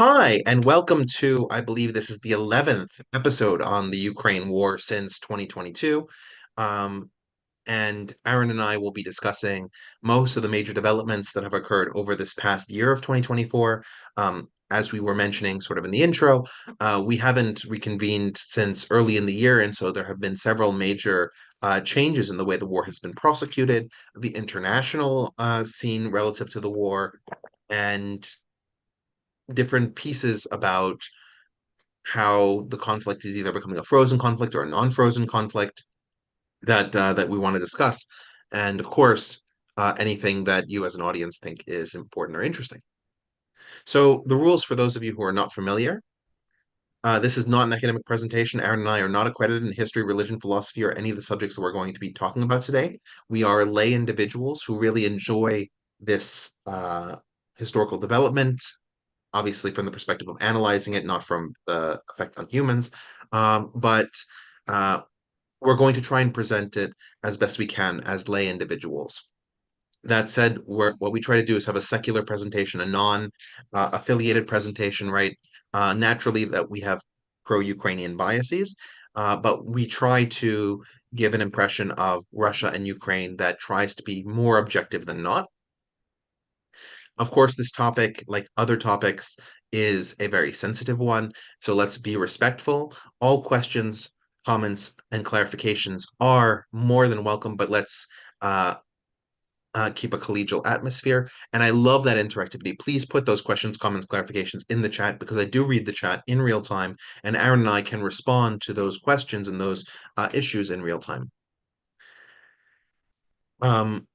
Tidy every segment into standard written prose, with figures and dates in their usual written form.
Hi, and welcome to, I believe this is the 11th episode on the Ukraine war since 2022. Um, and Aaron and I will be discussing most of the major developments that have occurred over this past year of 2024. As we were mentioning sort of in the intro, we haven't reconvened since early in the year, and so there have been several major changes in the way the war has been prosecuted, the international scene relative to the war, and different pieces about how the conflict is either becoming a frozen conflict or a non-frozen conflict that we want to discuss, and of course, anything that you as an audience think is important or interesting. So, the rules for those of you who are not familiar. This is not an academic presentation. Aaron and I are not accredited in history, religion, philosophy, or any of the subjects that we're going to be talking about today. We are lay individuals who really enjoy this historical development, obviously from the perspective of analyzing it, not from the effect on humans. But uh, we're going to try and present it as best we can as lay individuals. That said, what we try to do is have a secular presentation, a non-affiliated presentation, right? Naturally, that we have pro-Ukrainian biases, but we try to give an impression of Russia and Ukraine that tries to be more objective than not. Of course, this topic, like other topics, is a very sensitive one, so let's be respectful. All questions, comments, and clarifications are more than welcome, but let's uh, keep a collegial atmosphere. And I love that interactivity. Please put those questions, comments, clarifications in the chat because I do read the chat in real time, and Aaron and I can respond to those questions and those issues in real time. Um,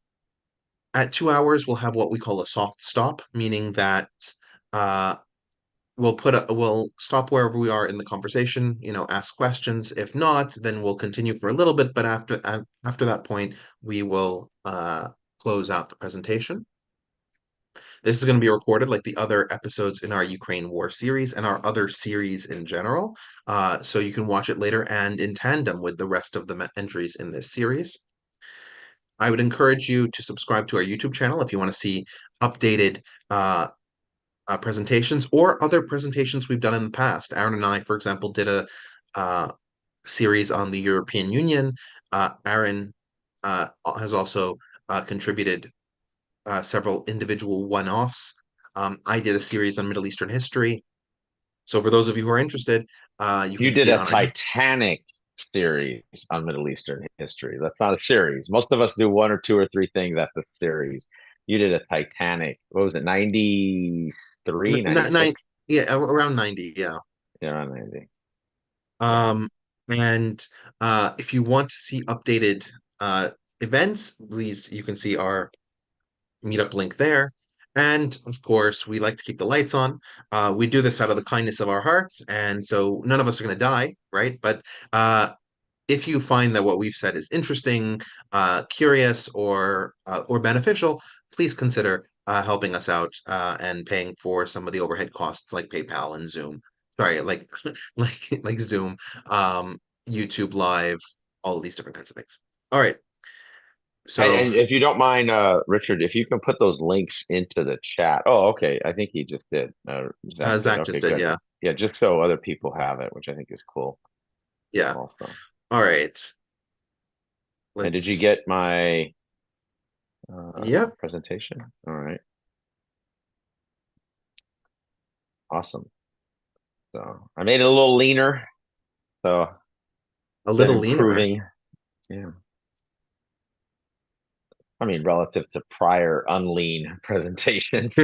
at 2 hours, we'll have what we call a soft stop, meaning that uh, we'll stop wherever we are in the conversation, ask questions. If not, then we'll continue for a little bit, but after that point, we will close out the presentation. This is going to be recorded like the other episodes in our Ukraine war series and our other series in general. So you can watch it later and in tandem with the rest of the entries in this series. I would encourage you to subscribe to our YouTube channel if you want to see updated uh, presentations or other presentations we've done in the past. Aaron and I, for example, did a uh, series on the European Union. Aaron has also contributed several individual one-offs. I did a series on Middle Eastern history. So for those of you who are interested, you You can did see it a on our. Titanic series on Middle Eastern history. That's not a series. Most of us do one or two or three things at the series. You did a Titanic. What was it? 93, Nine, 96? yeah, around 90, yeah. Yeah, 90. Yeah. Um, and if you want to see updated events, please, you can see our meetup link there. And of course, we like to keep the lights on. We do this out of the kindness of our hearts, and so none of us are going to die, right? But if you find that what we've said is interesting, curious, or beneficial, please consider helping us out and paying for some of the overhead costs like PayPal and Zoom. Sorry, like like Zoom, um, YouTube Live, all of these different kinds of things. All right, so And if you don't mind, Richard, if you can put those links into the chat. Oh, okay. I think he just did. Zach did. Zach Okay, just did, good. yeah, Yeah, just so other people have it, which I think is cool yeah. also. All right, And did you let's. get my Yep, presentation? All right. Awesome. So I made it a little leaner. So a been little leaner. improving. Yeah. I mean, relative to prior unlean presentations.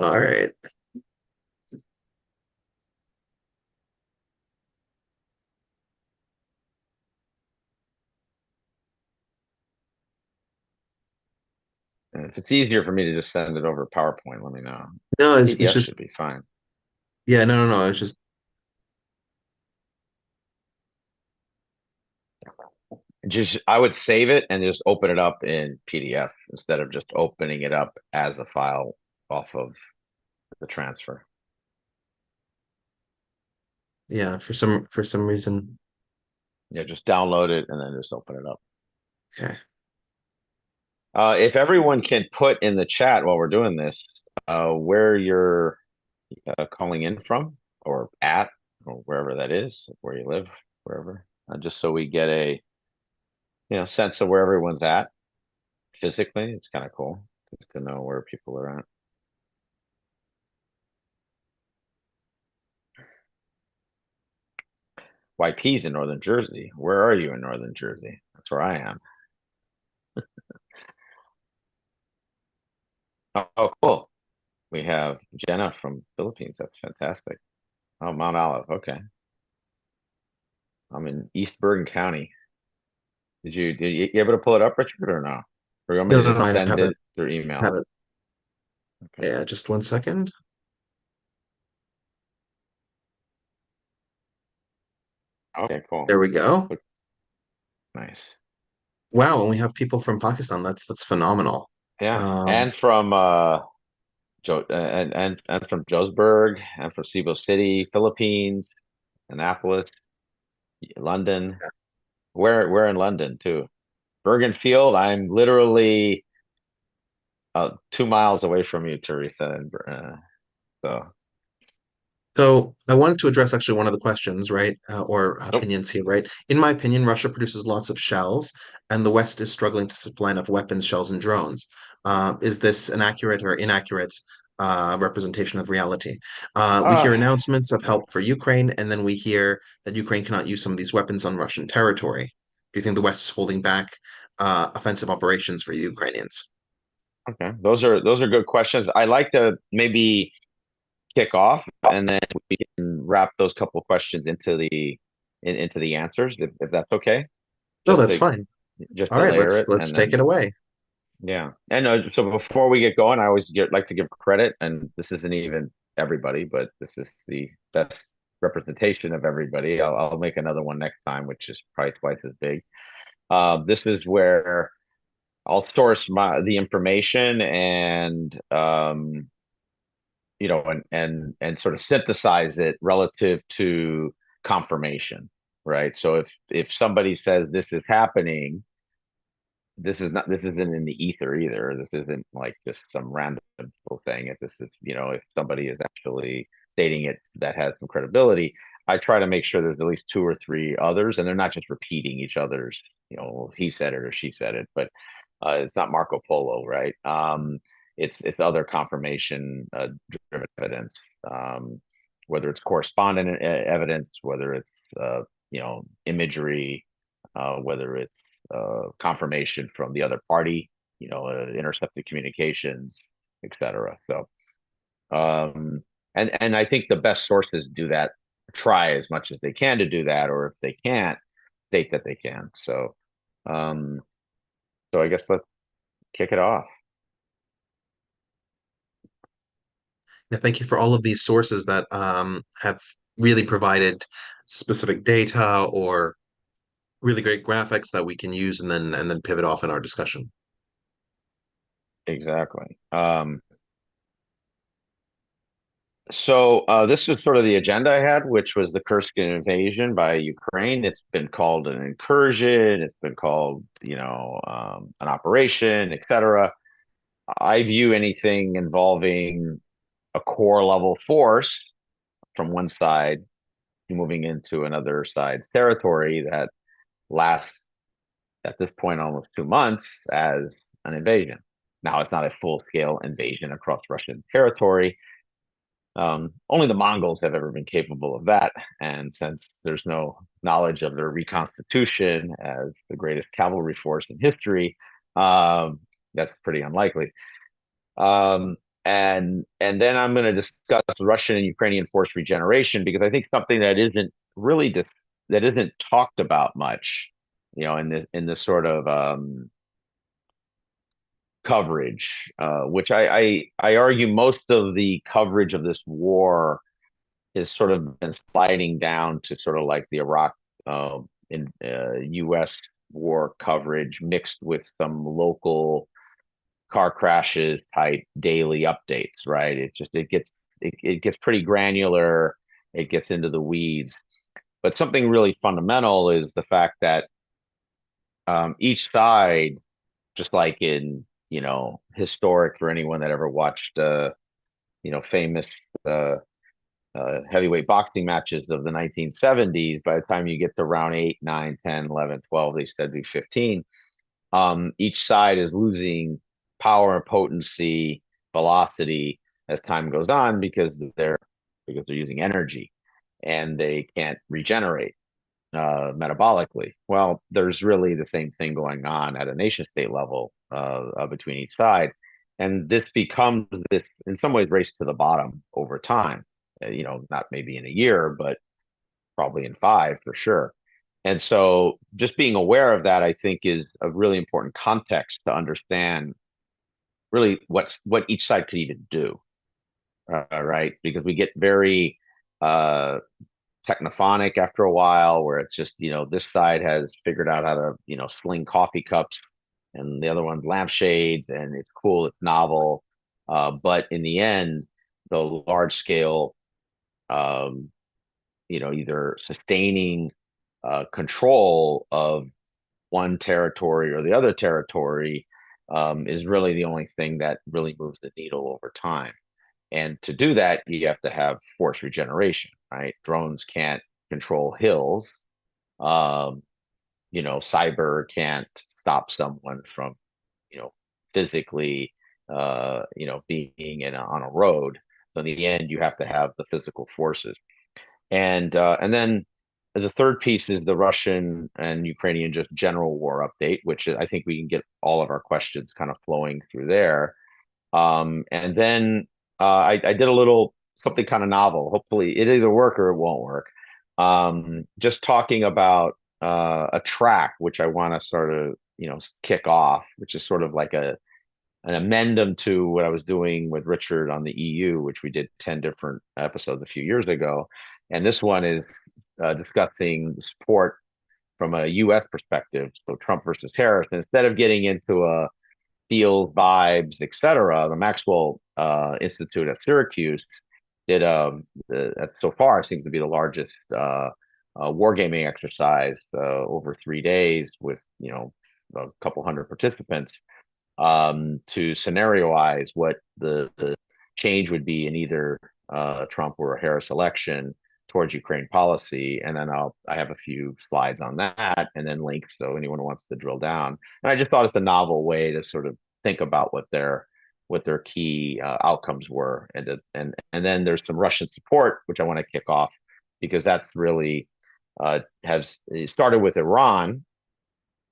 All right. And if it's easier for me to just send it over PowerPoint, let me know. No, it's PDF just should be fine. yeah, no. It's just Just I would save it and just open it up in PDF instead of just opening it up as a file off of the transfer. yeah. For some reason. Yeah, just download it and then just open it up. Okay. If everyone can put in the chat while we're doing this, where you're calling in from or at or wherever that is, where you live, wherever, just so we get a sense of where everyone's at physically. It's kind of cool just to know where people are at. YP's in Northern Jersey. Where are you in Northern Jersey? That's where I am. Oh, cool. We have Jenna from Philippines. That's fantastic. Oh, Mount Olive. Okay. I'm in East Bergen County. Did you able to pull it up, Richard, or no? Or you want me No, to no, no, just I send have it. it through email? Have it. Okay. Yeah, just 1 second. Okay, cool. There we go. Nice. Wow, and we have people from Pakistan. That's phenomenal. Yeah. Um, And from and from Johannesburg and from Cebu City, Philippines, Annapolis, London. Where in London too? Bergenfield. I'm literally 2 miles away from you, Teresa. So So I wanted to address actually one of the questions, right, or nope. opinions here, right? In my opinion, Russia produces lots of shells, and the West is struggling to supply enough weapons, shells, and drones. Is this an accurate or inaccurate representation of reality? We Uh, hear announcements of help for Ukraine, and then we hear that Ukraine cannot use some of these weapons on Russian territory. Do you think the West is holding back offensive operations for Ukrainians? okay. Those are good questions. I like to maybe kick off and then we can wrap those couple questions into the answers if that's okay. No, Just that's to fine. just All to right, layer let's it let's and take then it away. yeah. And so before we get going, I always like to give credit, and this isn't even everybody, but this is the best representation of everybody. I'll make another one next time, which is probably twice as big. This is where I'll source the information and and sort of synthesize it relative to confirmation, right? So if somebody says this is happening, this isn't in the ether either. This isn't like just some random people saying it. This is, if somebody is actually stating it that has some credibility, I try to make sure there's at least two or three others, and they're not just repeating each other's, he said it or she said it, but it's not Marco Polo, right? It's other confirmation driven evidence, whether it's correspondent evidence, whether it's imagery, whether it's confirmation from the other party, intercepted communications, etc. So, and I think the best sources do that, try as much as they can to do that, or if they can't, state that they can. Um, so I guess let's kick it off. Yeah, thank you for all of these sources that have really provided specific data or really great graphics that we can use and then pivot off in our discussion. Exactly. So this is sort of the agenda I had, which was the Kursk invasion by Ukraine. It's been called an incursion. It's been called, an operation, etc. I view anything involving a core level force from one side moving into another side's territory that lasts at this point almost 2 months as an invasion. Now it's not a full scale invasion across Russian territory. Only the Mongols have ever been capable of that. And since there's no knowledge of their reconstitution as the greatest cavalry force in history, that's pretty unlikely. Um, and then I'm going to discuss Russian and Ukrainian force regeneration because I think something that isn't really that isn't talked about much, in this sort of coverage, which I argue most of the coverage of this war has sort of been sliding down to sort of like the Iraq in U.S. war coverage mixed with some local car crashes type daily updates, right? It gets pretty granular. It gets into the weeds. But something really fundamental is the fact that each side, just like in historic for anyone that ever watched, famous uh, heavyweight boxing matches of the 1970s. By the time you get to round 8, 9, 10, 11, 12, they said be 15. Each side is losing power and potency, velocity as time goes on because they're using energy and they can't regenerate metabolically. Well, there's really the same thing going on at a nation state level between each side. And this becomes this, in some ways, race to the bottom over time. Not maybe in a year, but probably in 5 for sure. And so just being aware of that, I think, is a really important context to understand really what each side could even do. Right. Because we get very uh, technophonic after a while, where it's just, this side has figured out how to, sling coffee cups and the other one's lampshades, and it's cool, it's novel. But in the end, the large scale, um, either sustaining control of one territory or the other territory is really the only thing that really moves the needle over time. And to do that, you have to have force regeneration, right? Drones can't control hills. Um, cyber can't stop someone from, you know, physically, being on a road. So in the end, you have to have the physical forces. And then the third piece is the Russian and Ukrainian just general war update, which I think we can get all of our questions kind of flowing through there. And then I did a little something kind of novel. Hopefully, it either work or it won't work. Just talking about a track which I want to sort of kick off, which is sort of like an amendum to what I was doing with Richard on the EU, which we did 10 different episodes a few years ago. And this one is discussing support from a US perspective, so Trump versus Harris. And instead of getting into a feels, vibes, etc., the Maxwell Institute at Syracuse did so far seems to be the largest wargaming exercise over 3 days with a couple hundred participants to scenarioize what the change would be in either Trump or a Harris election towards Ukraine policy. And then I have a few slides on that and then links so anyone who wants to drill down. And I just thought it's a novel way to sort of think about what their key outcomes were. And then there's some Russian support, which I want to kick off because that's really has it started with Iran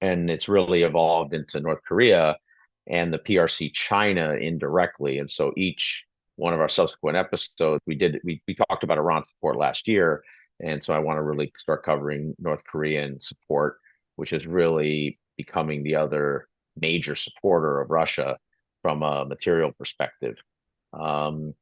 and it's really evolved into North Korea and the PRC China indirectly. And so each one of our subsequent episodes, we talked about Iran support last year. And so I want to really start covering North Korean support, which is really becoming the other major supporter of Russia from a material perspective. Um,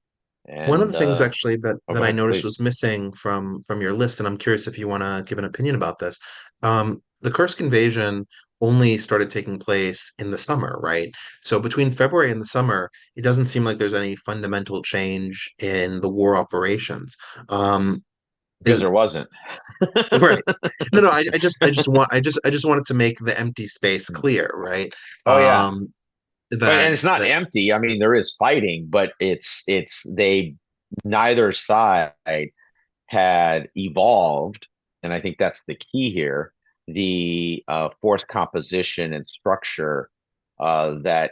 One of the and things actually that go I ahead, noticed please. was missing from your list, and I'm curious if you want to give an opinion about this. The Kursk invasion only started taking place in the summer, right? So between February and the summer, it doesn't seem like there's any fundamental change in the war operations. Because Is there wasn't. right. No, no, I just wanted to make the empty space clear, right? Oh yeah. Um, And that it's not that empty. I mean, there is fighting, but it's they neither side had evolved, and I think that's the key here. The force composition and structure that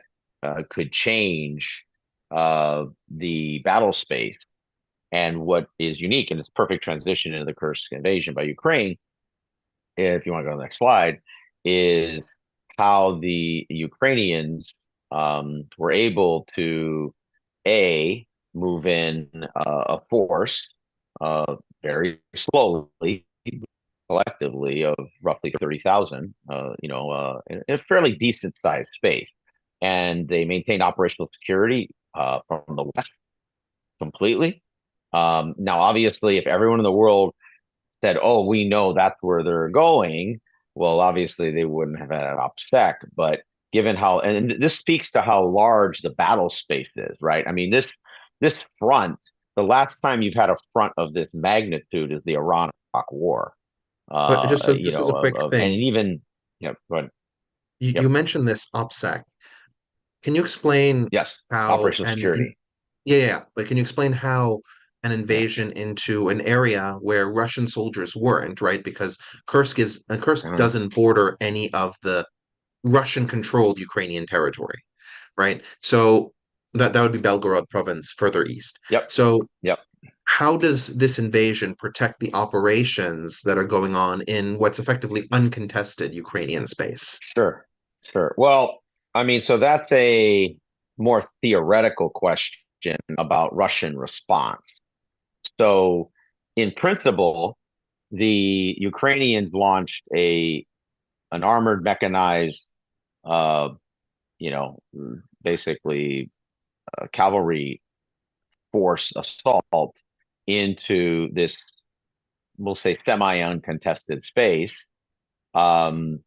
could change the battle space. And what is unique, and it's perfect transition into the Kursk invasion by Ukraine, if you want to go to the next slide, is how the Ukrainians were able to a move in a force very slowly, collectively of roughly 30,000, in a fairly decent sized space, and they maintained operational security from the west completely. Now, obviously, if everyone in the world said, "Oh, we know that's where they're going," well, obviously they wouldn't have had an OPSEC. But given how, and this speaks to how large the battle space is, right? I mean, this front, the last time you've had a front of this magnitude is the Iran-Iraq War. but just as a quick And thing, even, yeah, but you yep. mentioned this OPSEC. Can you explain Yes, how operational security. yeah, yeah, yeah. But can you explain how an Yeah. invasion into an area where Russian soldiers weren't, right? Because Kursk Mhm. doesn't border any of the Russian-controlled Ukrainian territory, right? So that would be Belgorod province further east. Yep. So Yep. how does this invasion protect the operations that are going on in what's effectively uncontested Ukrainian space? Sure. Sure. Well, I mean, so that's a more theoretical question about Russian response. So, in principle, the Ukrainians launched a an armored mechanized uh, you know, basically a cavalry force assault into this, we'll say, semi-uncontested space. Um,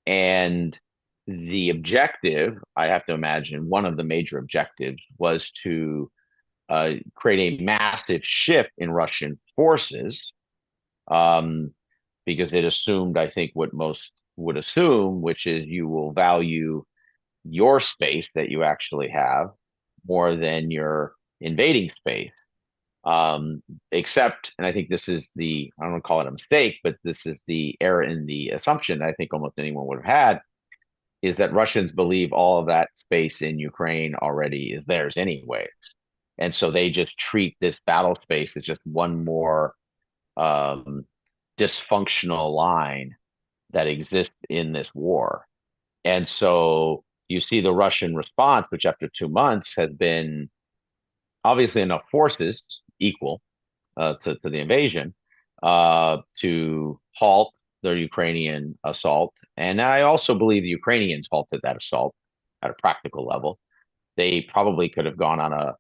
and the objective, I have to imagine, one of the major objectives was to create a massive shift in Russian forces, um, because it assumed, I think, what most would assume, which is you will value your space that you actually have more than your invading space. Um, Except, and I think this is the, I don't want to call it a mistake, but this is the error in the assumption I think almost anyone would have had, is that Russians believe all of that space in Ukraine already is theirs anyway. And so they just treat this battle space as just one more um, dysfunctional line that exists in this war. And so you see the Russian response, which after 2 months has been obviously enough forces equal to the invasion to halt the Ukrainian assault. And I also believe the Ukrainians halted that assault at a practical level. They probably could have gone on a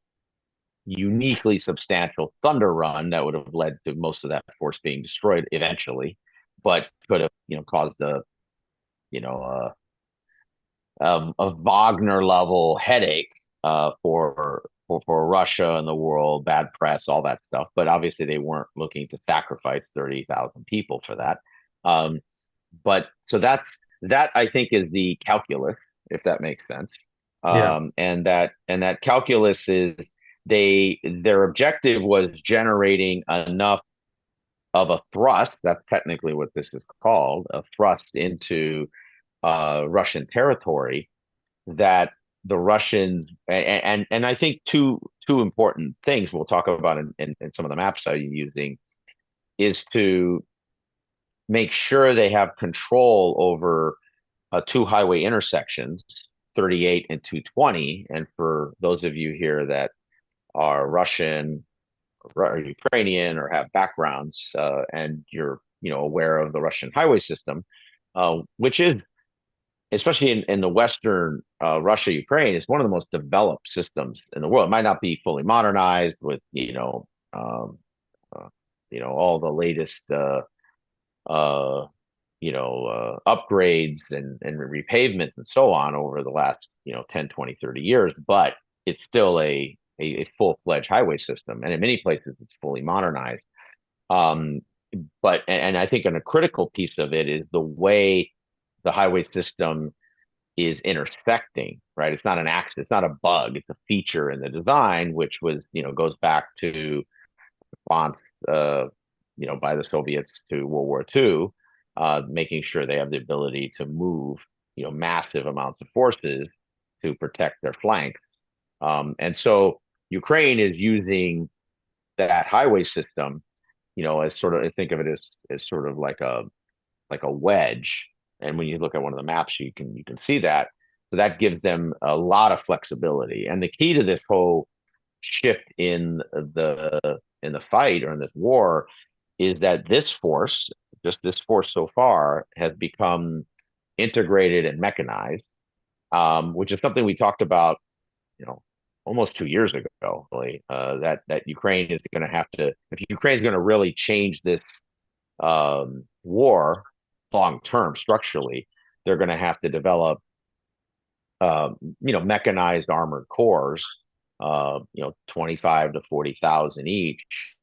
uniquely substantial thunder run that would have led to most of that force being destroyed eventually, but could have, caused you know, a Wagner level headache for Russia and the world, bad press, all that stuff. But obviously, they weren't looking to sacrifice 30,000 people for that. Um, but so that I think is the calculus, if that makes sense. Yeah. And that calculus is their objective was generating enough of a thrust. That's technically what this is called, a thrust into Russian territory that the Russians and I think two important things we'll talk about in some of the maps I'm using is to make sure they have control over two highway intersections, 38 and 220. And for those of you here that are Russian or Ukrainian or have backgrounds, and you're aware of the Russian highway system, which is especially in the Western Russia, Ukraine, is one of the most developed systems in the world. It might not be fully modernized with uh, all the latest uh, upgrades and repavements and so on over the last 10, 20, 30 years, but it's still a full-fledged highway system, and in many places it's fully modernized. Um, but I think a critical piece of it is the way the highway system is intersecting, right? It's not an accident, it's not a bug, it's a feature in the design, which was, goes back to response, uh, by the Soviets to World War II, making sure they have the ability to move, massive amounts of forces to protect their flanks. And so Ukraine is using that highway system, as sort of, I think of it as sort of like a wedge. And when you look at one of the maps, you can see that. So that gives them a lot of flexibility. And the key to this whole shift in the fight or in this war is that this force, just this force so far, has become integrated and mechanized, which is something we talked about, you know, almost 2 years ago. Really, that Ukraine is going to have to, if Ukraine is going to really change this war long term structurally, they're going to have to develop, mechanized armored cores, 25 to 40,000 each,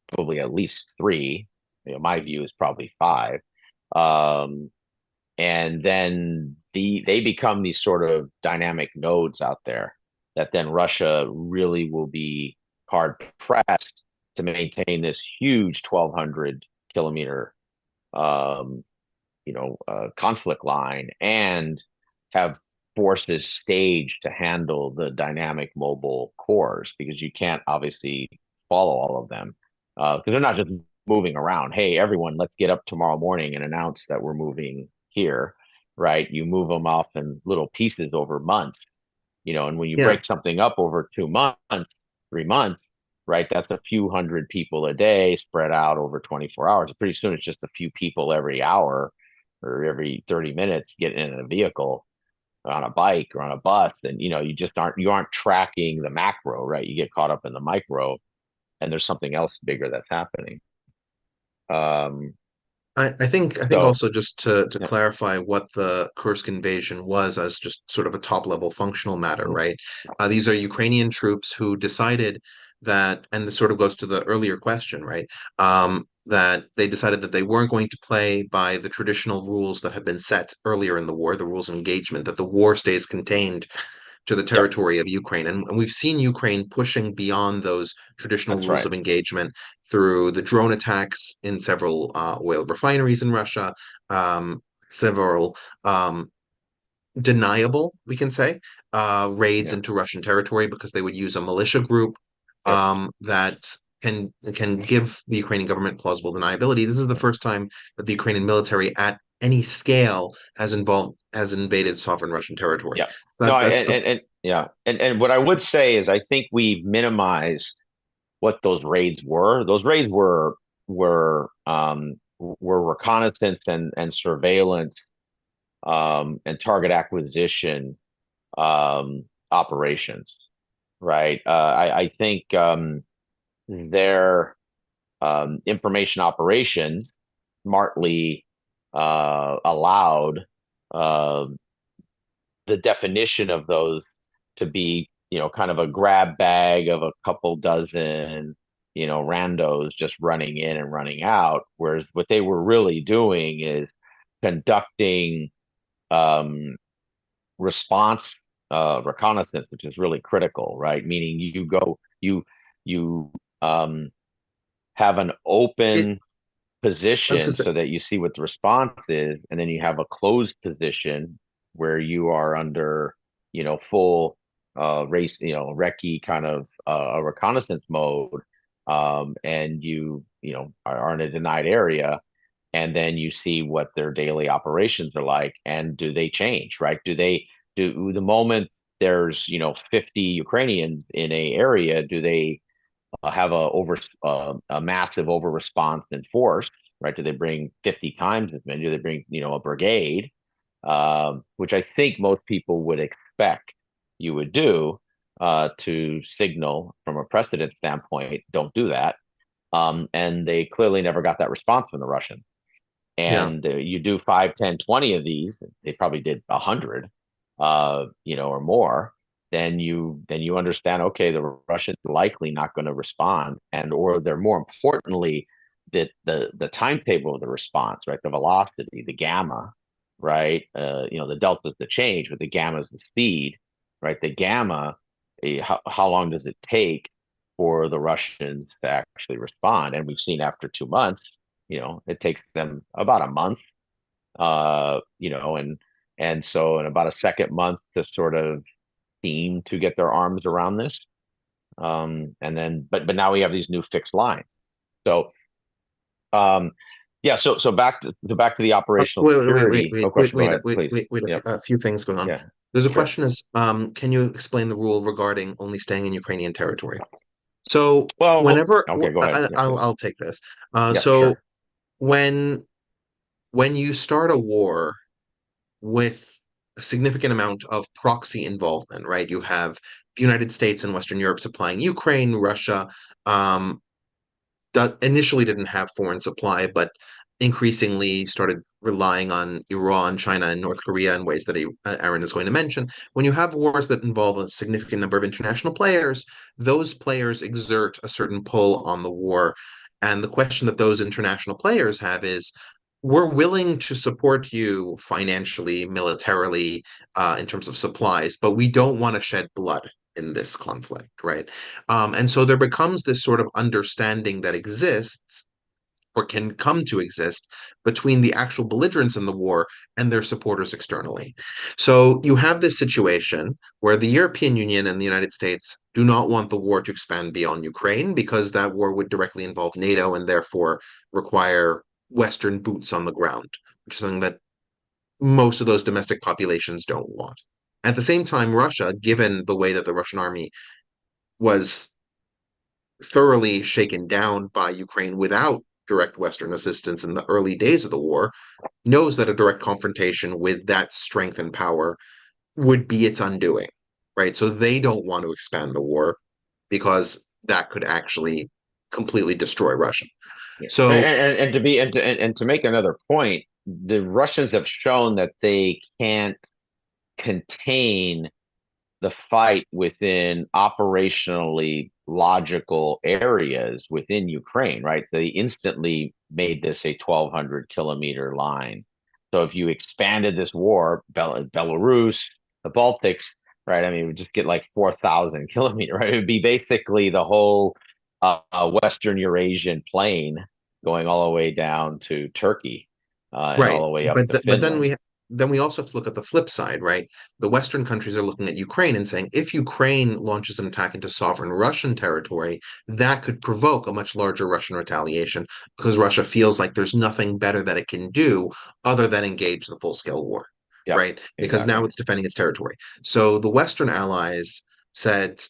probably at least three. My view is probably five. Um, and then they become these sort of dynamic nodes out there that then Russia really will be hard pressed to maintain this huge 1,200 kilometer um, conflict line and have forces staged to handle the dynamic mobile cores, because you can't obviously follow all of them because they're not just moving around. Hey, everyone, let's get up tomorrow morning and announce that we're moving here, right? You move them off in little pieces over months, and when you Yeah. break something up over 2 months, 3 months, right, that's a few hundred people a day spread out over 24 hours. Pretty soon it's just a few people every hour or every 30 minutes getting in a vehicle on a bike or on a bus. And you aren't tracking the macro, right? You get caught up in the micro, and there's something else bigger that's happening. um I think so also just to yeah. clarify what the Kursk invasion was as just sort of a top level functional matter, Mhm. right? These are Ukrainian troops who decided that, and this sort of goes to the earlier question, right? That they decided that they weren't going to play by the traditional rules that had been set earlier in the war, the rules of engagement, that the war stays contained to the Yep, territory of Ukraine. And we've seen Ukraine pushing beyond those traditional that's rules right. of engagement through the drone attacks in several oil refineries in Russia, several deniable, we can say, raids Yeah. into Russian territory because they would use a militia group Yep. that can give the Ukrainian government plausible deniability. This is the Yep. first time that the Ukrainian military at any scale has invaded sovereign Russian territory. Yeah. So No, that's the and yeah. And what I would say is I think we've minimized what those raids were. Those raids were reconnaissance and surveillance and target acquisition operations, right? I think their information operations smartly allowed uh, the definition of those to be, kind of a grab bag of a couple dozen, randos just running in and running out. Whereas what they were really doing is conducting um, response reconnaissance, which is really critical, right? Meaning you um, have an it. open I was gonna position say, so that you see what the response is, and then you have a closed position where you are under, full race, recce kind of a reconnaissance mode, and are in a denied area, and then you see what their daily operations are like, and do they change, right? Do the moment there's 50 Ukrainians in a area, do they have a massive over response in force, right? Do they bring 50 times as many? Do they bring a brigade, which I think most people would expect you would do to signal from a precedent standpoint, don't do that. And they clearly never got that response from the Russians. yeah. And you do 5, 10, 20 of these, they probably did 100, or more. Then you understand, okay, the Russians are likely not going to respond, and or they're more importantly the timetable of the response, right? The velocity, the gamma, right? The delta is the change, but the gamma is the speed, right? The gamma, how long does it take for the Russians to actually respond? And we've seen after 2 months, it takes them about a month, and so in about a second month to sort of seem to get their arms around this. And then, but now we have these new fixed lines. So, um, yeah. So back to the operational Wait, wait, wait, wait, security. wait, Oh, wait, question. Go wait, ahead, wait, please. wait, wait, Yep. a few things going on. Yeah. There's a Sure. question is, can you explain the rule regarding only staying in Ukrainian territory? So Well, whenever okay. Go ahead. Yeah. I'll take this. Yep. So Sure. when when you start a war with a significant amount of proxy involvement, right? You have the United States and Western Europe supplying Ukraine, Russia, um, that initially didn't have foreign supply, but increasingly started relying on Iran, China, and North Korea in ways that Aaron is going to mention. When you have wars that involve a significant number of international players, those players exert a certain pull on the war. And the question that those international players have is, we're willing to support you financially, militarily, in terms of supplies, but we don't want to shed blood in this conflict, right? And so there becomes this sort of understanding that exists or can come to exist between the actual belligerents in the war and their supporters externally. So you have this situation where the European Union and the United States do not want the war to expand beyond Ukraine because that war would directly involve NATO and therefore require Western boots on the ground, which is something that most of those domestic populations don't want. At the same time, Russia, given the way that the Russian army was thoroughly shaken down by Ukraine without direct Western assistance in the early days of the war, knows that a direct confrontation with that strength and power would be its undoing, right? So they don't want to expand the war because that could actually completely destroy Russia. Yeah. So, And to be and to make another point, the Russians have shown that they can't contain the fight within operationally logical areas within Ukraine, right? They instantly made this a 1,200-kilometer line. So if you expanded this war, Belarus, the Baltics, right? I mean, it would just get like 4,000 kilometers, right? It would be basically the whole Western Eurasian plain going all the way down to Turkey and all right, the way up to but Finland. then we also have to look at the flip side, right? The Western countries are looking at Ukraine and saying if Ukraine launches an attack into sovereign Russian territory, that could provoke a much larger Russian retaliation because Russia feels like there's nothing better that it can do other than engage the full-scale war, Yep, right? Because now exactly. it's defending its territory. So the Western allies said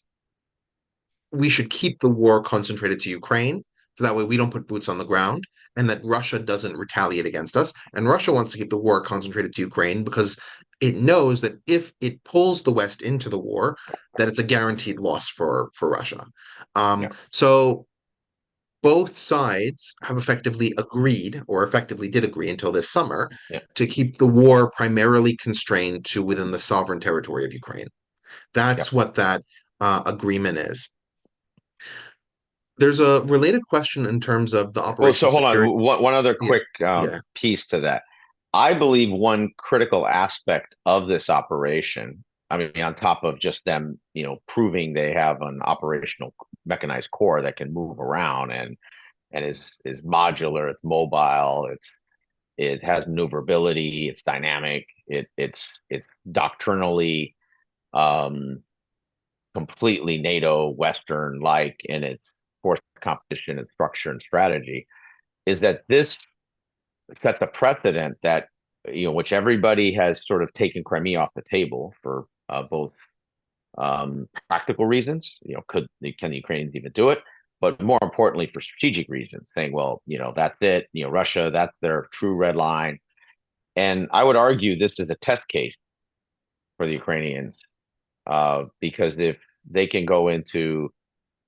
we should keep the war concentrated to Ukraine. So that way we don't put boots on the ground and that Russia doesn't retaliate against us. And Russia wants to keep the war concentrated to Ukraine because it knows that if it pulls the West into the war, that it's a guaranteed loss for Russia. Yeah, So both sides have effectively agreed, or effectively did agree until this summer, yeah. to keep the war primarily constrained to within the sovereign territory of Ukraine. Yeah. That's what that agreement is. There's a related question in terms of the Well, so operational hold security. on. One other Yeah, quick yeah, piece to that. I believe one critical aspect of this operation, I mean, on top of just them, proving they have an operational mechanized core that can move around and is modular, it's mobile, it has maneuverability, it's dynamic, it's doctrinally um, completely NATO Western like in its force competition and structure and strategy. Is that this sets a precedent that which everybody has sort of taken Crimea off the table for both practical reasons. Can the Ukrainians even do it? But more importantly, for strategic reasons, saying, well, that's it. Russia, that's their true red line. And I would argue this is a test case for the Ukrainians because if they can go into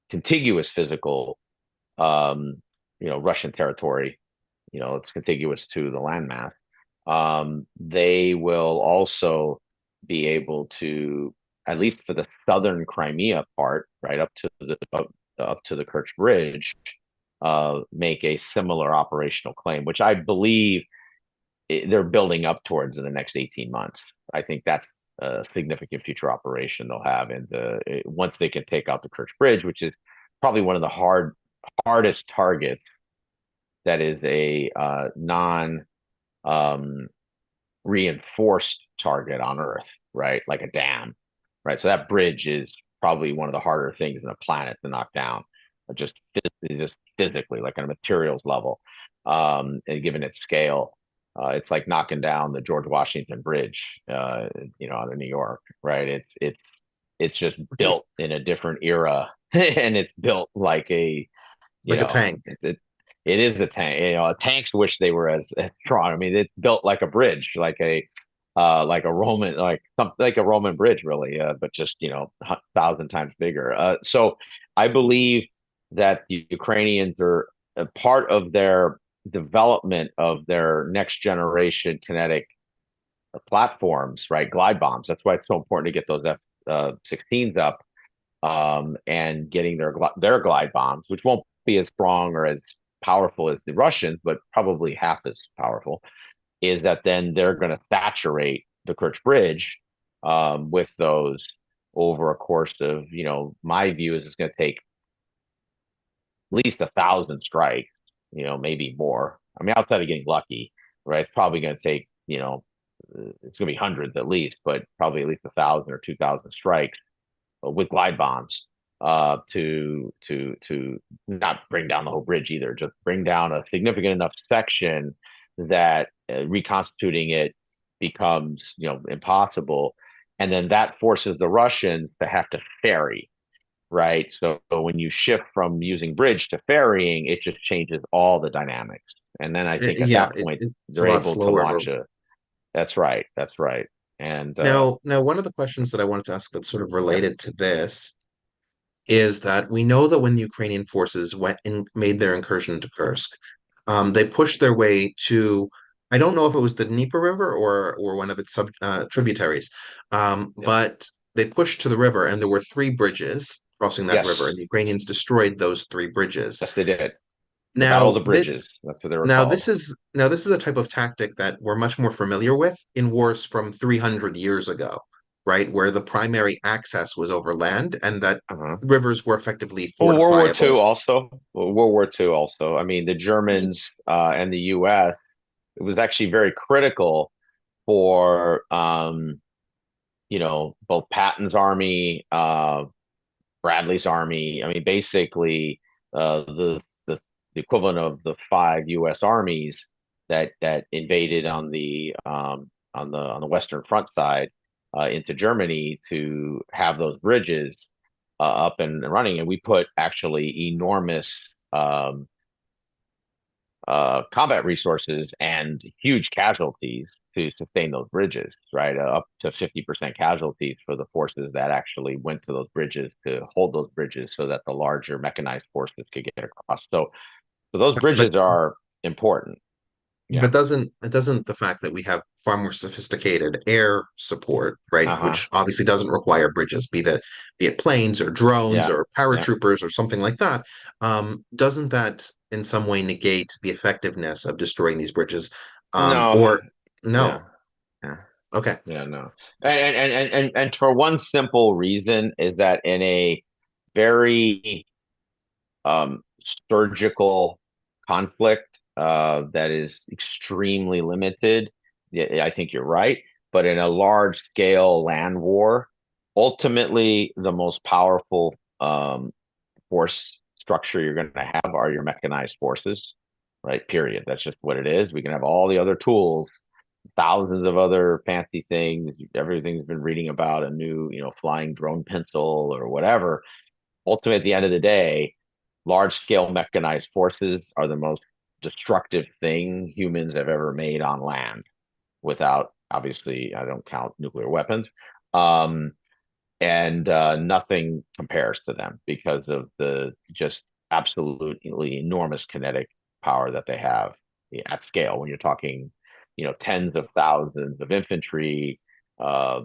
contiguous physical, um, Russian territory, it's contiguous to the landmass. They will also be able to, at least for the southern Crimea part, right up to the Kerch Bridge, make a similar operational claim, which I believe they're building up towards in the next 18 months. I think that's a significant future operation they'll have, and once they can take out the Kerch Bridge, which is probably one of the hardest targets that is a non um, reinforced target on Earth, right? Like a dam, right? So that bridge is probably one of the harder things in the planet to knock down, just physically, like on a materials level, and given its scale. It's like knocking down the George Washington Bridge, out of New York, right? It's just right. built in a different era, and it's built like a you Like a know tank, it, it is a tank. Tanks wish they were as strong. I mean, it's built like a bridge, like a Roman, like a Roman bridge, really, but just 1,000 times bigger. So I believe that the Ukrainians are a part of their development of their next generation kinetic platforms, right? Glide bombs. That's why it's so important to get those F-16s up and getting their glide bombs, which won't be as strong or as powerful as the Russians, but probably half as powerful, is that then they're going to saturate the Kerch Bridge with those over a course of, my view is it's going to take at least 1,000 strikes, maybe more. I mean, outside of getting lucky, right? It's probably going to take, it's going to be hundreds at least, but probably at least 1,000 or 2,000 strikes with glide bombs to not bring down the whole bridge either, just bring down a significant enough section that reconstituting it becomes impossible, and then that forces the Russians to have to ferry, right? So when you shift from using bridge to ferrying, it just changes all the dynamics. And then I think at Yeah, that point it's a they're lot able to slower of a. launch a. That's right. That's right. And Now, one of the questions that I wanted to ask that's sort of related to this is that we know that when the Ukrainian forces went and made their incursion into Kursk, they pushed their way to, I don't know if it was the Dnieper River or one of its tributaries, yep. but they pushed to the river and there were three bridges crossing that river, and Yes, the Ukrainians destroyed those three bridges. yes, they did. The Battle of Now, the Bridges. That's what they were now called. this is a type of tactic that we're much more familiar with in wars from 300 years ago, right? Where the primary access was over land and that Uh-huh. rivers were effectively Well, World War fortifiable. II also. World War II also. I mean, the Germans and the U.S. It was actually very critical for both Patton's army, Bradley's army. I mean, basically, the equivalent of the five U.S. armies that invaded on the Western Front side into Germany to have those bridges up and running, and we put actually enormous combat resources and huge casualties to sustain those bridges, right? Up to 50% casualties for the forces that actually went to those bridges to hold those bridges so that the larger mechanized forces could get across. So those But bridges are important. Yeah. but doesn't the fact that we have far more sophisticated air support, right, Uh-huh. which obviously doesn't require bridges, be it planes or drones Yeah. or Yeah. paratroopers or something like that, doesn't that in some way negate the effectiveness of destroying these bridges? No. Or Yeah. no? Yeah. Okay. Yeah, no. And for one simple reason is that in a very surgical conflict that is extremely limited. Yeah, I think you're right. But in a large scale land war, ultimately the most powerful force structure you're going to have are your mechanized forces, right? Period. That's just what it is. We can have all the other tools, thousands of other fancy things. Everything's been reading about a new, flying drone pencil or whatever. Ultimately, at the end of the day, large scale mechanized forces are the most destructive thing humans have ever made on land without, obviously, I don't count nuclear weapons. Um, and nothing compares to them because of the just absolutely enormous kinetic power that they have at scale when you're talking tens of thousands of infantry uh,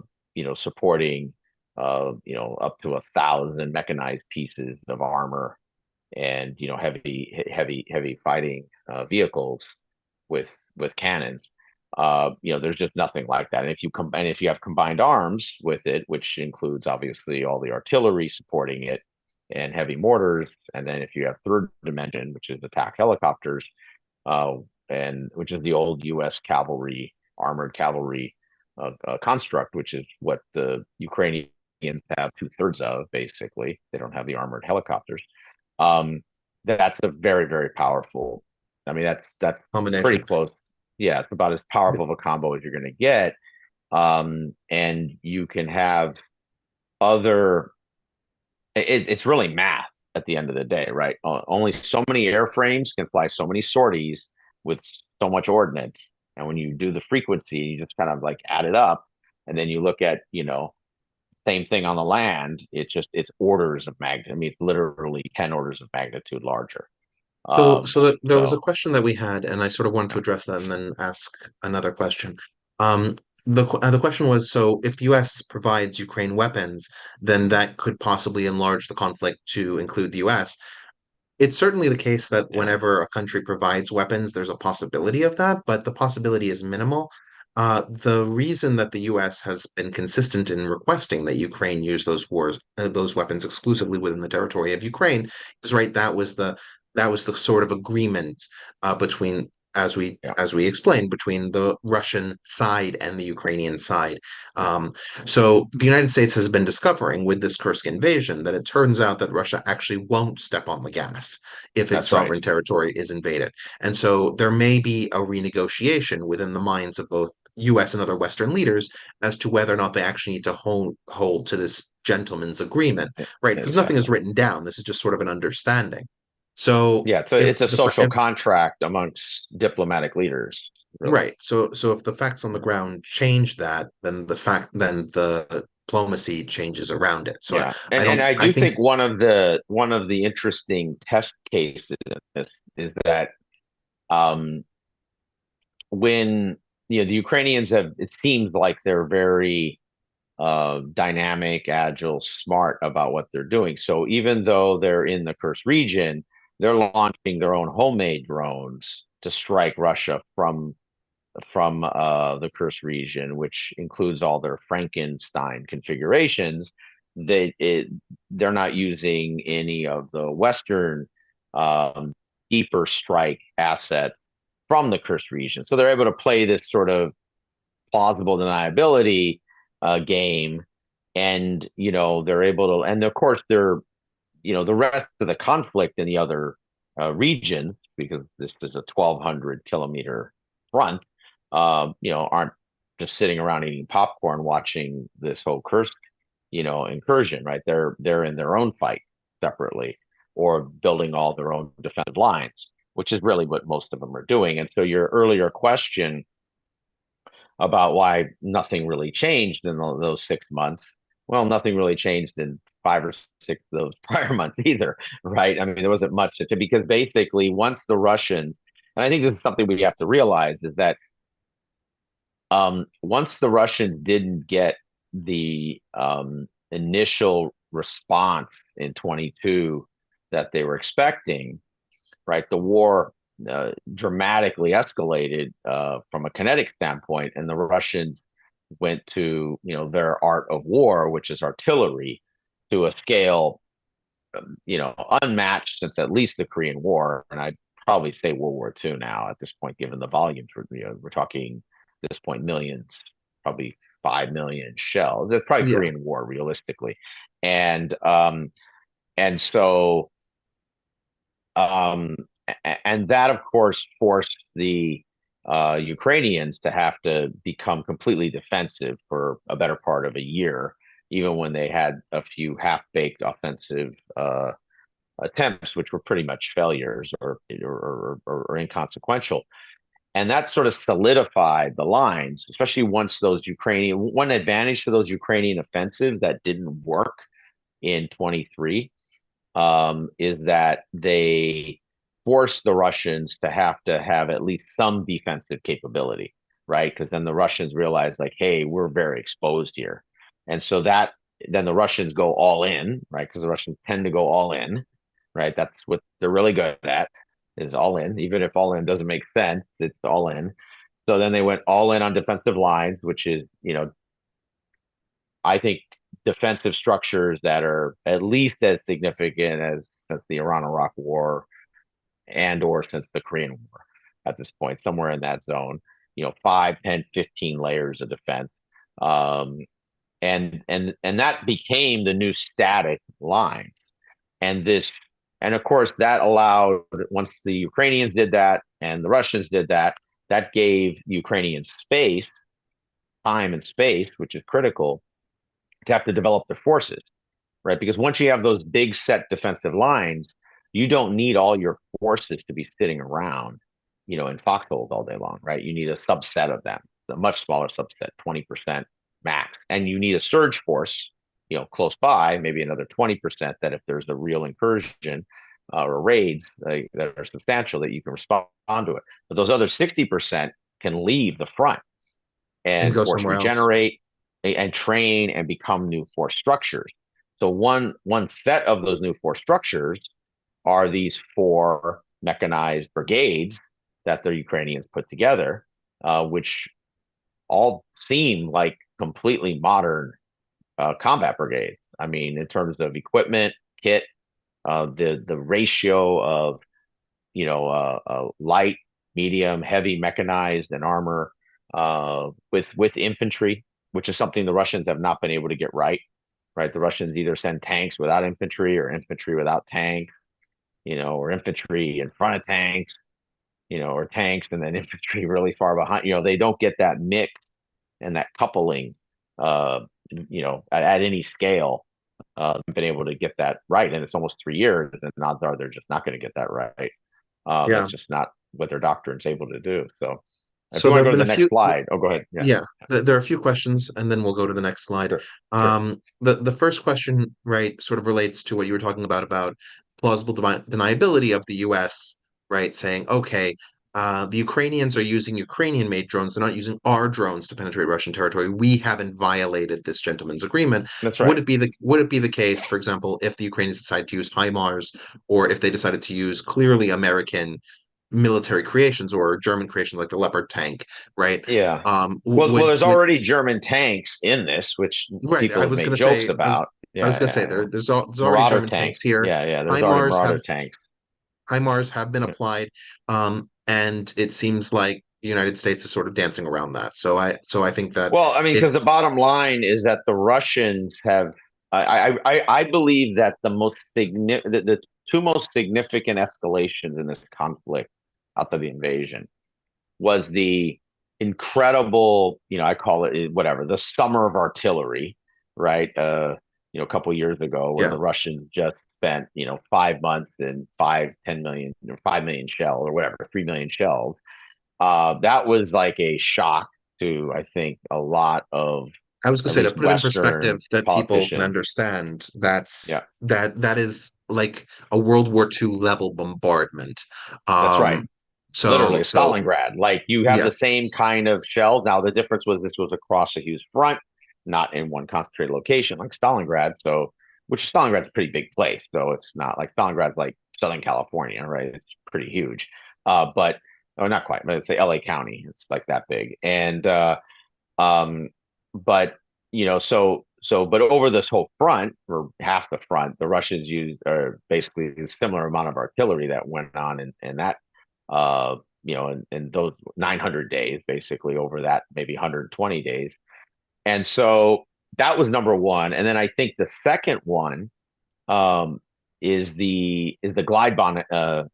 supporting up to 1,000 mechanized pieces of armor and heavy fighting vehicles with cannons. There's just nothing like that. And if you have combined arms with it, which includes obviously all the artillery supporting it and heavy mortars, and then if you have third dimension, which is attack helicopters, uh, and which is the old U.S. cavalry, armored cavalry construct, which is what the Ukrainians have two-thirds of. Basically, they don't have the armored helicopters. Um, that's a very, very powerful. I mean, that's pretty Combination. close. Yeah, it's about as powerful of a combo as you're going to get. And you can have other. It's really math at the end of the day, right? Only so many airframes can fly so many sorties with so much ordnance, and when you do the frequency, you just kind of like add it up, and then you look at same thing on the land. It's orders of magnitude. I mean, it's literally 10 orders of magnitude larger. There was a So question that we had, and I sort of wanted to yeah. address that and then ask another question. The question was, so if the U.S. provides Ukraine weapons, then that could possibly enlarge the conflict to include the U.S. it's certainly the case that Yeah, whenever a country provides weapons, there's a possibility of that, but the possibility is minimal. The reason that the U.S. has been consistent in requesting that Ukraine use those weapons exclusively within the territory of Ukraine is right. That was the sort of agreement between, yeah, as we explained, between the Russian side and the Ukrainian side. Um, so the United States has been discovering with this Kursk invasion that it turns out that Russia actually won't step on the gas if its that's right. sovereign territory is invaded. And so there may be a renegotiation within the minds of both US and other Western leaders as to whether or not they actually need to hold to this gentleman's agreement, right? Because nothing is Exactly. written down. This is just sort of an understanding. So Yeah, so if it's a the fa- social contract amongst diplomatic leaders, really. right, so if the facts on the ground change that, then the diplomacy changes around it. So Yeah, I and don't I I do think think one of the interesting test cases in this is that um, when the Ukrainians have, it seems like they're very dynamic, agile, smart about what they're doing. So even though they're in the Kursk region, they're launching their own homemade drones to strike Russia from the Kursk region, which includes all their Frankenstein configurations. They it, they're not using any of the Western um, deeper strike asset from the Kursk region, so they're able to play this sort of plausible deniability game, and they're able to, and of course they're the rest of the conflict in the other region, because this is a 1,200-kilometer front, aren't just sitting around eating popcorn watching this whole Kursk, incursion, right? They're in their own fight separately, or building all their own defensive lines, which is really what most of them are doing. And so your earlier question about why nothing really changed in those 6 months. Well, nothing really changed in 5 or 6 of those prior months either, right? I mean, there wasn't much because basically once the Russians, and I think this is something we have to realize, is that once the Russians didn't get the initial response in 22 that they were expecting, right? The war dramatically escalated from a kinetic standpoint, and the Russians went to their art of war, which is artillery, to a scale unmatched since at least the Korean War, and I'd probably say World War II now at this point, given the volumes. We're talking at this point millions, probably 5 million shells. That's probably yeah. Korean War realistically, and so um, and that, of course, forced the Ukrainians to have to become completely defensive for a better part of a year, even when they had a few half-baked offensive attempts, which were pretty much failures or inconsequential. And that sort of solidified the lines, especially once those Ukrainian, one advantage to those Ukrainian offensive that didn't work in 23 is that they forced the Russians to have at least some defensive capability, right? Because then the Russians realized, like, hey, we're very exposed here. And so that then the Russians go all in, right? Because the Russians tend to go all in, right? That's what they're really good at, is all in. Even if all in doesn't make sense, it's all in. So then they went all in on defensive lines, which is, I think, defensive structures that are at least as significant as since the Iran-Iraq War and or since the Korean War at this point, somewhere in that zone, 5, 10, 15 layers of defense. Um, and that became the new static line. And this, and of course, that allowed, once the Ukrainians did that and the Russians did that, that gave Ukrainians space, time and space, which is critical, to have to develop their forces, right? Because once you have those big set defensive lines, you don't need all your forces to be sitting around, in foxholes all day long, right? You need a subset of them, a much smaller subset, 20% max. And you need a surge force, close by, maybe another 20%, that if there's a real incursion or raids that are substantial, that you can respond to it. But those other 60% can leave the front And and go force somewhere else. regenerate and train and become new force structures. So one set of those new force structures are these four mechanized brigades that the Ukrainians put together, which all seem like completely modern combat brigades. I mean, in terms of equipment, kit, the ratio of light, medium, heavy mechanized and armor with infantry, which is something the Russians have not been able to get right. Right, the Russians either send tanks without infantry or infantry without tanks, or infantry in front of tanks, or tanks and then infantry really far behind. They don't get that mix and that coupling, uh, at any scale. Been able to get that right, and it's almost 3 years, and odds are they're just not going to get that right. Yeah. That's just not what their doctrine's able to do. So, if you So want there to have go to been the a next few. slide, oh, go ahead. Yeah, Yeah, there are a few questions, and then we'll go to the next slide. sure, sure. The first question, right, sort of relates to what you were talking about plausible deniability of the U.S., right, saying, okay, the Ukrainians are using Ukrainian-made drones; they're not using our drones to penetrate Russian territory. We haven't violated this gentleman's agreement. That's right. Would it be the case, for example, if the Ukrainians decide to use HIMARS, or if they decided to use clearly American military creations or German creations like the Leopard tank, right? Yeah. Well, Would there's already German tanks in this, which right? people have made jokes about. I was Yeah, gonna say yeah, yeah. there's already Marauder German tank. tanks here. Yeah, yeah. There's already HIMARS have Marauder tanks. HIMARS have been applied, and it seems like the United States is sort of dancing around that. So I think that Well, I mean, because it's the bottom line is that the Russians have. I believe that the two most significant escalations in this conflict after the invasion was the incredible, I call it whatever, the summer of artillery, right? A couple of years ago when yeah. the Russians just spent, 5 months and 10 million or 5 million shells or whatever, 3 million shells. That was like a shock to, I think, a lot of I was gonna at say to least put it in perspective Western that people can politicians. understand. Yeah, That is like a World War II level bombardment. that's right. Um, so Literally so Stalingrad. Like you have yeah, the same kind of shells. Now the difference was this was across a huge front, not in one concentrated location like Stalingrad. So, which Stalingrad's a pretty big place. So it's not like Stalingrad's like Southern California, right? It's pretty huge. But or not quite, but it's say LA County. It's like that big. And um, but but over this whole front, or half the front, the Russians used basically a similar amount of artillery that went on in that in those 900 days, basically over that maybe 120 days. And so that was number one. And then I think the second one um, is the glide bomb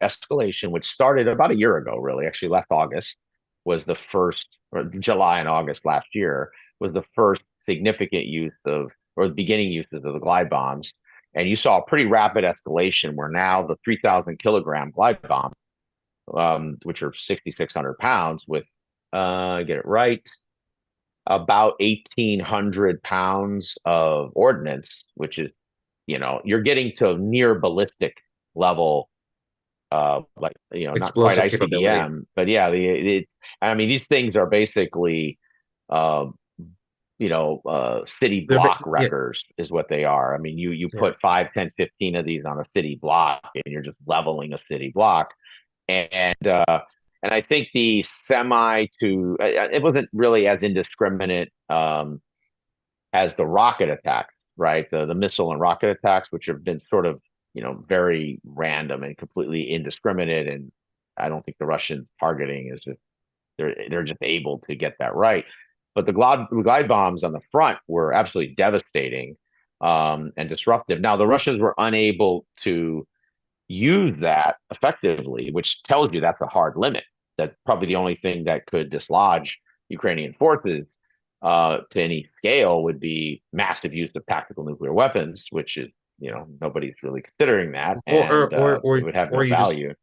escalation, which started about a year ago. Really, actually, last August was the first, or July and August last year was the first significant use of, or the beginning uses of the glide bombs. And you saw a pretty rapid escalation where now the 3,000 kilogram glide bomb, which are 6,600 pounds, with get it right, about 1,800 pounds of ordnance, which is, you're getting to near ballistic level, like, not quite explosive capability. ICBM, but yeah, I mean, these things are basically, uh, city They're ba- block yeah, wreckers is what they are. I mean, you yeah. put 5, 10, 15 of these on a city block and you're just leveling a city block. And I think the semi to it wasn't really as indiscriminate as the rocket attacks, right? The missile and rocket attacks, which have been sort of, very random and completely indiscriminate. And I don't think the Russians targeting is just, they're just able to get that right. But the glide bombs on the front were absolutely devastating and disruptive. Now the Russians were unable to use that effectively, which tells you that's a hard limit. That's probably the only thing that could dislodge Ukrainian forces to any scale would be massive use of tactical nuclear weapons, which is, nobody's really considering that, Or or and or or it would have or no you just value.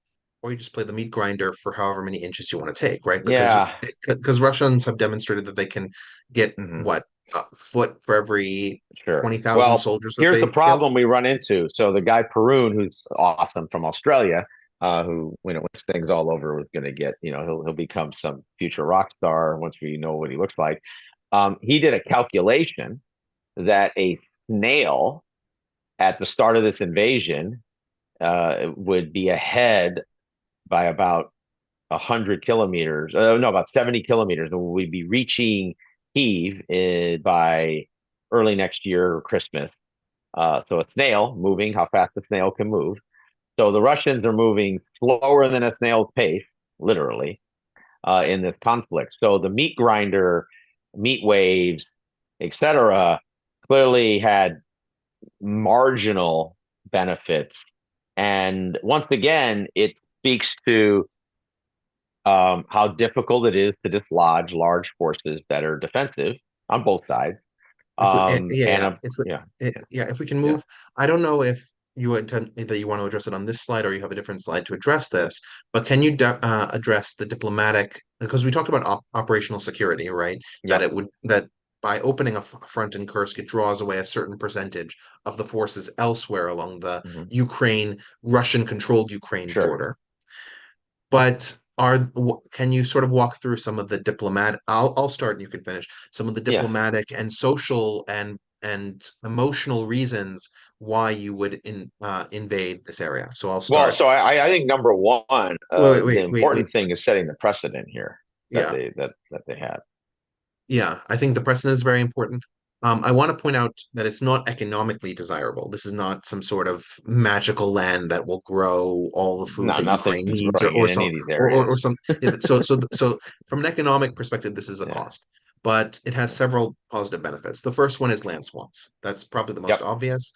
or you just play the meat grinder for however many inches you want to take, right? Yeah. Because Russians have demonstrated that they can get Hmm. what a foot for every Sure. 20,000 Well, soldiers that here's the they kill. problem we run into. So the guy Perun, who's awesome from Australia, who when things all over was going to get, he'll become some future rock star once we know what he looks like. He did a calculation that a snail at the start of this invasion would be ahead by about 100 kilometers. No, about 70 kilometers, and we'd be reaching Kiev by early next year or Christmas. So a snail moving, how fast a snail can move. So the Russians are moving slower than a snail's pace, literally, in this conflict. So the meat grinder, meat waves, etc., clearly had marginal benefits. And once again, it speaks to how difficult it is to dislodge large forces that are defensive on both sides. Yeah, And yeah. If we, yeah, yeah, if we can yeah, move, I don't know if you intend that you want to address it on this slide or you have a different slide to address this, but can you address the diplomatic, because we talked about operational security, right? That yep, it would that by opening a front in Kursk, it draws away a certain percentage of the forces elsewhere along the mhm, Ukraine, Russian-controlled Ukraine sure, border. But can you sort of walk through some of the diplomatic? I'll start and you can finish. Some of the yeah. diplomatic and social and emotional reasons why you would invade this area. So I'll Well, start. so I think number one, the Wait. important thing is setting the precedent here that Yeah. they had. Yeah, I think the precedent is very important. I want to point out that it's not economically desirable. This is not some sort of magical land that will grow all the food No, that Ukraine nothing's needs, growing in any of these or areas. some. So from an economic perspective, this is a Yeah. cost, but it has Yeah. several positive benefits. The first one is land swamps. That's probably the most Yep. obvious.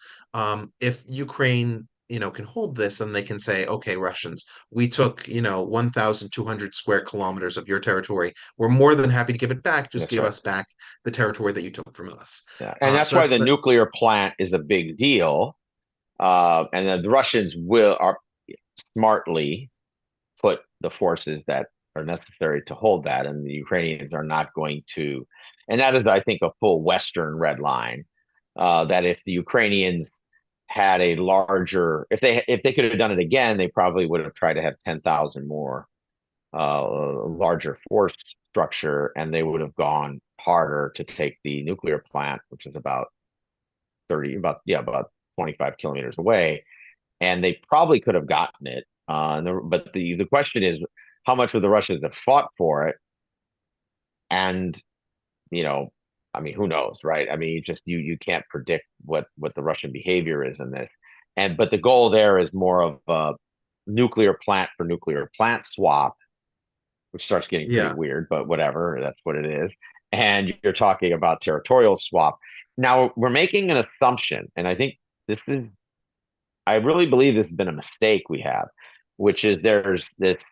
If Ukraine, can hold this, and they can say, okay, Russians, we took, 1,200 square kilometers of your territory. We're more than happy to give it back. Just That's give right. us back the territory that you took from us. Yeah. And that's So why that's the the nuclear plant is a big deal. And the Russians will are smartly put the forces that are necessary to hold that, and the Ukrainians are not going to. And that is, I think, a full Western red line. That if the Ukrainians had a larger, if they could have done it again, they probably would have tried to have 10,000 more larger force structure, and they would have gone harder to take the nuclear plant, which is about 30, about 25 kilometers away, and they probably could have gotten it. But the question is, how much would the Russians have fought for it? And you know, I mean, who knows, right? I mean, you can't predict what the Russian behavior is in this. And but the goal there is more of a nuclear plant for nuclear plant swap, which starts getting pretty yeah, weird, but whatever, that's what it is. And you're talking about territorial swap. Now we're making an assumption, and I think this is, I really believe this has been a mistake we have, which is there's this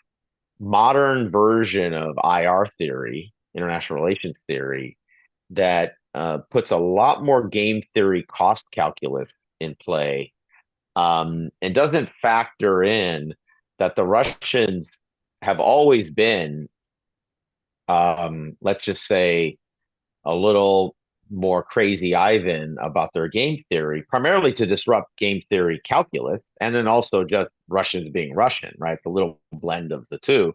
modern version of IR theory, international relations theory, that puts a lot more game theory cost calculus in play, and doesn't factor in that the Russians have always been, let's just say, a little more crazy Ivan about their game theory, primarily to disrupt game theory calculus, and then also just Russians being Russian, right? The little blend of the two.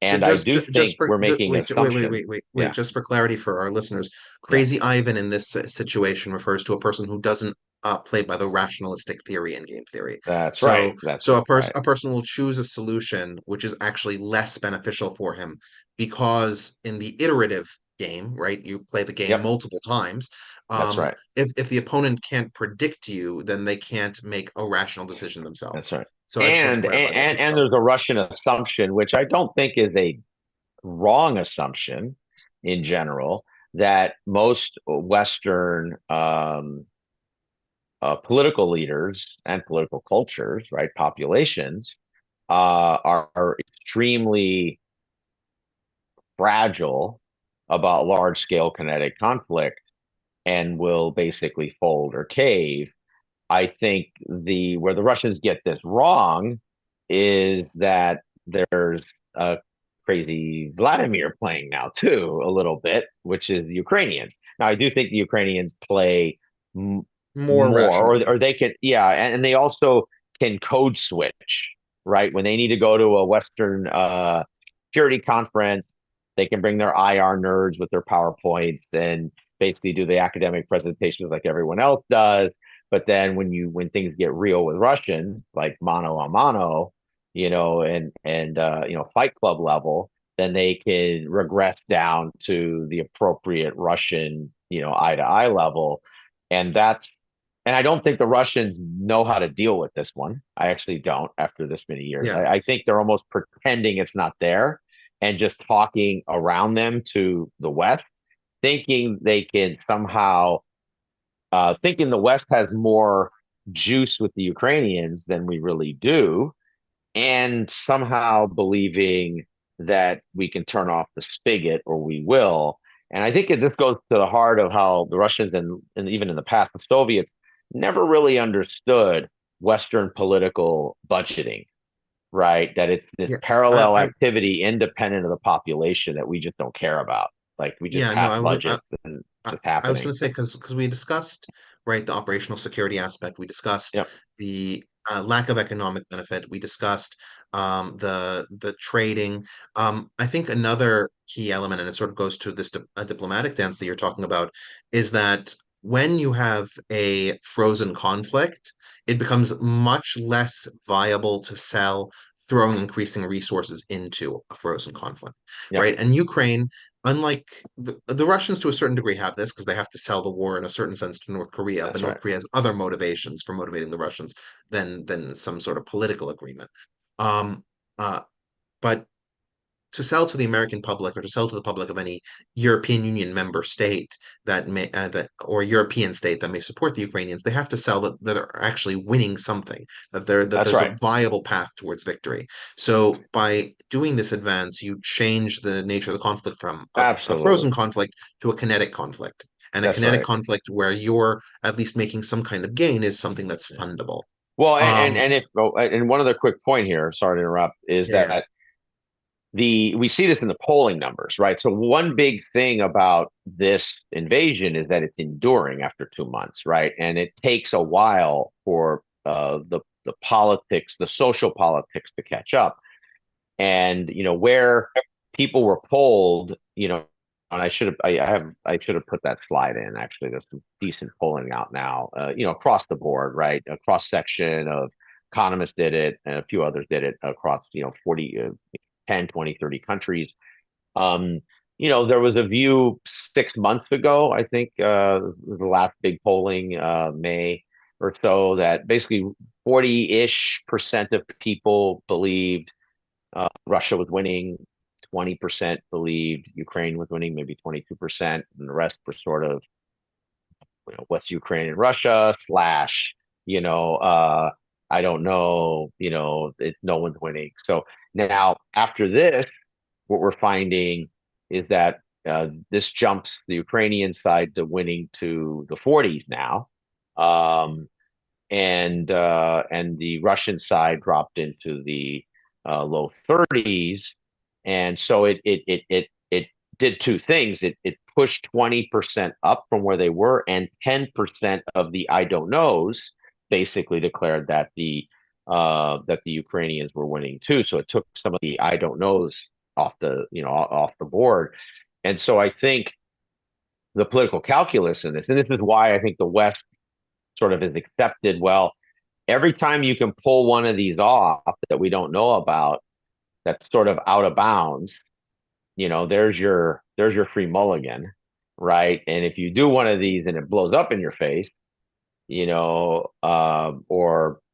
And I do just think for we're making assumptions. wait, Yeah, just for clarity for our listeners, yeah, Crazy Ivan in this situation refers to a person who doesn't play by the rationalistic theory in game theory. that's right. So, That's so right. a person will choose a solution which is actually less beneficial for him because in the iterative game, right, you play the game Yep, multiple times. that's right. If the opponent can't predict you, then they can't make a rational decision That's themselves. right. So I just want to And clarify that and to and start there's with. a Russian assumption, which I don't think is a wrong assumption in general, that most Western political leaders and political cultures, right, populations, are extremely fragile about large scale kinetic conflict and will basically fold or cave. I think the where the Russians get this wrong is that there's a crazy Vladimir playing now too, a little bit, which is the Ukrainians. Now I do think the Ukrainians play More more, rationally. or they can, yeah, and they also can code switch, right? When they need to go to a Western security conference, they can bring their IR nerds with their PowerPoints and basically do the academic presentations like everyone else does. But then when things get real with Russians, like mano a mano, Fight Club level, then they can regress down to the appropriate Russian, eye to eye level. And I don't think the Russians know how to deal with this one. I actually don't after this many years. Yeah. I think they're almost pretending it's not there and just talking around them to the West, thinking they can somehow, thinking the West has more juice with the Ukrainians than we really do, and somehow believing that we can turn off the spigot, or we will. And I think this goes to the heart of how the Russians and even in the past, the Soviets never really understood Western political budgeting, right? That it's this Yeah. parallel activity independent of the population that we just don't care about. Like we just Yeah, no, pass budgets and I, it's I was happening. going to say because we discussed right the operational security aspect, we discussed Yep, the lack of economic benefit, we discussed the trading. I think another key element, and it sort of goes to this diplomatic dance that you're talking about, is that when you have a frozen conflict, it becomes much less viable to sell throwing increasing resources into a frozen conflict, yep, right? And Ukraine, unlike the Russians to a certain degree have this because they have to sell the war in a certain sense to North Korea, but that's North right. Korea has other motivations for motivating the Russians than some sort of political agreement. Um, uh, but to sell to the American public or to sell to the public of any European Union member state that may that or European state that may support the Ukrainians, they have to sell that they're actually winning something, that That's there's right. a viable path towards victory. So by doing this advance, you change the nature of the conflict from a Absolutely. frozen conflict to a kinetic conflict. And a That's kinetic right. conflict where you're at least making some kind of gain is something that's Yeah. fundable. Well, Um, and one other quick point here, sorry to interrupt, is yeah, that we see this in the polling numbers, right? So one big thing about this invasion is that it's enduring after 2 months, right? And it takes a while for the politics, the social politics, to catch up. And where people were polled, and I should have put that slide in. Actually, there's some decent polling out now, across the board, right? A cross section of economists did it, and a few others did it across 40, 10, 20, 30 countries. um, there was a view 6 months ago, I think, the last big polling, May or so, that basically 40-ish% of people believed Russia was winning, 20% believed Ukraine was winning, maybe 22%, and the rest were sort of, what's Ukraine and Russia slash, you know, uh, I don't know, no one's winning. So now after this, what we're finding is that this jumps the Ukrainian side to winning to the 40s now. Um, and the Russian side dropped into the low 30s, and so it did two things. It pushed 20% up from where they were, and 10% of the I don't knows basically declared that the Ukrainians were winning too. So it took some of the I don't knows off the board, and so I think the political calculus in this, and this is why I think the West sort of is accepted. Well, every time you can pull one of these off that we don't know about, that's sort of out of bounds, there's your free mulligan, right? And if you do one of these and it blows up in your face, or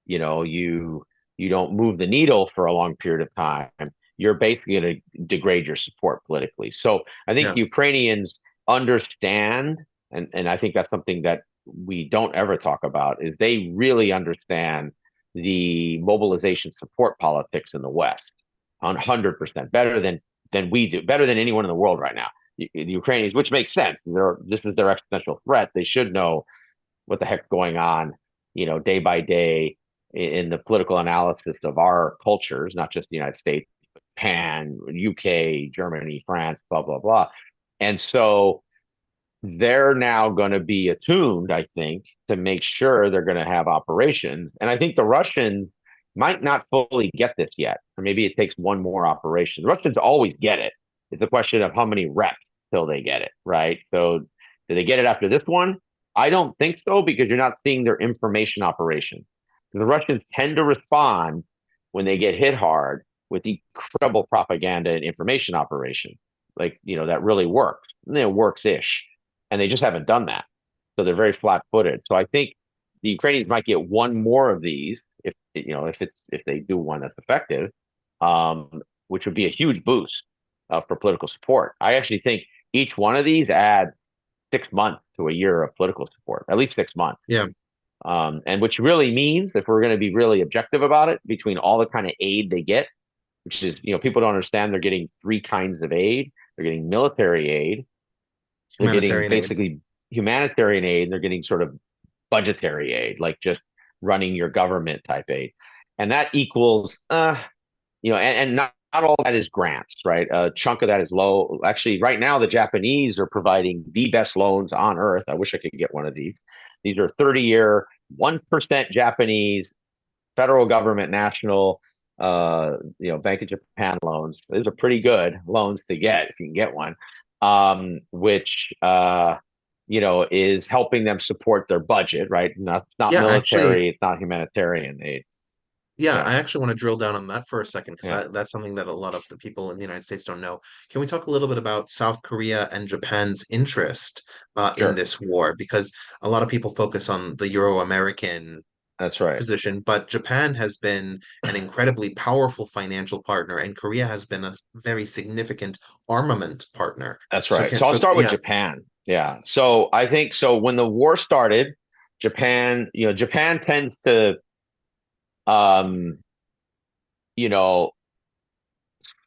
you don't move the needle for a long period of time, you're basically going to degrade your support politically. So I think yeah, Ukrainians understand, and I think that's something that we don't ever talk about, is they really understand the mobilization support politics in the West 100% better than we do, better than anyone in the world right now. The Ukrainians, which makes sense. This is their existential threat. They should know what the heck's going on, day by day in the political analysis of our cultures, not just the United States, Japan, UK, Germany, France, blah, blah, blah. And so they're now going to be attuned, I think, to make sure they're going to have operations. And I think the Russians might not fully get this yet, or maybe it takes one more operation. The Russians always get it. It's a question of how many reps till they get it, right? So do they get it after this one? I don't think so because you're not seeing their information operation. The Russians tend to respond when they get hit hard with incredible propaganda and information operation, like that really works. And it works ish, and they just haven't done that. So they're very flat-footed. So I think the Ukrainians might get one more of these if they do one that's effective, which would be a huge boost for political support. I actually think each one of these add 6 months to a year of political support, at least 6 months. Yeah, And which really means, if we're going to be really objective about it, between all the kind of aid they get, which is, people don't understand they're getting three kinds of aid. They're getting military aid, they're getting humanitarian aid. basically humanitarian aid, and they're getting sort of budgetary aid, like just running your government type aid. And that equals, and not all that is grants, right? A chunk of that is low. Actually, right now, the Japanese are providing the best loans on earth. I wish I could get one of these. These are 30-year, 1% Japanese federal government national, Bank of Japan loans. Those are pretty good loans to get if you can get one, which, is helping them support their budget, right? It's not Yeah, actually, military, it's not humanitarian aid. yeah, Yeah, I actually want to drill down on that for a second because yeah, that's something that a lot of the people in the United States don't know. Can we talk a little bit about South Korea and Japan's interest in sure. this war? Because a lot of people focus on the Euro-American That's right. position, but Japan has been an incredibly powerful financial partner, and Korea has been a very significant armament partner. That's So right. can So I'll so start with yeah, Japan. Yeah. So I think so when the war started, Japan tends to um, you know,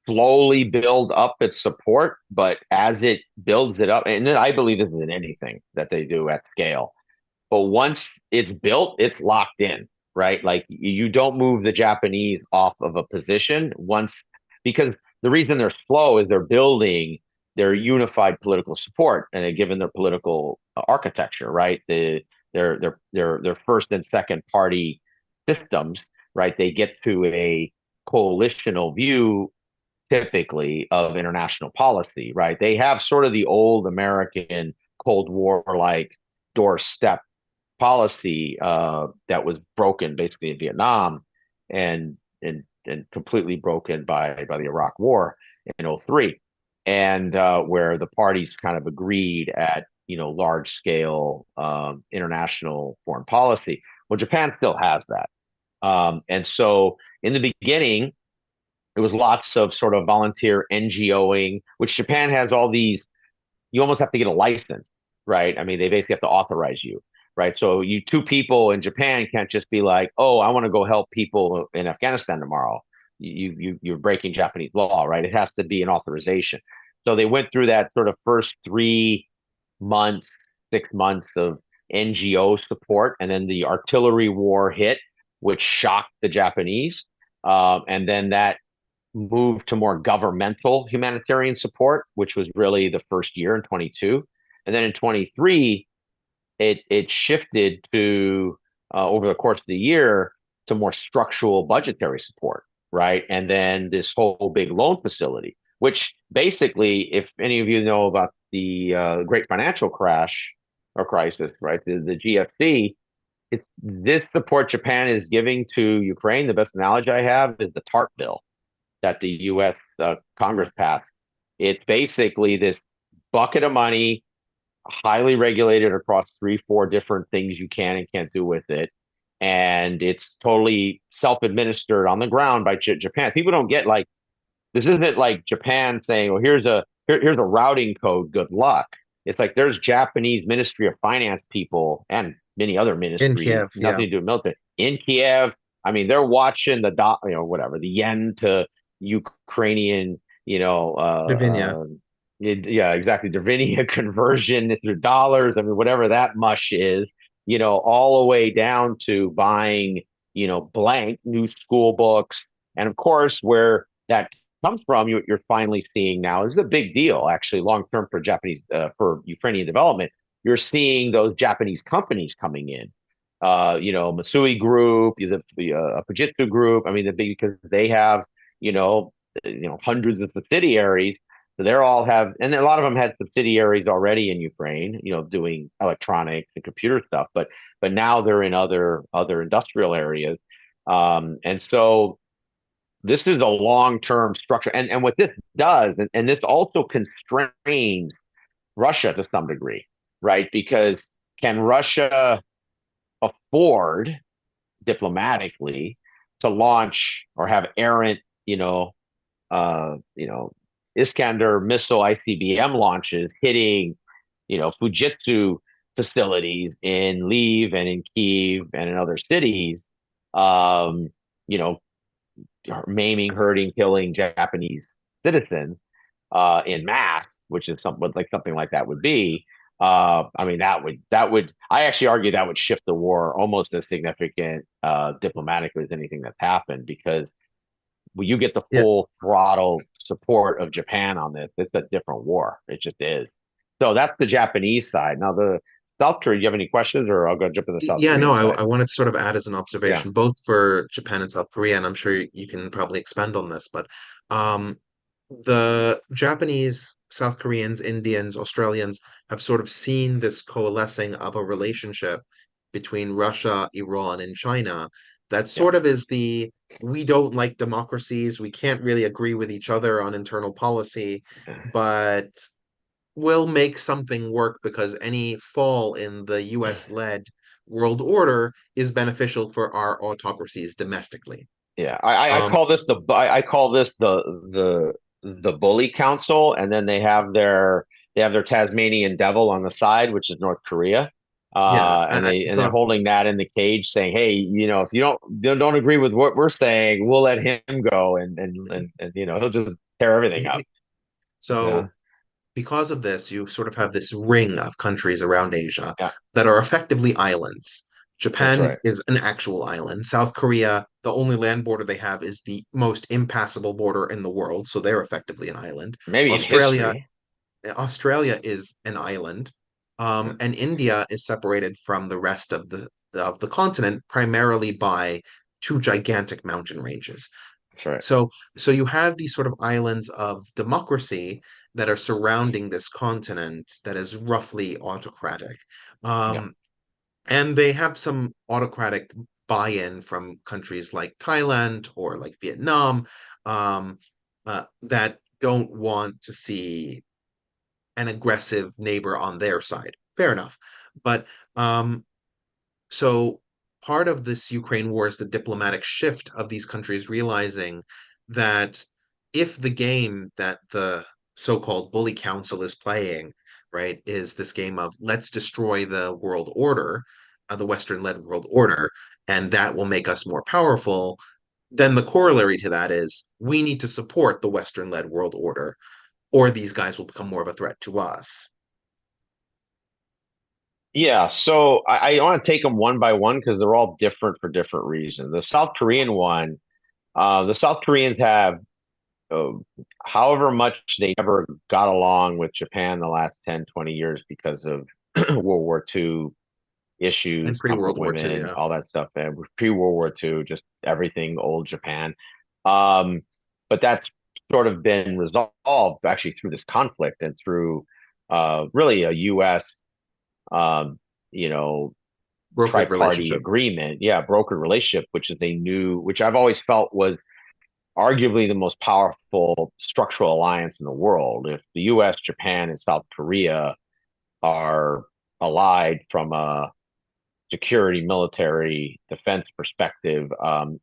slowly build up its support, but as it builds it up, and then I believe this is in anything that they do at scale. But once it's built, it's locked in, right? Like you don't move the Japanese off of a position once, because the reason they're slow is they're building their unified political support and given their political architecture, right? Their first and second party systems, right? They get to a coalitional view typically of international policy, right? They have sort of the old American Cold War like doorstep policy that was broken basically in Vietnam and completely broken by the Iraq War in '03, and where the parties kind of agreed at large scale international foreign policy. Well, Japan still has that, and so in the beginning it was lots of sort of volunteer NGOing, which Japan has all these. You almost have to get a license, right? I mean, they basically have to authorize you, right? So you two people in Japan can't just be like, oh, I want to go help people in Afghanistan tomorrow. You're breaking Japanese law, right? It has to be an authorization. So they went through that sort of first 3 months, 6 months of NGO support, and then the artillery war hit, which shocked the Japanese, and then that moved to more governmental humanitarian support, which was really the first year in 22. And then in 23, it shifted to over the course of the year to more structural budgetary support, right? And then this whole big loan facility, which basically, if any of you know about the great financial crash or crisis, right? The GFC, it's this support Japan is giving to Ukraine. The best analogy I have is the TARP bill that the U.S. Congress passed. It's basically this bucket of money, highly regulated across 3, 4 different things you can and can't do with it. And it's totally self-administered on the ground by Japan. People don't get like this isn't like Japan saying, "Well, here's a routing code. Good luck." It's like there's Japanese Ministry of Finance people and many other in ministries, Kiev, yeah, nothing to do with military in Kiev. I mean, they're watching whatever the yen to Ukrainian, Lavinia. yeah, exactly, Davinia conversion through dollars. I mean, whatever that mush is, all the way down to buying, blank new school books, and of course, where that comes from, you're finally seeing now this is a big deal actually long term for Ukrainian development. You're seeing those Japanese companies coming in, Matsui Group, the Fujitsu Group. I mean, because they have you know hundreds of subsidiaries. So they're all have, and a lot of them had subsidiaries already in Ukraine, doing electronics and computer stuff. But now they're in other industrial areas, and so this is a long-term structure. And what this does, and this also constrains Russia to some degree, right? Because can Russia afford diplomatically to launch or have errant, you know, Iskander missile ICBM launches hitting, Fujitsu facilities in Lviv and in Kiev and in other cities, um, you know, maiming, hurting, killing Japanese citizens in mass, which is something like that would be. I mean, that would I actually argue that would shift the war almost as significant diplomatically as anything that's happened, because when you get the Yeah, full throttle support of Japan on this, it's a different war. It just is. So that's the Japanese side. Now the South Korea, do you have any questions, or I'll go jump to the South yeah, no, Korean side? I wanted to sort of add as an Yeah, observation, both for Japan and South Korea, and I'm sure you can probably expand on this, but um, the Japanese, South Koreans, Indians, Australians have sort of seen this coalescing of a relationship between Russia, Iran, and China that yeah, sort of is the we don't like democracies, we can't really agree with each other on internal policy, but we'll make something work because any fall in the US-led world order is beneficial for our autocracies domestically. yeah. I Um, call this I call this the bully council, and then they have their Tasmanian devil on the side, which is North Korea. yeah, And they're so holding that in the cage, saying, "Hey, if you don't agree with what we're saying, we'll let him go, and he'll just tear everything up." Yeah, so because of this, you sort of have this ring of countries around Asia yeah, that are effectively islands. that's Japan right. is an actual island. South Korea, the only land border they have is the most impassable border in the world, so they're effectively an island. Maybe in Australia history. Australia is an island, Yeah, and India is separated from the rest of the continent primarily by two gigantic mountain ranges. that's right. So, so you have these sort of islands of democracy that are surrounding this continent that is roughly autocratic. Yeah, Um, and they have some autocratic buy-in from countries like Thailand or like Vietnam, um, that don't want to see an aggressive neighbor on their side. Fair enough. But um, so part of this Ukraine war is the diplomatic shift of these countries realizing that if the game that the so-called bully council is playing, right, is this game of let's destroy the world order, the Western-led world order, and that will make us more powerful, then the corollary to that is we need to support the Western-led world order, or these guys will become more of a threat to us. yeah. So I want to take them one by one because they're all different for different reasons. The South Korean one, the South Koreans have, uh, however much they never got along with Japan the last 10, 20 years because of World War II And issues, pre-World comfort War II, women, yeah. all that stuff, and pre-World War II, just everything old Japan. Um, but that's sort of been resolved actually through this conflict and through really a U.S. Um, you know, Brokered tri-party relationship. agreement, yeah, brokered relationship, which I've always felt was arguably the most powerful structural alliance in the world. If the U.S., Japan, and South Korea are allied from a security, military, defense perspective,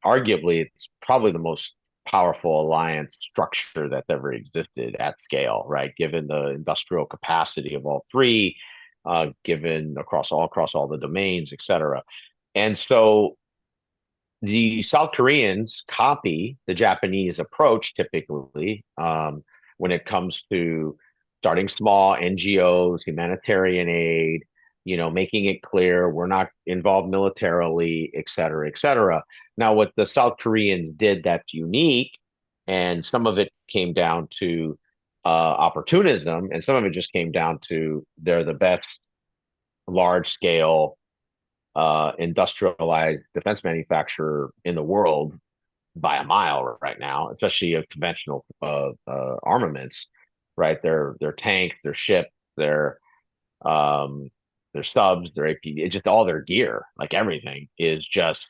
arguably it's probably the most powerful alliance structure that's ever existed at scale, right? Given the industrial capacity of all three, given across all the domains, et cetera. And so the South Koreans copy the Japanese approach typically, when it comes to starting small NGOs, humanitarian aid, making it clear we're not involved militarily, et cetera, et cetera. Now, what the South Koreans did that's unique, and some of it came down to opportunism, and some of it just came down to they're the best large scale industrialized defense manufacturer in the world by a mile right now, especially of conventional armaments. right? Their tanks, their ships, um, their subs, their AP, just all their gear, like everything is just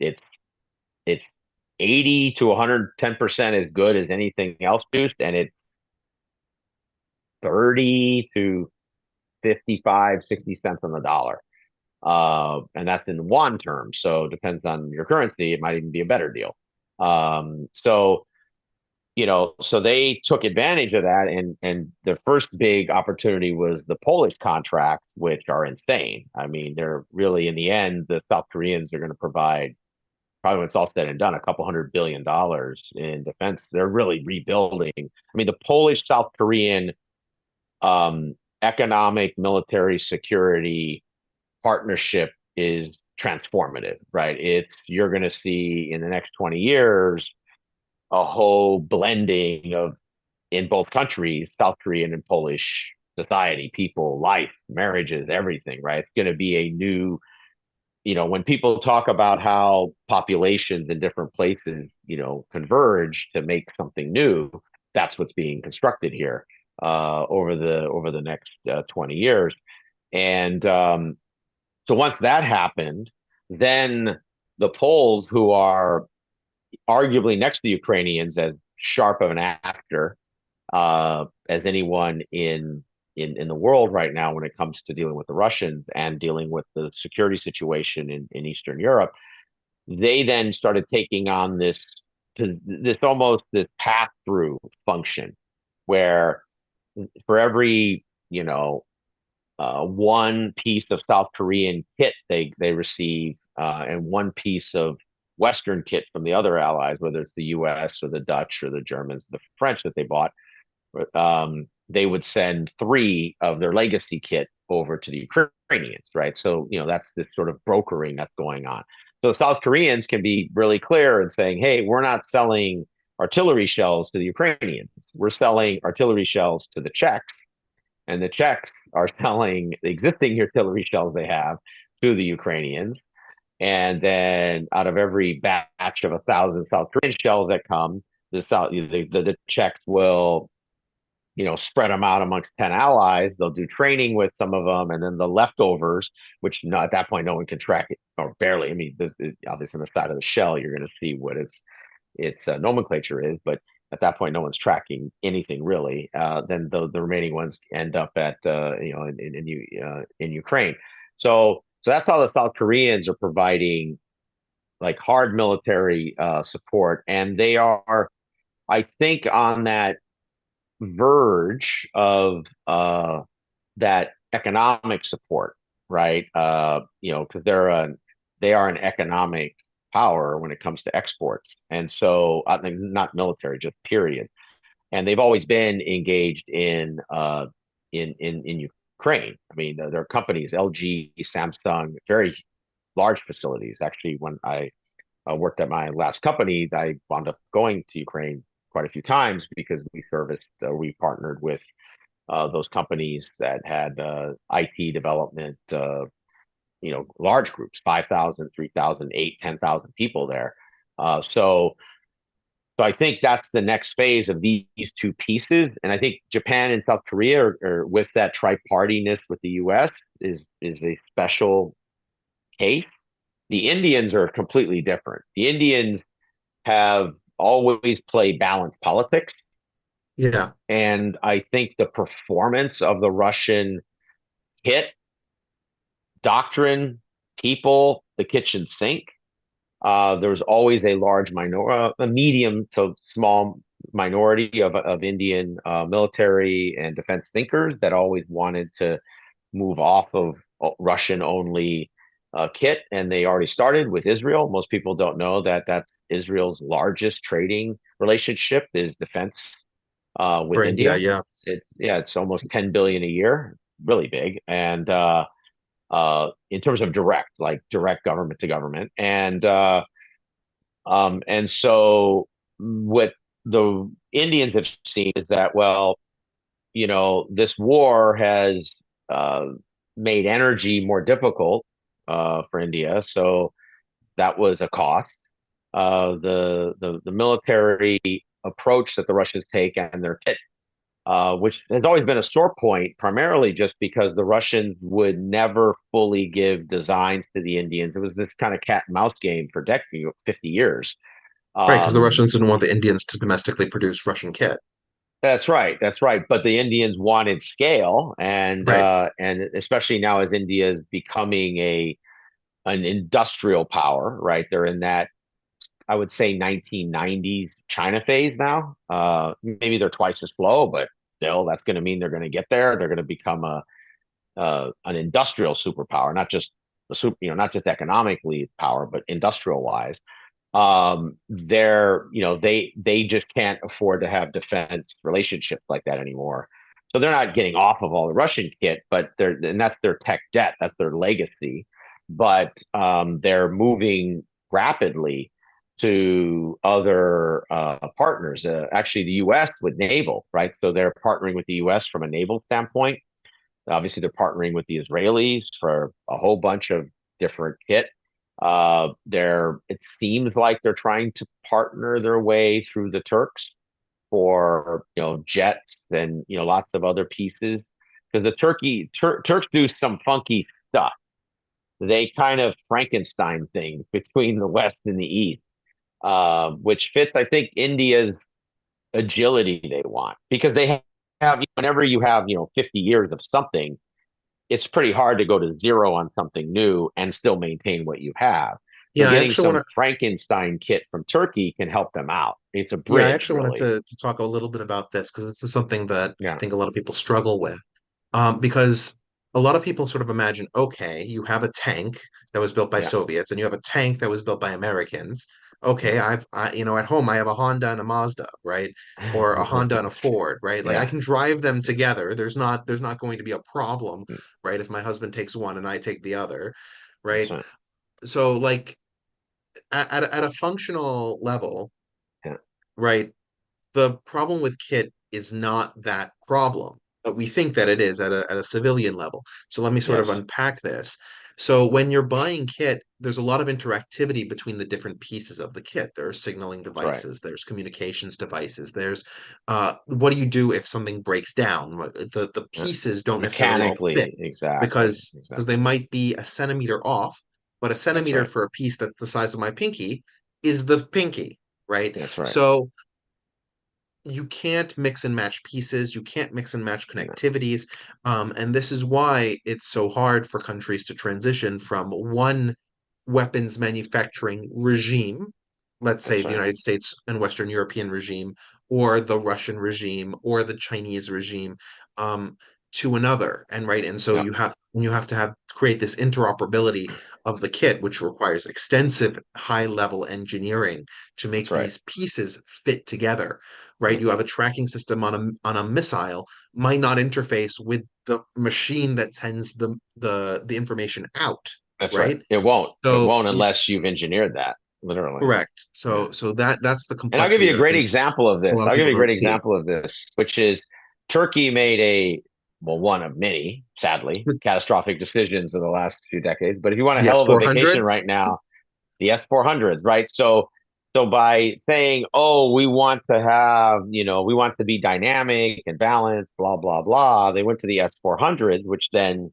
it's it's 80 to 110% as good as anything else produced, and it's 30 to 55, 60 cents on the dollar. And that's in one term. So it depends on your currency. It might even be a better deal. So so they took advantage of that, and the first big opportunity was the Polish contracts, which are insane. I mean, they're really, in the end, the South Koreans are going to provide, probably when it's all said and done, a couple $100 billion in defense. They're really rebuilding. I mean, the Polish South Korean economic military security partnership is transformative, right? You're going to see in the next 20 years a whole blending of, in both countries, South Korean and Polish society, people, life, marriages, everything, right? It's going to be a new, when people talk about how populations in different places, converge to make something new, that's what's being constructed here over the next 20 years. And so once that happened, then the Poles, who are arguably next to the Ukrainians as sharp of an actor as anyone in the world right now when it comes to dealing with the Russians and dealing with the security situation in Eastern Europe, they then started taking on this pass through function where for every one piece of South Korean kit they receive, and one piece of Western kit from the other allies, whether it's the U.S. or the Dutch or the Germans, the French that they bought, they would send three of their legacy kit over to the Ukrainians, right? So that's this sort of brokering that's going on. So South Koreans can be really clear in saying, "Hey, we're not selling artillery shells to the Ukrainians. We're selling artillery shells to the Czechs, and the Czechs are selling the existing artillery shells they have to the Ukrainians. And then out of every batch of 1,000 South Korean shells that come, the Czechs will spread them out amongst 10 allies. They'll do training with some of them, and then the leftovers, which at that point no one can track it, or barely. I mean, obviously on the side of the shell, you're going to see what its nomenclature is, but at that point, no one's tracking anything really. Then the remaining ones end up at in Ukraine. So that's how the South Koreans are providing like hard military support, and they are, I think, on that verge of that economic support, right? Because they are an economic power when it comes to exports, and so I think not military, just period. And they've always been engaged in Ukraine. I mean, there are companies, LG, Samsung, very large facilities. Actually, when I worked at my last company, I wound up going to Ukraine quite a few times because we partnered with those companies that had IT development, large groups, 5,000, 3,000, 8, 10,000 people there. So I think that's the next phase of these two pieces. And I think Japan and South Korea are with that tripartiness with the US is a special case. The Indians are completely different. The Indians have always played balanced politics. Yeah. And I think the performance of the Russian hit doctrine, people, the kitchen sink. There was always a large minority, a medium to small minority of Indian military and defense thinkers that always wanted to move off of Russian only kit. And they already started with Israel. Most people don't know that that's Israel's largest trading relationship is defense with For India, India. yeah. It's almost 10 billion a year, really big. And in terms of direct government to government. And so what the Indians have seen is that, well, this war has made energy more difficult for India. So that was a cost. The military approach that the Russians take and their kit which has always been a sore point, primarily just because the Russians would never fully give designs to the Indians. It was this kind of cat and mouse game for 50 years. Right, because the Um, Russians didn't want the Indians to domestically produce Russian kit. that's right. That's right. But the Indians wanted scale, Right. and especially now as India is becoming a an industrial power, right? They're in that, I would say, 1990s China phase now. Maybe they're twice as slow, but still, that's going to mean they're going to get there. They're going to become a an industrial superpower, not just the super, not just economically power, but industrial wise. They just can't afford to have defense relationships like that anymore. So they're not getting off of all the Russian kit, but and that's their tech debt, that's their legacy. But they're moving rapidly to other partners. Actually, the U.S. with naval, right? So they're partnering with the U.S. from a naval standpoint. Obviously, they're partnering with the Israelis for a whole bunch of different kit. It seems like they're trying to partner their way through the Turks for jets and lots of other pieces because Turks do some funky stuff. They kind of Frankenstein things between the West and the East, which fits, I think, India's agility they want because they have whenever you have 50 years of something, it's pretty hard to go to zero on something new and still maintain what you have. So Yeah, I getting actually want some to. Frankenstein kit from Turkey can help them out. It's a Yeah, I bridge, actually wanted really. to talk a little bit about this because this is something that I Yeah, think a lot of people struggle with. Because a lot of people sort of imagine, okay, you have a tank that was built by yeah, Soviets, and you have a tank that was built by Americans. Okay, yeah, at home I have a Honda and a Mazda, right? Or a Honda and a Ford, right? Like I yeah. can drive them together. There's not going to be a problem, right? If my husband takes one and I take the other, That's right? right. So like at a functional level, Yeah, right? The problem with Kit is not that problem, but we think that it is at a civilian level. So let me sort of yes, unpack this. So when you're buying kit, there's a lot of interactivity between the different pieces of the kit. There are signaling that's right. devices, there's communications devices, there's what do you do if something breaks down? The Yeah. pieces don't necessarily all fit Mechanically, exactly, because they exactly. might be a centimeter off, but a That's centimeter right. for a piece that's the size of my pinky is the pinky, right? That's right. So you can't mix and match pieces, you can't mix and match No, connectivities, and this is why it's so hard for countries to transition from one weapons manufacturing regime, let's say that's the right. United States and Western European regime, or the Russian regime, or the Chinese regime, um, to another. And right, and so Yeah, you have to have create this interoperability of the kit, which requires extensive high level engineering to that's make right. these pieces fit together. Right, Yeah, you have a tracking system on a missile might not interface with the machine that sends the information out, that's right. right? It won't. It So won't unless you've engineered that, literally. correct. Yeah. So that's the And I'll give you complexity a that I great think example of a lot this. of I'll give people you a don't great see. example of this, which is Turkey made one of many, sadly, catastrophic decisions in the last few decades. But if you want a The hell S of a four vacation hundreds, right now, the S400s, right? So by saying, oh, we want to be dynamic and balanced, blah, blah, blah, they went to the S400s, which then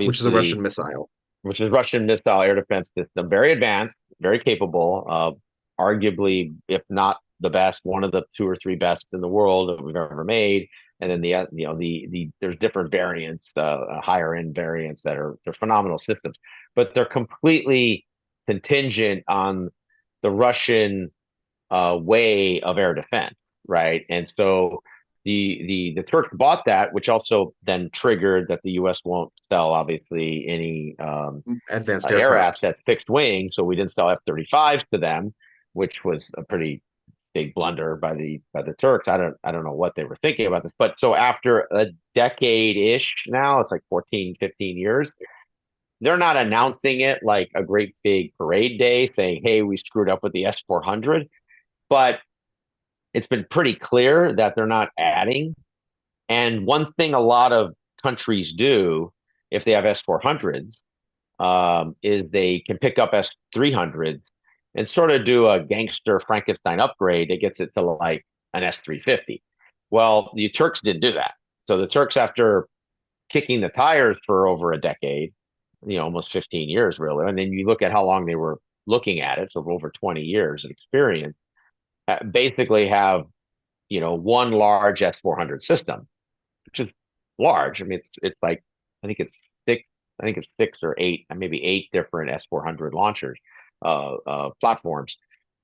which is a Russian obviously missile, which is Russian missile air defense system, very advanced, very capable, arguably, if not the best, one of the two or three best in the world that we've ever made. And then there's different variants, higher end variants they're phenomenal systems, but they're completely contingent on the Russian way of air defense, right? And so the Turks bought that, which also then triggered that the U.S. won't sell obviously any advanced air aircraft. assets fixed wing, so we didn't sell F-35s to them, which was a pretty big blunder by the Turks. I don't know what they were thinking about this, but so after a decade ish now, it's like 14, 15 years. They're not announcing it like a great big parade day saying, hey, we screwed up with the S-400, but it's been pretty clear that they're not adding. And one thing a lot of countries do if they have S-400s is they can pick up S-300s and sort of do a gangster Frankenstein upgrade that gets it to like an S-350. Well, the Turks didn't do that. So the Turks, after kicking the tires for over a decade, almost 15 years really, and then you look at how long they were looking at it, so over 20 years of experience, basically have one large S400 system, which is large. I mean, it's like I think it's six, I think it's six or eight, maybe eight different S400 launchers, platforms.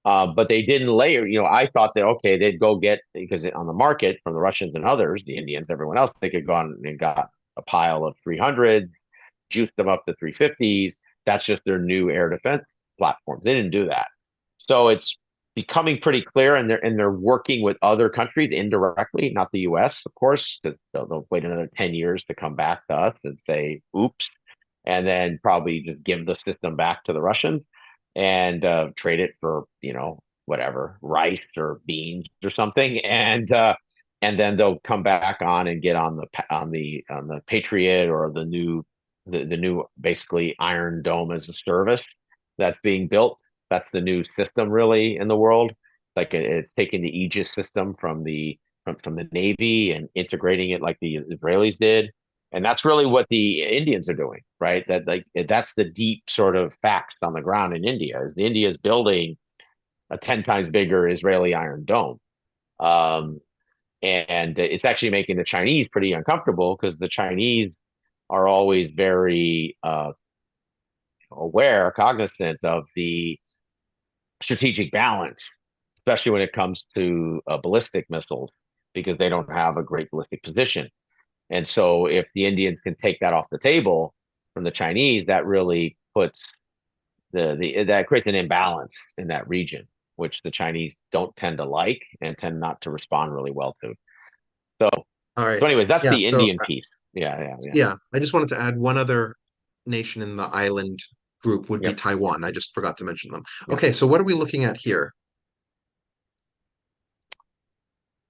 But they didn't layer. I thought that okay, they'd go get because on the market from the Russians and others, the Indians, everyone else, they could go on and got a pile of 300s, juiced them up to 350s. That's just their new air defense platforms. They didn't do that. So it's becoming pretty clear, and they're working with other countries indirectly, not the U.S. of course, because they'll wait another 10 years to come back to us and say, "Oops," and then probably just give the system back to the Russians and trade it for whatever rice or beans or something, and then they'll come back on and get on the Patriot or the new basically Iron Dome as a service that's being built. That's the new system really in the world. Like it's taking the Aegis system from the Navy and integrating it like the Israelis did. And that's really what the Indians are doing, right? That's the deep sort of facts on the ground in India. Is the India is building a 10 times bigger Israeli Iron Dome. Um, and it's actually making the Chinese pretty uncomfortable because the Chinese are always very aware, cognizant of the strategic balance, especially when it comes to ballistic missiles, because they don't have a great ballistic position. And so, if the Indians can take that off the table from the Chinese, that really puts that creates an imbalance in that region, which the Chinese don't tend to like and tend not to respond really well to. So, All so right. anyways, that's Yeah. the So Indian piece. Yeah, yeah, yeah, yeah, I just wanted to add one other nation in the island group would be yep, Taiwan. I just forgot to mention them. yep. Okay, so what are we looking at here?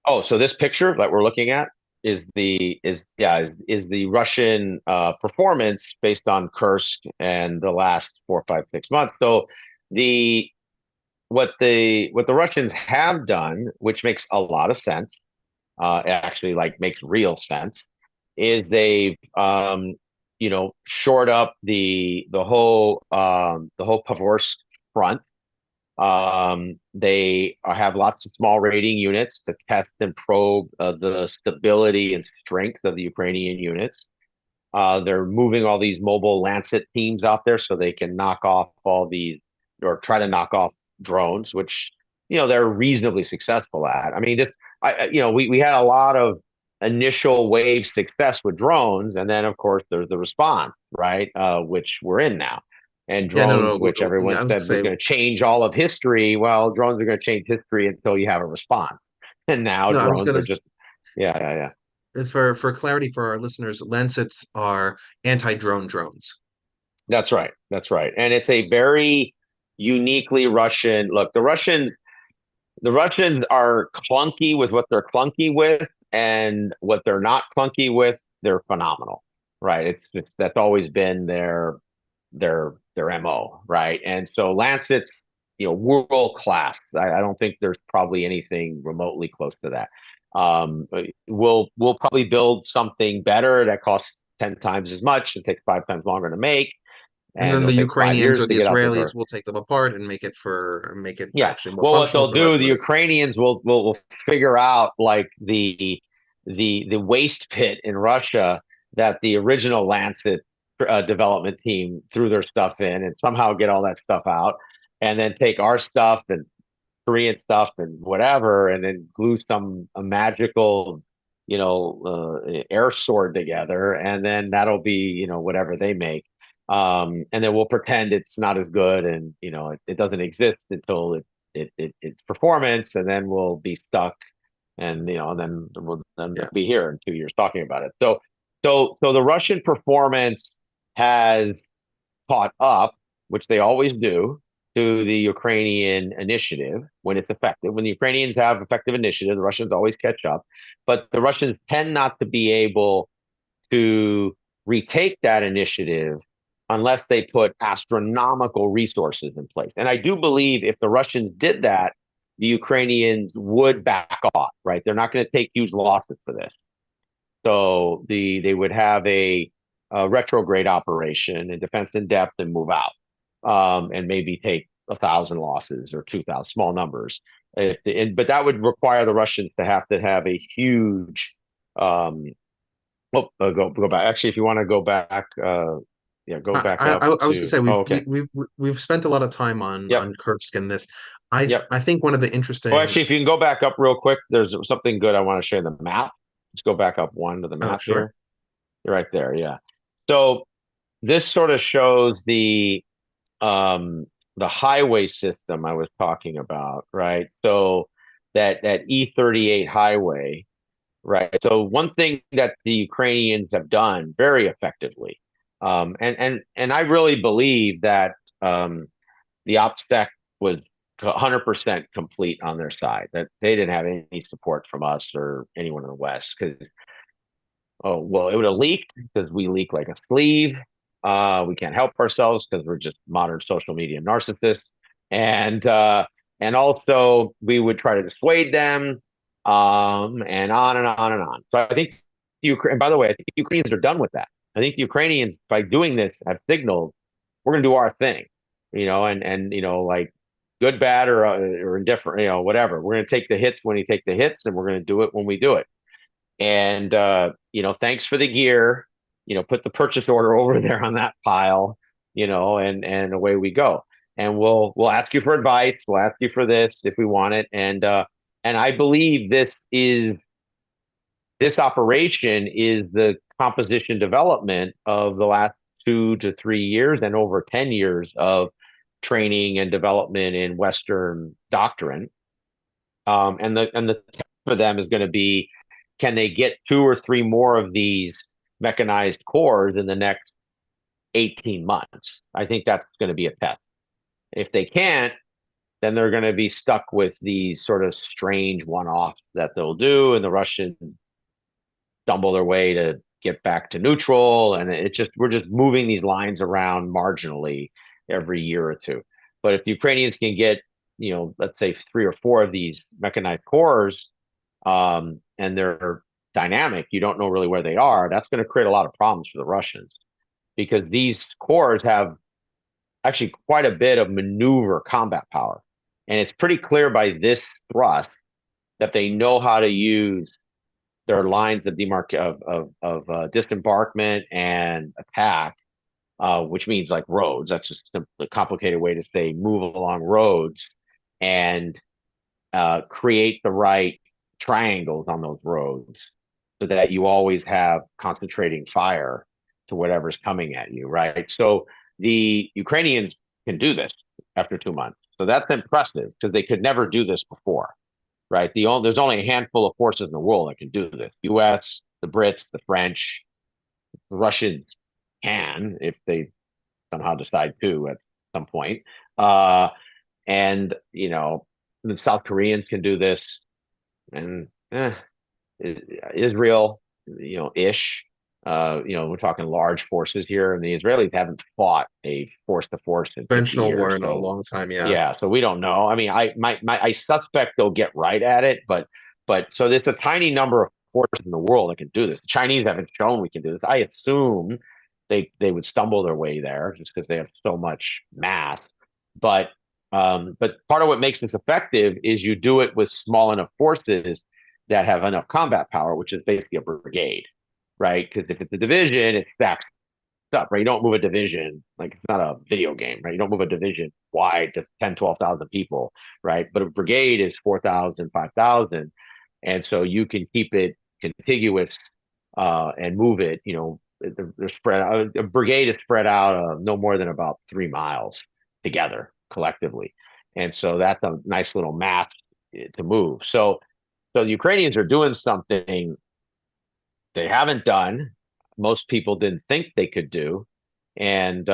Oh, so this picture that we're looking at is the Russian performance based on Kursk and the last 4, 5, 6 months. So the what the Russians have done, which makes a lot of sense, it actually like makes real sense, is they've shored up the whole Pavlovsk front. They have lots of small rating units to test and probe the stability and strength of the Ukrainian units. They're moving all these mobile Lancet teams out there so they can knock off all these or try to knock off drones, which they're reasonably successful at. I mean, this we had a lot of initial wave success with drones, and then of course there's the response, right? Which we're in now. And Yeah, no, drones, which no. everyone Yeah, I was gonna said was say going to change all of history. Well, drones are going to change history until you have a response. And now no, I was drones gonna are just, yeah, yeah, yeah. for clarity for our listeners, Lancets are anti-drone drones. That's right. That's right. And it's a very uniquely Russian look. The Russians are clunky with what they're clunky with, and what they're not clunky with, they're phenomenal. Right. That's always been their MO, right? And so Lancet's, world class. I don't think there's probably anything remotely close to that. We'll probably build something better that costs 10 times as much and takes 5 times longer to make, And and then it'll the take five Ukrainians years or to the get out the Israelis door. will take them apart and make it Yeah. actually more Well, what functional they'll for less do, the money. Ukrainians will figure out like the waste pit in Russia that the original Lancet development team threw their stuff in, and somehow get all that stuff out, and then take our stuff and Korean stuff and whatever, and then glue some a magical, air sword together, and then that'll be whatever they make. And then we'll pretend it's not as good, and it doesn't exist until it's performance, and then we'll be stuck, and then we'll Yeah. be here in 2 years talking about it. So the Russian performance has caught up, which they always do, to the Ukrainian initiative when it's effective. When the Ukrainians have effective initiative, the Russians always catch up. But the Russians tend not to be able to retake that initiative unless they put astronomical resources in place. And I do believe if the Russians did that, the Ukrainians would back off, right? They're not going to take huge losses for this. So they would have a retrograde operation and defense in depth and move out, and maybe take 1,000 losses or 2,000, small numbers. But that would require the Russians to have a huge. Go back. Actually, if you want to go back, yeah, go back up I was gonna to. say Oh, okay. we've spent a lot of time Yep. on Kursk and this. Yep. I think one of the Oh, interesting. actually, if you can go back up real quick, there's something good I want to share the map. Let's go back up one to the Oh, map sure. here. You're right there. Yeah. So this sort of shows um the highway system I was talking about, right? So that E38 highway, right? So one thing that the Ukrainians have done very effectively, and I really believe that the OPSEC was 100% complete on their side. That they didn't have any support from us or anyone in the West because, oh well, it would have leaked because we leak like a sleeve. We can't help ourselves because we're just modern social media narcissists, and also we would try to dissuade them, and on and on and on. So I think Ukraine. By the way, I think the Ukrainians are done with that. I think the Ukrainians, by doing this, have signaled we're going to do our thing, and like good, bad, or indifferent, whatever. We're going to take the hits when we take the hits, and we're going to do it when we do it. And thanks for the gear. Put the purchase order over there on that pile. And away we go. And we'll ask you for advice. We'll ask you for this if we want it. And I believe this operation is the composition development of the last 2 to 3 years and over 10 years of training and development in Western doctrine. And the test for them is going to be, can they get 2 or 3 more of these mechanized cores in the next 18 months? I think that's going to be a test. If they can't, then they're going to be stuck with these sort of strange one-offs that they'll do, and the Russians stumble their way to get back to neutral. And we're just moving these lines around marginally every year or two. But if the Ukrainians can get, let's say 3 or 4 of these mechanized cores, and they're dynamic, you don't know really where they are, that's going to create a lot of problems for the Russians because these cores have actually quite a bit of maneuver combat power. And it's pretty clear by this thrust that they know how to use their lines of disembarkment and attack, which means like roads. That's just a complicated way to say move along roads and create the right triangles on those roads so that you always have concentrating fire to whatever's coming at you, right? So the Ukrainians can do this after 2 months. So that's impressive because they could never do this before, right? There's only a handful of forces in the world that can do this. US, the Brits, the French, the Russians can if they somehow decide to at some point. And the South Koreans can do this, and Israel, ish. We're talking large forces here, and the Israelis haven't fought a force to force in 50 Conventional war years. in a So long time, yeah. yeah, so we don't know. I mean, I suspect they'll get right at it, but so it's a tiny number of forces in the world that can do this. The Chinese haven't shown we can do this. I assume they would stumble their way there just because they have so much mass. But part of what makes this effective is you do it with small enough forces that have enough combat power, which is basically a brigade, right? Because if it's a division, it stacks up, right? You don't move a division, like it's not a video game, right? You don't move a division wide to 10, 12,000 people, right? But a brigade is 4,000, 5,000. And so you can keep it contiguous and move it, they're spread out. A brigade is spread out no more than about 3 miles together collectively. And so that's a nice little map to move. So the Ukrainians are doing something they haven't done. Most people didn't think they could do, and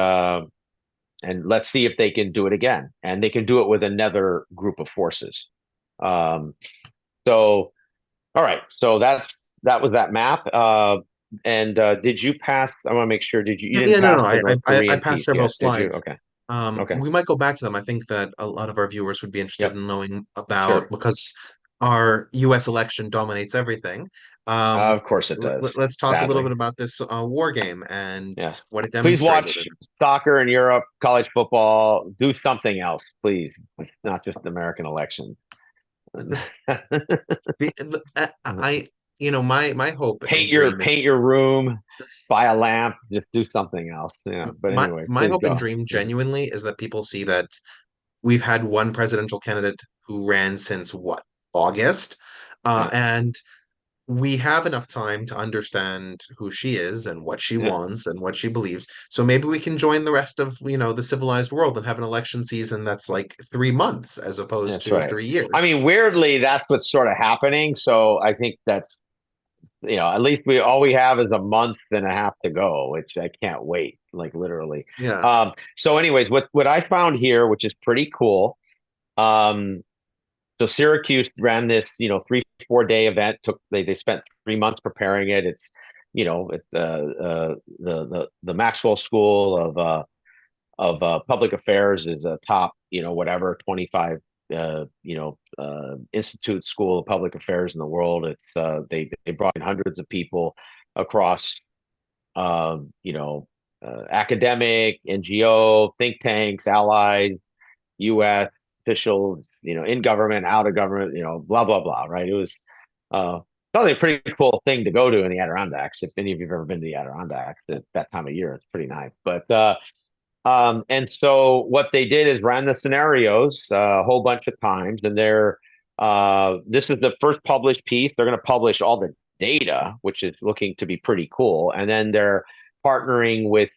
let's see if they can do it again. And they can do it with another group of forces. Um, so, all right. So that was that map. And did you pass? I want to make sure. You Yeah, didn't yeah, no, pass no. the North I Korean passed piece several yet, did you? slides. Okay. Okay. We might go back to them. I think that a lot of our viewers would be interested Yep. in knowing about, Sure. because our US election dominates everything. Of course it does. Let's talk a little bit Sadly. about this war game and Yes. what it Please demonstrated. watch soccer in Europe, college football. Do something else, please. It's not just the American election. I, my hope and paint your dream is paint your room, buy a lamp, just do something else. Yeah. But anyway, my please hope and go. dream Yeah. genuinely is that people see that we've had one presidential candidate who ran since what, August? Yeah. And we have enough time to understand who she is and what she Yeah. wants and what she believes. So maybe we can join the rest of, the civilized world and have an election season that's like 3 months as opposed That's to right. three I years. mean, weirdly, that's what's sort of happening. So I think that's, at least we have is a month and a half to go, which I can't wait, like literally. Yeah. So anyways, what I found here, which is pretty cool. Um, so Syracuse ran this, 3-4 day event. They spent 3 months preparing it. It's, the Maxwell School of Public Affairs is a top, whatever 25 institute school of public affairs in the world. It's they brought in hundreds of people across academic, NGO, think tanks, allies, U.S. officials, in government, out of government, blah blah blah. Right? It was uh, probably a pretty cool thing to go to in the Adirondacks. If any of you've ever been to the Adirondacks at that time of year, it's pretty nice. But and so what they did is ran the scenarios a whole bunch of times, and this is the first published piece. They're going to publish all the data, which is looking to be pretty cool, and then they're partnering with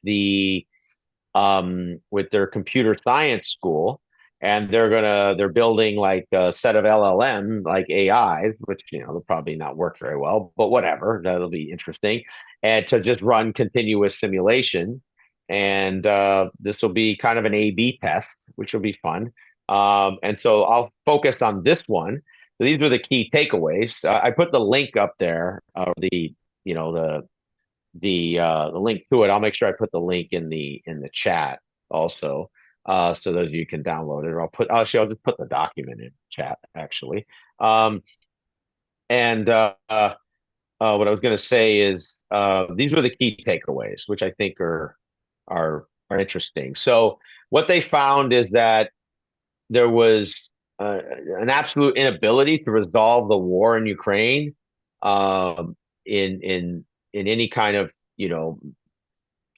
their computer science school, and they're building like a set of LLM like AIs, which they'll probably not work very well, but whatever, that'll be interesting, and to just run continuous simulation. And this will be kind of an A/B test, which will be fun. And so I'll focus on this one. So these were the key takeaways. I put the link up there, you know the link to it. I'll make sure I put the link in the chat also, so those of you can download it. Or I'll just put the document in chat actually. Um, and what I was going to say is these were the key takeaways, which I think are interesting. So what they found is that there was uh, an absolute inability to resolve the war in Ukraine um, in any kind of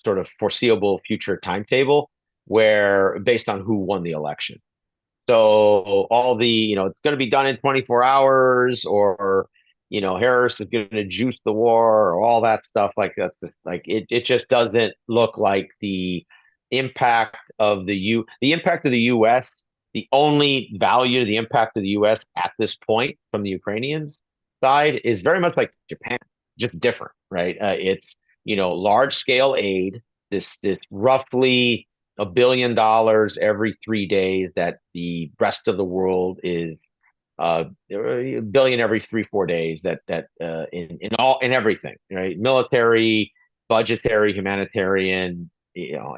sort of foreseeable future timetable, where based on who won the election. So all it's going to be done in 24 hours, or Harris is going to juice the war, or all that stuff. Like that's just like it just doesn't look like the impact of the U.S. The only value to the impact of the U.S. at this point from the Ukrainians side is very much like Japan, just different, right? It's large scale aid. This roughly $1 billion every 3 days that the rest of the world is a billion every 3-4 days that in everything, right? Military, budgetary, humanitarian,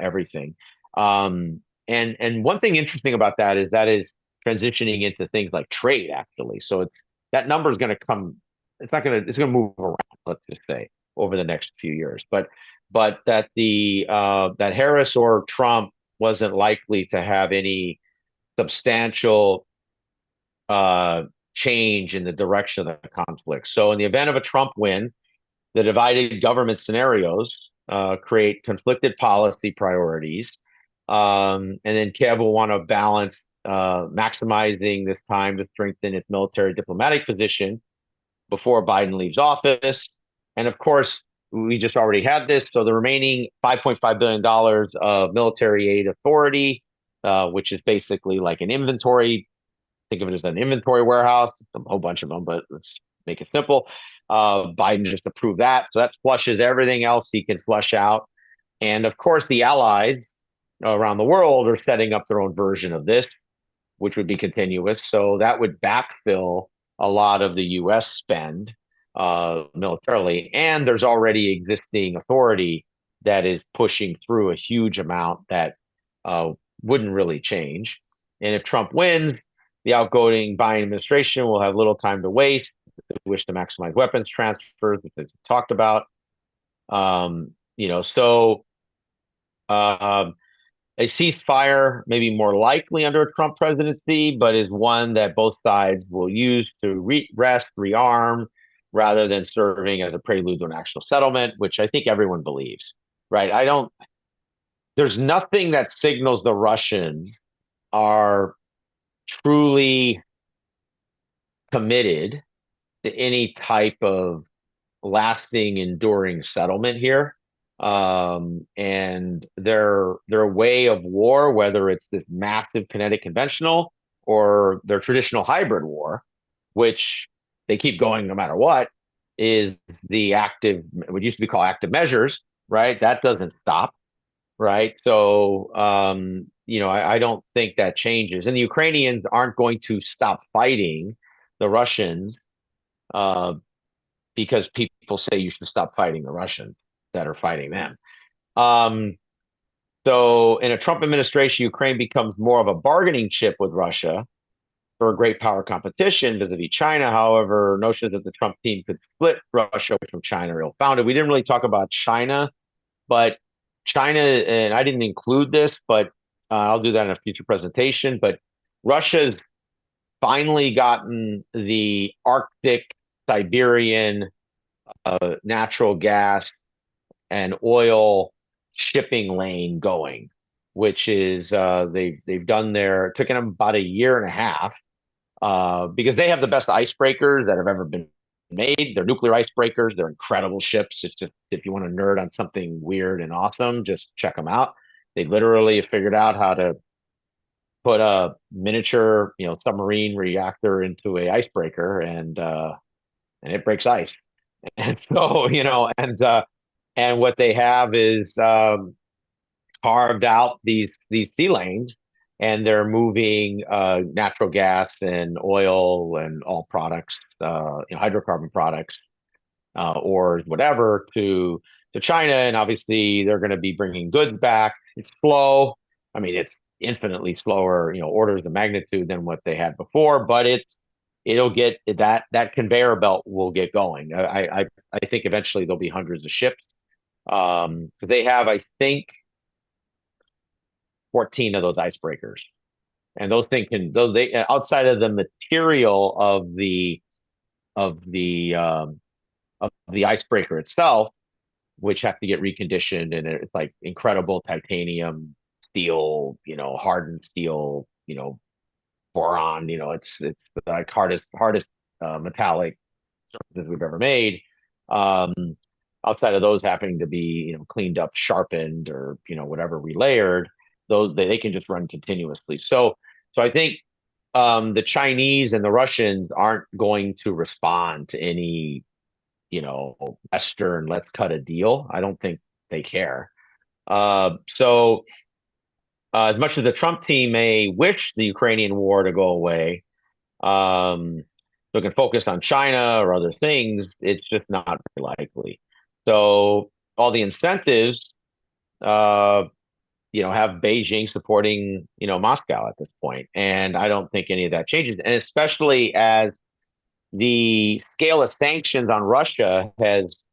everything. And one thing interesting about that is transitioning into things like trade actually. So that number is going to come. It's going to move around. Let's just say over the next few years, but that Harris or Trump wasn't likely to have any substantial uh, change in the direction of the conflict. So, in the event of a Trump win, the divided government scenarios create conflicted policy priorities. And then Kiev will want to balance maximizing this time to strengthen its military diplomatic position before Biden leaves office. And of course, we just already had this. So the remaining $5.5 billion of military aid authority, which is basically like an inventory. Think of it as an inventory warehouse, a whole bunch of them, but let's make it simple. Biden just approved that. So that flushes everything else he can flush out. And of course, the allies around the world are setting up their own version of this, which would be continuous. So that would backfill a lot of the U.S. spend militarily. And there's already existing authority that is pushing through a huge amount that wouldn't really change. And if Trump wins, the outgoing Biden administration will have little time to waste. They wish to maximize weapons transfers, which they talked about. So a ceasefire may be more likely under a Trump presidency, but is one that both sides will use to rest, rearm, rather than serving as a prelude to an actual settlement, which I think everyone believes, right? There's nothing that signals the Russians are truly committed to any type of lasting, enduring settlement here. And their way of war, whether it's this massive kinetic conventional or their traditional hybrid war, which they keep going no matter what, is the active, what used to be called active measures, right? That doesn't stop, right? So, I don't think that changes. And the Ukrainians aren't going to stop fighting the Russians uh, because people say you should stop fighting the Russians that are fighting them. Um, so in a Trump administration, Ukraine becomes more of a bargaining chip with Russia for a great power competition vis-a-vis China. However, notions that the Trump team could split Russia from China are ill-founded. We didn't really talk about China, but China, and I didn't include this, but I'll do that in a future presentation. But Russia's finally gotten the Arctic, Siberian, natural gas and oil shipping lane going, which is they've done their it took them about a year and a half because they have the best icebreakers that have ever been made. They're nuclear icebreakers. They're incredible ships. It's just if you want to nerd on something weird and awesome, just check them out. They literally have figured out how to put a miniature, submarine reactor into a icebreaker and it breaks ice. And so, and what they have is carved out these sea lanes, and they're moving natural gas and oil and all products, hydrocarbon products, or whatever to China. And obviously, they're going to be bringing goods back. It's slow. I mean, it's infinitely slower, orders of magnitude than what they had before, but it'll get that conveyor belt will get going. I think eventually there'll be hundreds of ships. They have, I think, 14 of those icebreakers, and those things can those they outside of the material of the icebreaker itself, which have to get reconditioned, and it's like incredible titanium steel, hardened steel, boron, it's like hardest metallic surfaces we've ever made. Um, Outside of those having to be, cleaned up, sharpened, or whatever relayered, those they can just run continuously. So I think the Chinese and the Russians aren't going to respond to any, Western let's cut a deal. I don't think they care. As much as the Trump team may wish the Ukrainian war to go away, so it can focus on China or other things, it's just not very likely. So all the incentives, have Beijing supporting, Moscow at this point, and I don't think any of that changes. And especially as the scale of sanctions on Russia has,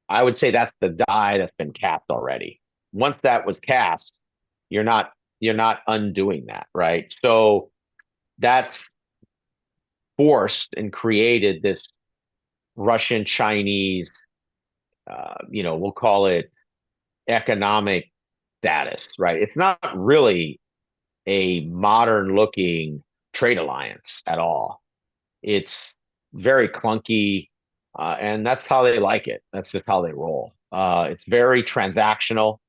I would say that's the die that's been capped already. Once that was cast, you're not undoing that, right? So that's forced and created this Russian Chinese, we'll call it economic status, right? It's not really a modern looking trade alliance at all. It's very clunky, and that's how they like it. That's just how they roll. It's very transactional.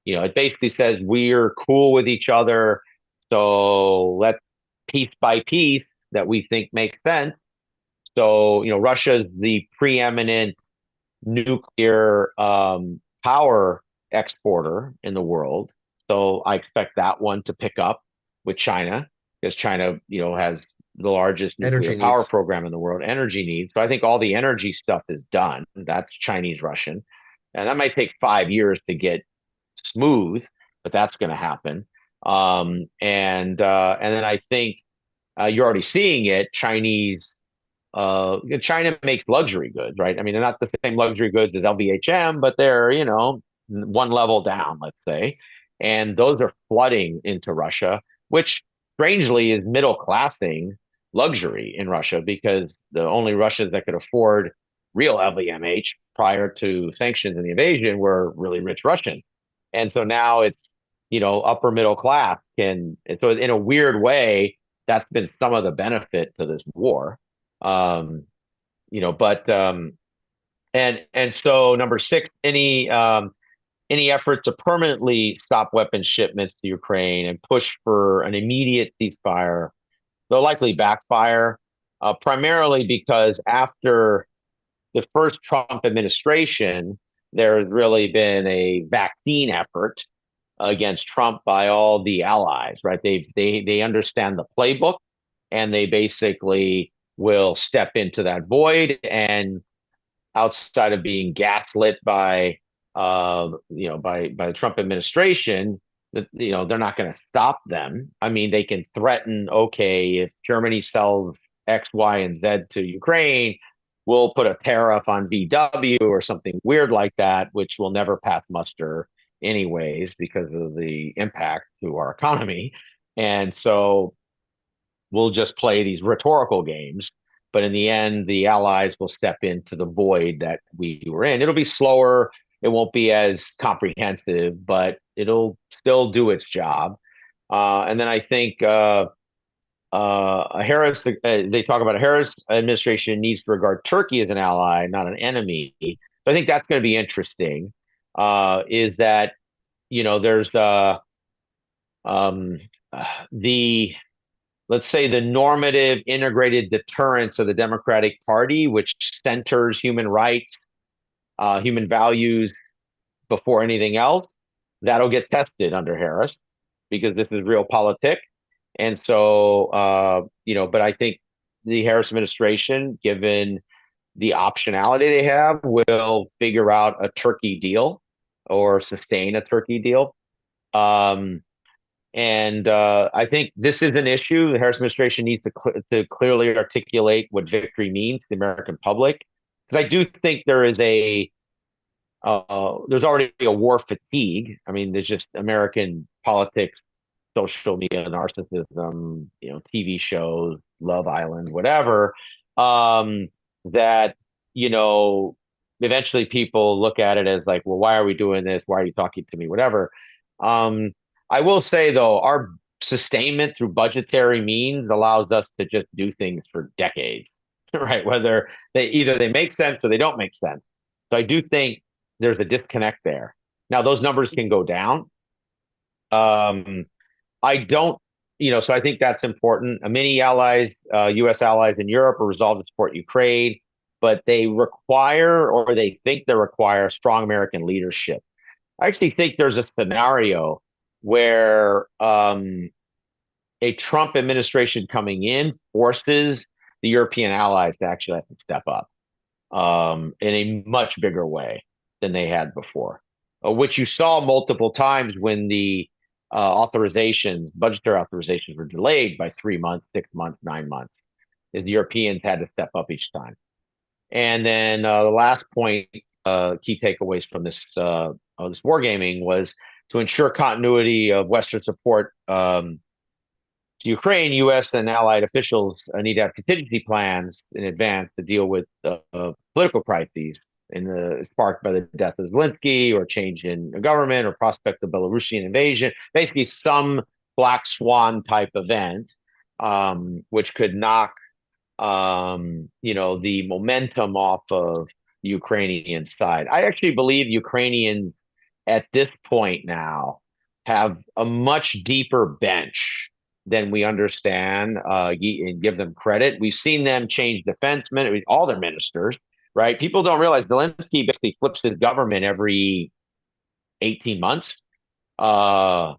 It basically says we're cool with each other, so let's piece by piece that we think makes sense. So, Russia's the preeminent nuclear power exporter in the world. So I expect that one to pick up with China because China, has the largest nuclear Energy power needs. program in the world, energy needs. So I think all the energy stuff is done. That's Chinese Russian. And that might take 5 years to get smooth, but that's going to happen. And then I think you're already seeing it. China makes luxury goods, right? I mean, they're not the same luxury goods as LVHM, but they're, one level down, let's say. And those are flooding into Russia, which strangely is middle classing luxury in Russia because the only Russians that could afford real LVMH prior to sanctions and the invasion were really rich Russians. And so now it's, upper middle class and so in a weird way, that's been some of the benefit to this war. Um, but and so number six, any effort to permanently stop weapons shipments to Ukraine and push for an immediate ceasefire, they'll likely backfire, primarily because after the first Trump administration, there's really been a vaccine effort against Trump by all the allies, right? They understand the playbook, and they basically will step into that void. And outside of being gaslit by by the Trump administration, that they're not going to stop them. I mean, they can threaten, okay, if Germany sells X, Y, and Z to Ukraine, we'll put a tariff on VW or something weird like that, which will never pass muster anyways because of the impact to our economy. And so we'll just play these rhetorical games. But in the end, the allies will step into the void that we were in. It'll be slower. It won't be as comprehensive, but it'll still do its job. And then I think Harris, they talk about a Harris administration needs to regard Turkey as an ally, not an enemy. So I think that's going to be interesting. Is that, there's um, the let's say the normative integrated deterrence of the Democratic Party, which centers human rights, human values before anything else, that'll get tested under Harris because this is real politics. And so, but I think the Harris administration, given the optionality they have, will figure out a Turkey deal or sustain a Turkey deal. Um, and I think this is an issue. The Harris administration needs to clearly articulate what victory means to the American public, because I do think there's already a war fatigue. I mean, there's just American politics, social media, narcissism, TV shows, Love Island, whatever. Um, that you know, eventually people look at it as like, well, why are we doing this? Why are you talking to me? Whatever. Um, I will say though, our sustainment through budgetary means allows us to just do things for decades, right? Whether they make sense or they don't make sense. So I do think there's a disconnect there. Now those numbers can go down. Um, I don't, so I think that's important. Many allies, U.S. allies in Europe, are resolved to support Ukraine, but they require, or they think they require, strong American leadership. I actually think there's a scenario where a Trump administration coming in forces the European allies to actually have to step up in a much bigger way than they had before, which you saw multiple times when the budgetary authorizations were delayed by 3 months, 6 months, 9 months, as the Europeans had to step up each time. And then the last point, key takeaways from this wargaming was to ensure continuity of Western support to Ukraine. U.S. and allied officials need to have contingency plans in advance to deal with political crises sparked by the death of Zelensky or change in government or prospect of Belarusian invasion. Basically, some black swan type event, which could knock the momentum off of the Ukrainian side. I actually believe Ukrainians at this point now have a much deeper bench than we understand and give them credit. We've seen them change defensemen, all their ministers, right? People don't realize Zelensky basically flips his government every 18 months. And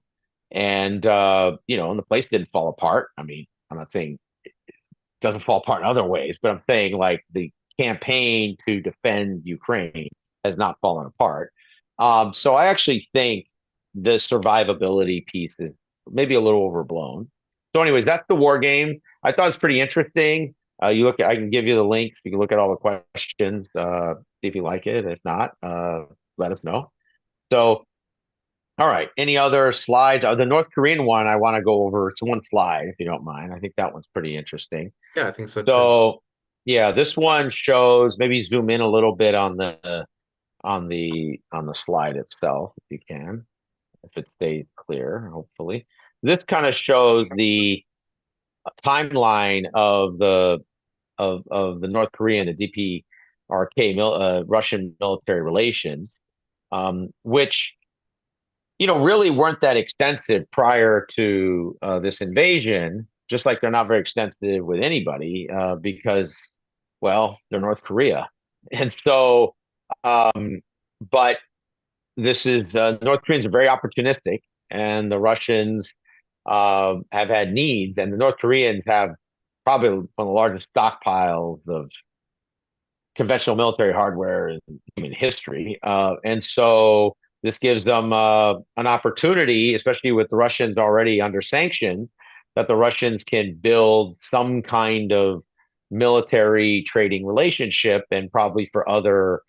the place didn't fall apart. I mean, I'm not saying doesn't fall apart in other ways, but I'm saying like the campaign to defend Ukraine has not fallen apart. So I actually think the survivability piece is maybe a little overblown. So, anyways, that's the war game. I thought it's pretty interesting. I can give you the links. You can look at all the questions, see if you like it. If not, let us know. So, all right. Any other slides? The North Korean one, I want to go over. It's one slide, if you don't mind. I think that one's pretty interesting. Yeah, I think so too. So, yeah, this one shows. Maybe zoom in a little bit on the slide itself, if you can, if it stays clear. Hopefully, this kind of shows the timeline of the North Korean, the DPRK, Russian military relations, which really weren't that extensive prior to this invasion. Just like they're not very extensive with anybody because, well, they're North Korea, and so, um, but this is North Koreans are very opportunistic, and the Russians have had needs, and the North Koreans have probably one of the largest stockpiles of conventional military hardware in human history. And so this gives them an opportunity, especially with the Russians already under sanction, that the Russians can build some kind of military trading relationship and probably for other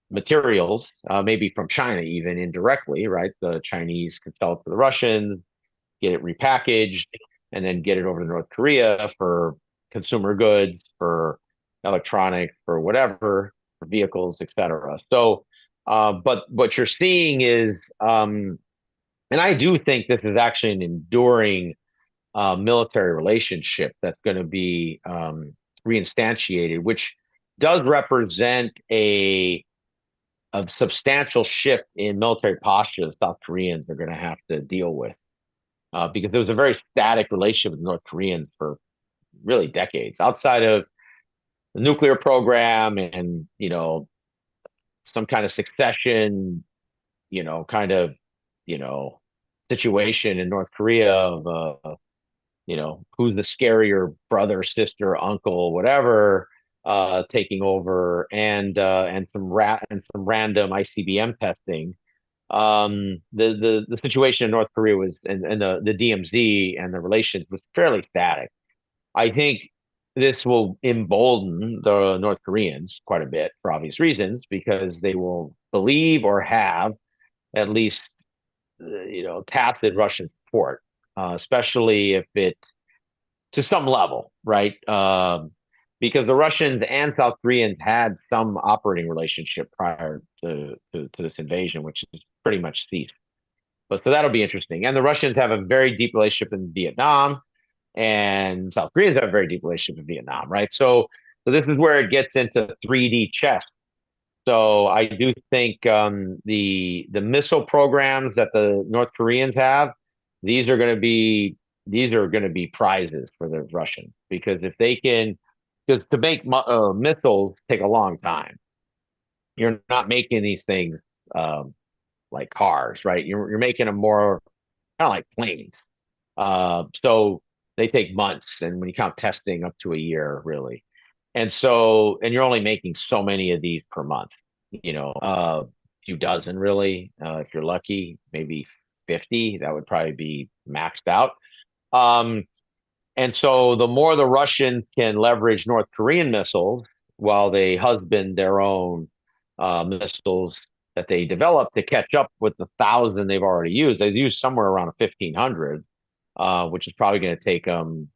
materials, maybe from China, even indirectly, right? The Chinese could sell it to the Russians, get it repackaged, and then get it over to North Korea for consumer goods, for electronics, for whatever, for vehicles, etc. So, but what you're seeing is, and I do think this is actually an enduring military relationship that's going to be reinstantiated, which does represent a substantial shift in military posture that South Koreans are going to have to deal with because there was a very static relationship with North Koreans for really decades outside of the nuclear program and some kind of succession kind of you know situation in North Korea of who's the scarier brother, sister, uncle, whatever, taking over, and some random ICBM testing. The situation in North Korea was and the DMZ and the relations was fairly static. I think this will embolden the North Koreans quite a bit for obvious reasons because they will believe or have at least tacit Russian support, especially if it to some level, right? Because the Russians and South Koreans had some operating relationship prior to this invasion, which is pretty much ceased. But so that'll be interesting. And the Russians have a very deep relationship in Vietnam, and South Koreans have a very deep relationship in Vietnam, right? So this is where it gets into 3D chess. So I do think the missile programs that the North Koreans have, these are going to be these are going to be prizes for the Russians because if they can, because to make missiles take a long time. You're not making these things um, like cars, right? You're making them more kind of like planes. So they take months, and when you count testing, up to a year, really. And you're only making so many of these per month. A few dozen, really, if you're lucky, maybe 50. That would probably be maxed out. Um, and so the more the Russians can leverage North Korean missiles while they husband their own missiles that they develop to catch up with the 1,000 they've already used. They've used somewhere around 1,500, which is probably going to take them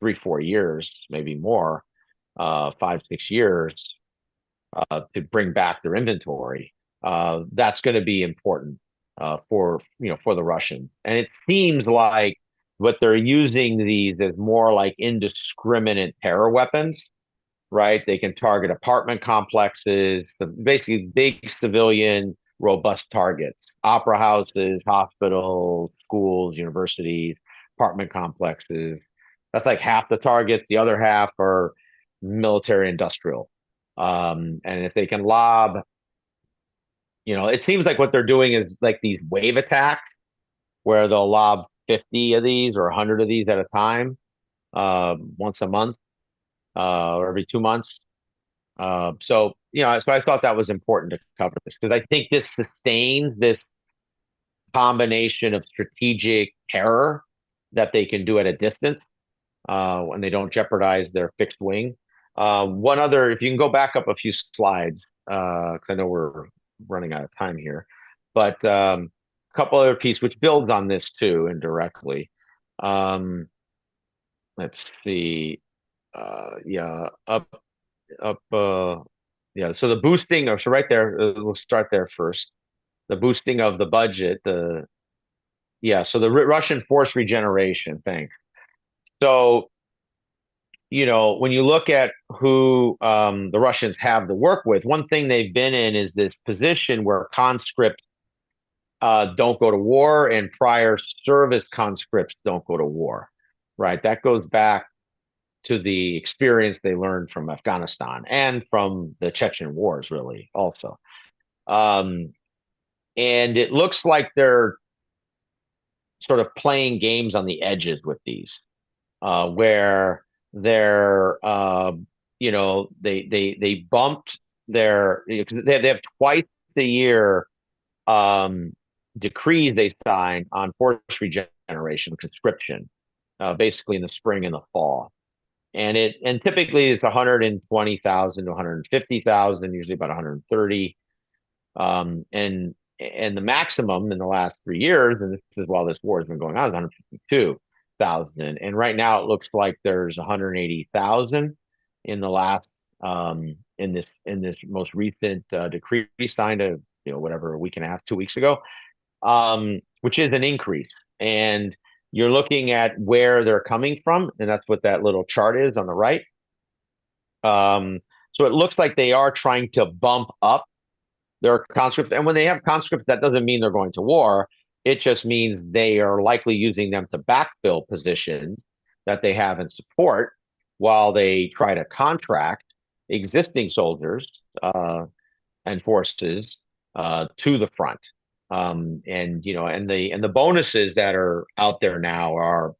3, 4 years, maybe more, 5, 6 years to bring back their inventory. That's going to be important for the Russians. And it seems like what they're using these as more like indiscriminate terror weapons, right? They can target apartment complexes, basically big civilian robust targets, opera houses, hospitals, schools, universities, apartment complexes. That's like half the targets. The other half are military industrial. And if they can lob, it seems like what they're doing is like these wave attacks where they'll lob 50 of these or 100 of these at a time, once a month, or every 2 months. So I thought that was important to cover this because I think this sustains this combination of strategic terror that they can do at a distance when they don't jeopardize their fixed wing. One other, if you can go back up a few slides, because I know we're running out of time here, but a couple other pieces which builds on this too indirectly. Um, let's see. Yeah, up. Yeah, so the boosting of so right there, we'll start there first. The boosting of the budget. The Yeah, so the Russian force regeneration. Thanks. So when you look at who the Russians have to work with, one thing they've been in is this position where conscripts don't go to war and prior service conscripts don't go to war, right? That goes back to the experience they learned from Afghanistan and from the Chechen wars, really, also. Um, and it looks like they're sort of playing games on the edges with these, where they're they bumped they have twice a year decrees they sign on force regeneration conscription, basically in the spring and the fall. And typically it's 120,000 to 150,000, usually about 130. And the maximum in the last 3 years, and this is while this war has been going on, is 152,000. And right now it looks like there's 180,000 in the last in this most recent decree signed a week and a half, 2 weeks ago, which is an increase. And you're looking at where they're coming from, and that's what that little chart is on the right. So it looks like they are trying to bump up their conscripts. And when they have conscripts, that doesn't mean they're going to war. It just means they are likely using them to backfill positions that they have in support while they try to contract existing soldiers and forces to the front. And the bonuses that are out there now are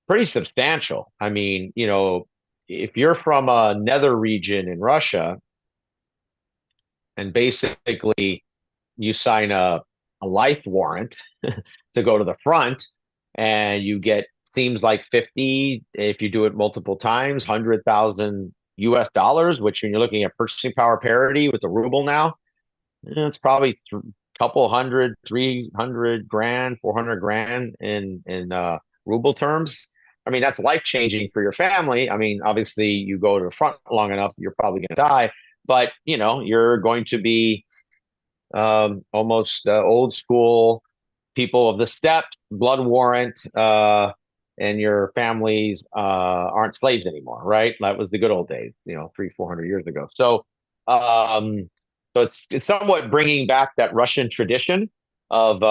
pretty substantial. I mean, if you're from a nether region in Russia and basically you sign a life warrant to go to the front, and you get, seems like 50, if you do it multiple times, 100,000 US dollars, which when you're looking at purchasing power parity with the ruble now, it's probably couple hundred, 300 grand, 400 grand in ruble terms. I mean, that's life changing for your family. I mean, obviously, you go to the front long enough, you're probably going to die, but you're going to be almost old school people of the steppes, blood warrant, and your families aren't slaves anymore, right? That was the good old days, 300-400 years ago. So it's somewhat bringing back that Russian tradition of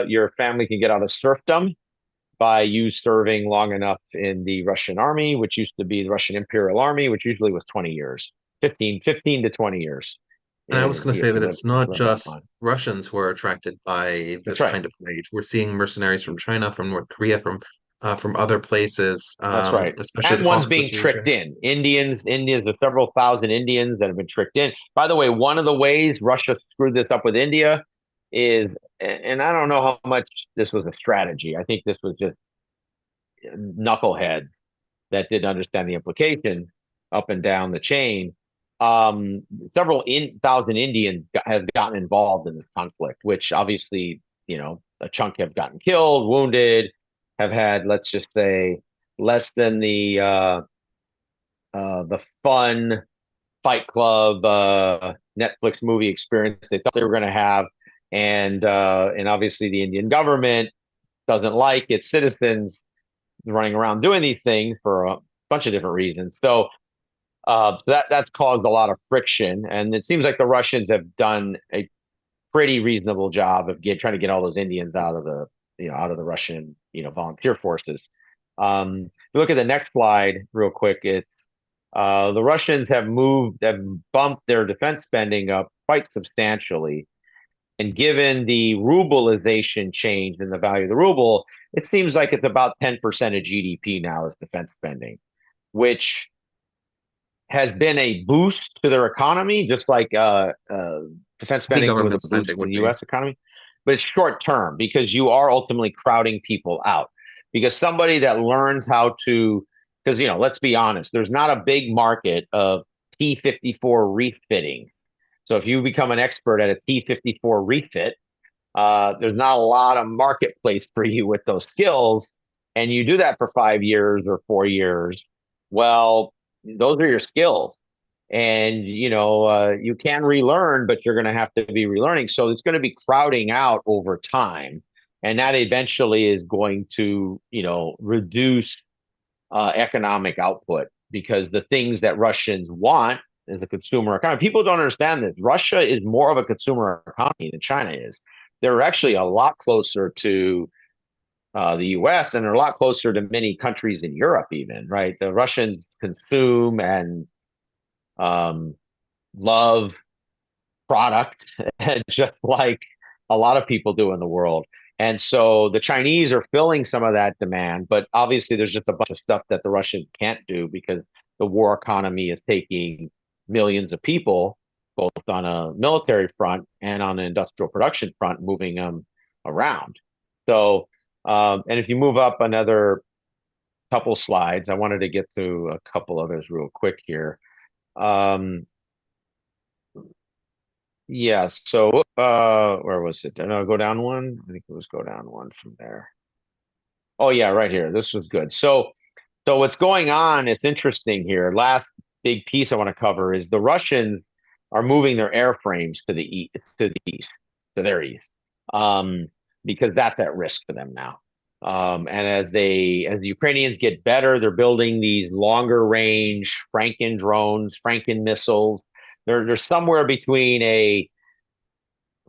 your family can get out of serfdom by you serving long enough in the Russian army, which used to be the Russian Imperial Army, which usually was 20 years, 15 to 20 years. And I was going to say that it's not live that just long. Russians who are attracted by That's this right. kind of wage. We're seeing mercenaries from China, from North Korea, from other places, That's right. especially the And one's being Caucasus tricked region. in. There's several thousand Indians that have been tricked in. By the way, one of the ways Russia screwed this up with India is, and I don't know how much this was a strategy. I think this was just knucklehead that didn't understand the implication up and down the chain. Several thousand Indians have gotten involved in this conflict, which obviously, a chunk have gotten killed, wounded, have had, let's just say, less than the fun Fight Club Netflix movie experience they thought they were going to have, and obviously the Indian government doesn't like its citizens running around doing these things for a bunch of different reasons. So that's caused a lot of friction, and it seems like the Russians have done a pretty reasonable job of trying to get all those Indians out of the Russian volunteer forces. If you look at the next slide real quick, it's the Russians have bumped their defense spending up quite substantially. And given the rubleization change in the value of the ruble, it seems like it's about 10% of GDP now is defense spending, which has been a boost to their economy, just like defense Any spending was government a boost spending to the would be. U.S. economy. But it's short term because you are ultimately crowding people out. because somebody that learns how to, because, let's be honest, there's not a big market of T54 refitting. So if you become an expert at a T54 refit, there's not a lot of marketplace for you with those skills. And you do that for 5 years or 4 years. Well, those are your skills. And, you can relearn, but you're going to have to be relearning. So it's going to be crowding out over time. And that eventually is going to, reduce economic output, because the things that Russians want is a consumer economy. People don't understand that Russia is more of a consumer economy than China is. They're actually a lot closer to the US, and they're a lot closer to many countries in Europe, even, right? The Russians consume and um, love product just like a lot of people do in the world. And so the Chinese are filling some of that demand, but obviously there's just a bunch of stuff that the Russians can't do because the war economy is taking millions of people, both on a military front and on an industrial production front, moving them around. So, and if you move up another couple slides, I wanted to get to a couple others real quick here. Um, Yeah, so where was it? Did I go down one? I think it was go down one from there. Oh yeah, right here. This was good. So what's going on, it's interesting here. Last big piece I want to cover is the Russians are moving their airframes to the east, to their east. Um, because that's at risk for them now. And as the Ukrainians get better, they're building these longer range Franken drones, Franken missiles. They're somewhere between a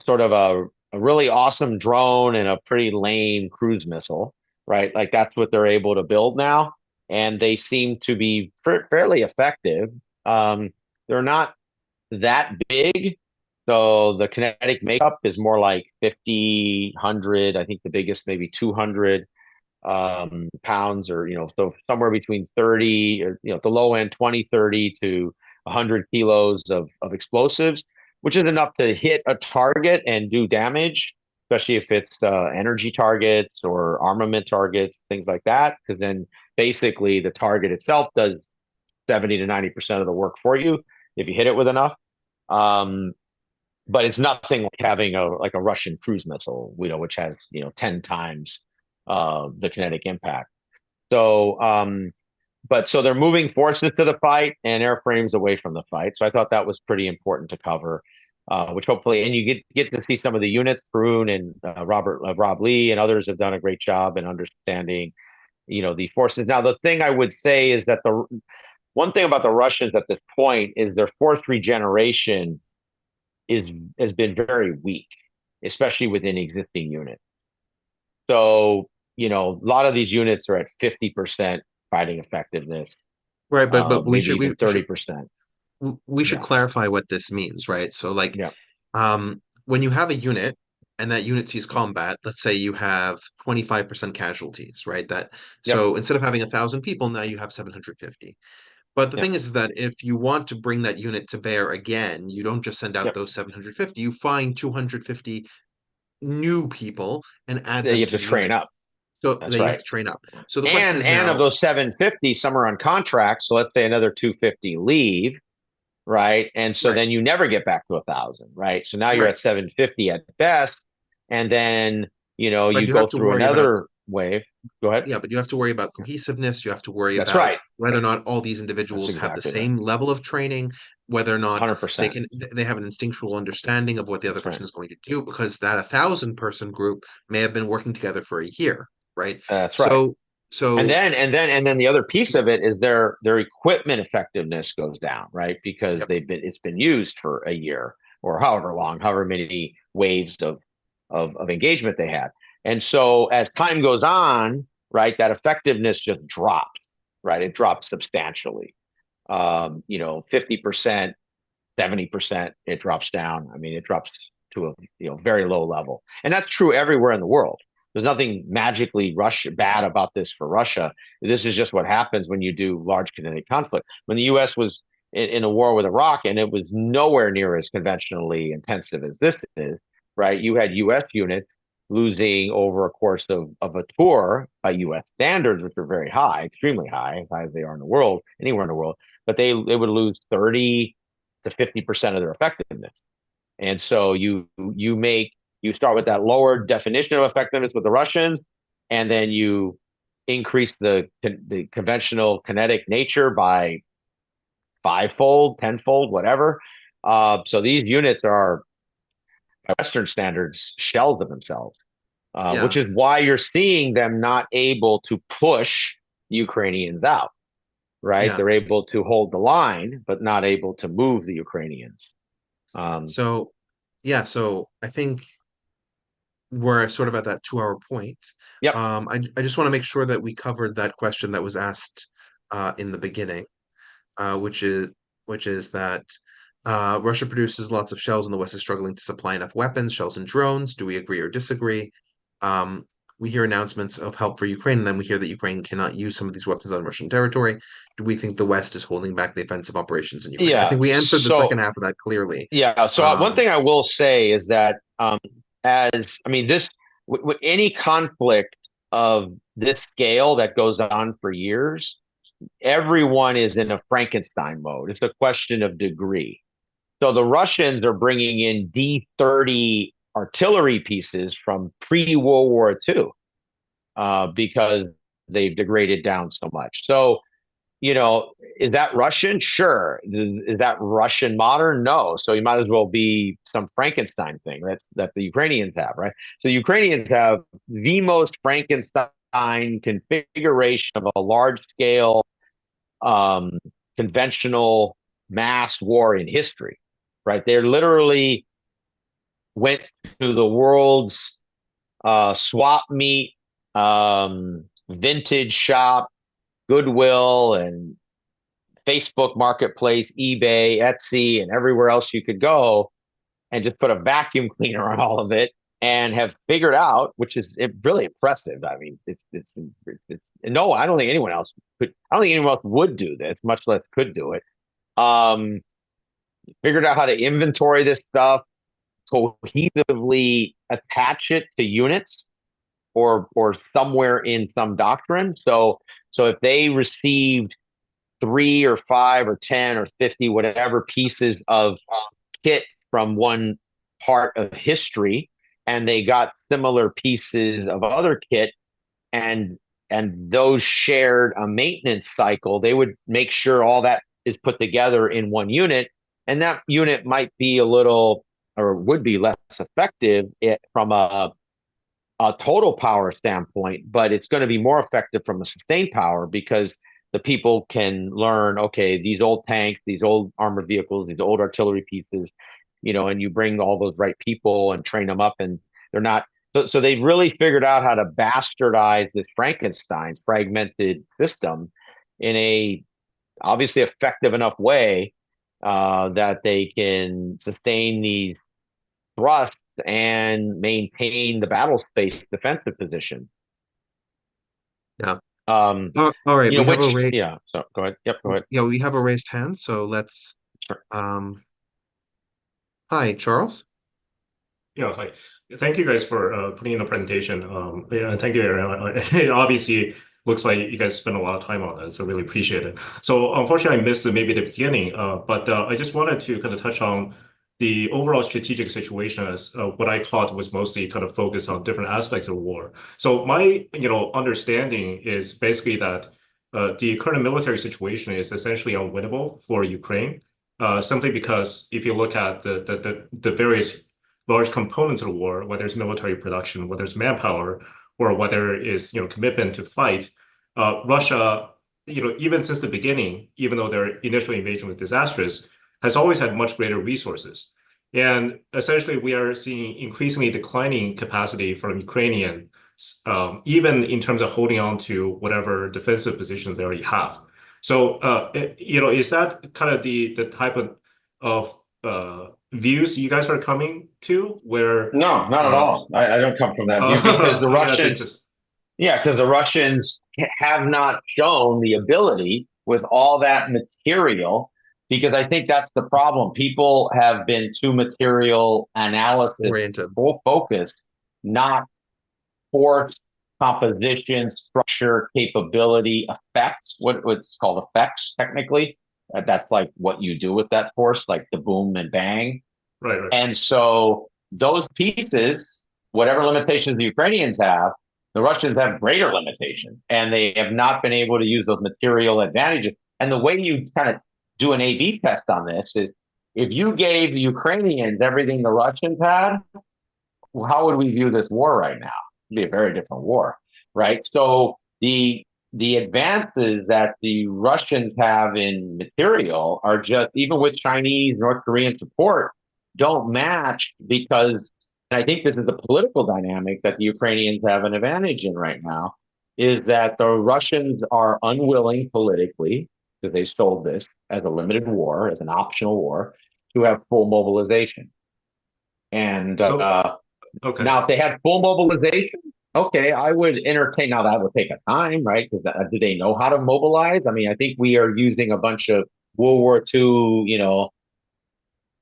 sort of a really awesome drone and a pretty lame cruise missile, right? Like that's what they're able to build now. And they seem to be fairly effective. They're not that big. So the kinetic makeup is more like 50, 100. I think the biggest maybe 200 pounds, or, so somewhere between 30, or, the low end 20, 30 to 100 kilos of explosives, which is enough to hit a target and do damage, especially if it's energy targets or armament targets, things like that. Because then basically the target itself does 70 to 90% of the work for you if you hit it with enough. Um, but it's nothing like having a Russian cruise missile, which has 10 times the kinetic impact. So, but so they're moving forces to the fight and airframes away from the fight. So I thought that was pretty important to cover, which hopefully, and you get to see some of the units. Perun and Rob Lee and others have done a great job in understanding, the forces. Now, the thing I would say is that the one thing about the Russians at this point is their force regeneration has been very weak, especially within existing units. So, a lot of these units are at 50% fighting effectiveness, Right, but we maybe should even 30%. we should Yeah. clarify what this means, right? So like Yeah. when you have a unit and that unit sees combat, let's say you have 25% casualties, right? That Yep. so instead of having 1,000 people, now you have 750. But the Yep. thing is that if you want to bring that unit to bear again, you don't just send out Yep. those 750, you find 250 new people and add You them have to to the train unit. up. So That's that you have right. to train up. So the question is And of now, those 750, some are on contract. So let's say another 250 leave, right? And so right, then you never get back to 1,000, right? So now you're right. at 750 at best. And then, But you you go have to through worry about another wave. Go ahead. yeah, but you have to worry about cohesiveness. You have to worry That's about right. whether or not all these That's individuals have the exactly right. same level of training, whether or not 100%. they have an instinctual understanding of what the other That's right. person is going to do, because that 1,000 person group may have been working together for a year, right? That's right. So And so then the other piece yeah, of it is their equipment effectiveness goes down, right? Because yep. it's been used for a year or however long, however many waves of engagement they had. And so as time goes on, right, that effectiveness just drops, right? It drops substantially. 50%, 70%, it drops down. I mean, it drops to a very low level. And that's true everywhere in the world. There's nothing magically bad about this for Russia. This is just what happens when you do large kinetic conflict. When the US was in a war with Iraq, and it was nowhere near as conventionally intensive as this is, right? You had US units losing over a course of a tour by U.S. standards, which are very high, extremely high, as high as they are in the world, anywhere in the world. But they would lose 30 to 50% of their effectiveness. And so you start with that lower definition of effectiveness with the Russians, and then you increase the conventional kinetic nature by fivefold, tenfold, whatever. So these units are, by Western standards, shells of themselves, which Yeah. is why you're seeing them not able to push Ukrainians out. Right? Yeah. They're able to hold the line, but not able to move the Ukrainians. Um, So, yeah, so I think we're sort of at that 2 hour point. yep. I just want to make sure that we covered that question that was asked in the beginning, uh, which is which is that Russia produces lots of shells and the West is struggling to supply enough weapons, shells, and drones. Do we agree or disagree? Um, we hear announcements of help for Ukraine, and then we hear that Ukraine cannot use some of these weapons on Russian territory. Do we think the West is holding back the offensive operations in Ukraine? I Yeah. think we answered the second half of that clearly. Yeah. So one Um, thing I will say is that, as I mean, any conflict of this scale that goes on for years, everyone is in a Frankenstein mode. It's a question of degree. So the Russians are bringing in D-30 artillery pieces from pre-World War II, because they've degraded down so much. So, is that Russian? Sure. Is that Russian modern? No. So you might as well be some Frankenstein thing that the Ukrainians have, right? So Ukrainians have the most Frankenstein configuration of a large scale, um, conventional mass war in history, right? They literally went to the world's swap meet, vintage shop, Goodwill, and Facebook Marketplace, eBay, Etsy, and everywhere else you could go, and just put a vacuum cleaner on all of it, and have figured out, which is really impressive. I mean, it's no, I don't think anyone else could. I don't think anyone else would do this, much less could do it. Um, Figured out how to inventory this stuff, cohesively attach it to units, or somewhere in some doctrine. So if they received 3 or 5 or 10 or 50, whatever pieces of kit from one part of history, and they got similar pieces of other kit, and those shared a maintenance cycle, they would make sure all that is put together in one unit, and that unit might be a little, or would be less effective from a total power standpoint, but it's going to be more effective from a sustained power, because the people can learn, okay, these old tanks, these old armored vehicles, these old artillery pieces, and you bring all those right people and train them up, and they're not. So they've really figured out how to bastardize this Frankenstein fragmented system in a obviously effective enough way, that they can sustain these thrusts and maintain the battle space defensive position. yeah. Um, All right, we have a which, rate. yeah. So go ahead. Yep, go ahead. Yeah, we have a raised hand, so let's. Sure. Hi, Charles. Yeah, hi. Thank you guys for putting in the presentation. Yeah, and thank you, Aaron. It obviously looks like you guys spent a lot of time on that, so really appreciate it. So unfortunately, I missed maybe the beginning, but I just wanted to kind of touch on the overall strategic situation as what I thought was mostly kind of focused on different aspects of war. So my, understanding is basically that the current military situation is essentially unwinnable for Ukraine, simply because if you look at the various large components of the war, whether it's military production, whether it's manpower, or whether it's commitment to fight, Russia, even since the beginning, even though their initial invasion was disastrous, has always had much greater resources. And essentially, we are seeing increasingly declining capacity from Ukrainian, even in terms of holding on to whatever defensive positions they already have. So, is that kind of the type of views you guys are coming to, where No, not at all. I don't come from that view, because the that's Russians, interesting. yeah, because the Russians have not shown the ability with all that material, because I think that's the problem. People have been too material analysis Oriented. full focused, not force, composition, structure, capability, effects, what's called effects technically. That's like what you do with that force, like the boom and bang. Right, right. And so those pieces, whatever limitations the Ukrainians have, the Russians have greater limitations, and they have not been able to use those material advantages. And the way you kind of do an A/B test on this is, if you gave the Ukrainians everything the Russians had, how would we view this war right now? It'd be a very different war, right? So the advances that the Russians have in material are just, even with Chinese, North Korean support, don't match, because I think this is the political dynamic that the Ukrainians have an advantage in right now, is that the Russians are unwilling politically, because they sold this as a limited war, as an optional war, to have full mobilization. And Okay. now, if they had full mobilization, okay, I would entertain. Now, that would take a time, right? Because do they know how to mobilize? I mean, I think we are using a bunch of World War II,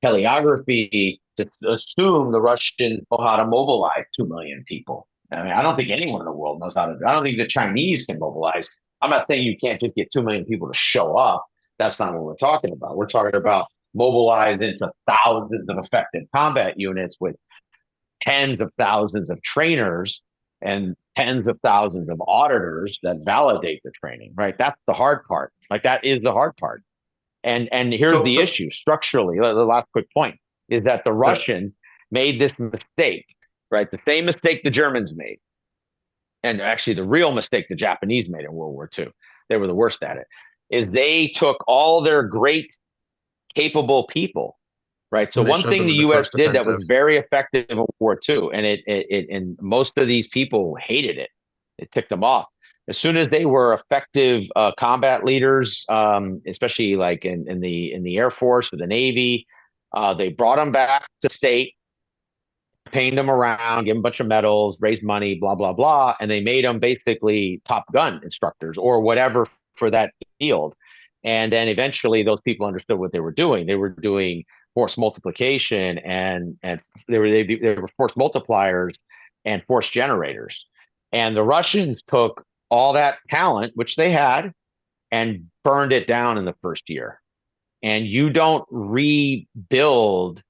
teleography to assume the Russians know how to mobilize 2 million people. I mean, I don't think anyone in the world knows how to. I don't think the Chinese can mobilize. I'm not saying you can't just get 2 million people to show up. That's not what we're talking about. We're talking about mobilize into thousands of effective combat units with tens of thousands of trainers and tens of thousands of auditors that validate the training, right? That's the hard part. Like, that is the hard part. And here's the issue structurally. The last quick point is that the Russians made this mistake, right? The same mistake the Germans made. And actually the real mistake the Japanese made in World War II. They were the worst at it. Is they took all their great, capable people, right? So one thing the U.S. did that was very effective in World War II, and and most of these people hated it. It ticked them off. As soon as they were effective combat leaders, especially like in the Air Force or the Navy, they brought them back to state, painted them around, gave them a bunch of medals, raised money, blah, blah, blah. And they made them basically Top Gun instructors or whatever for that field. And then eventually those people understood what they were doing. They were doing force multiplication, and they were force multipliers and force generators. And the Russians took all that talent, which they had, and burned it down in the first year. And you don't rebuild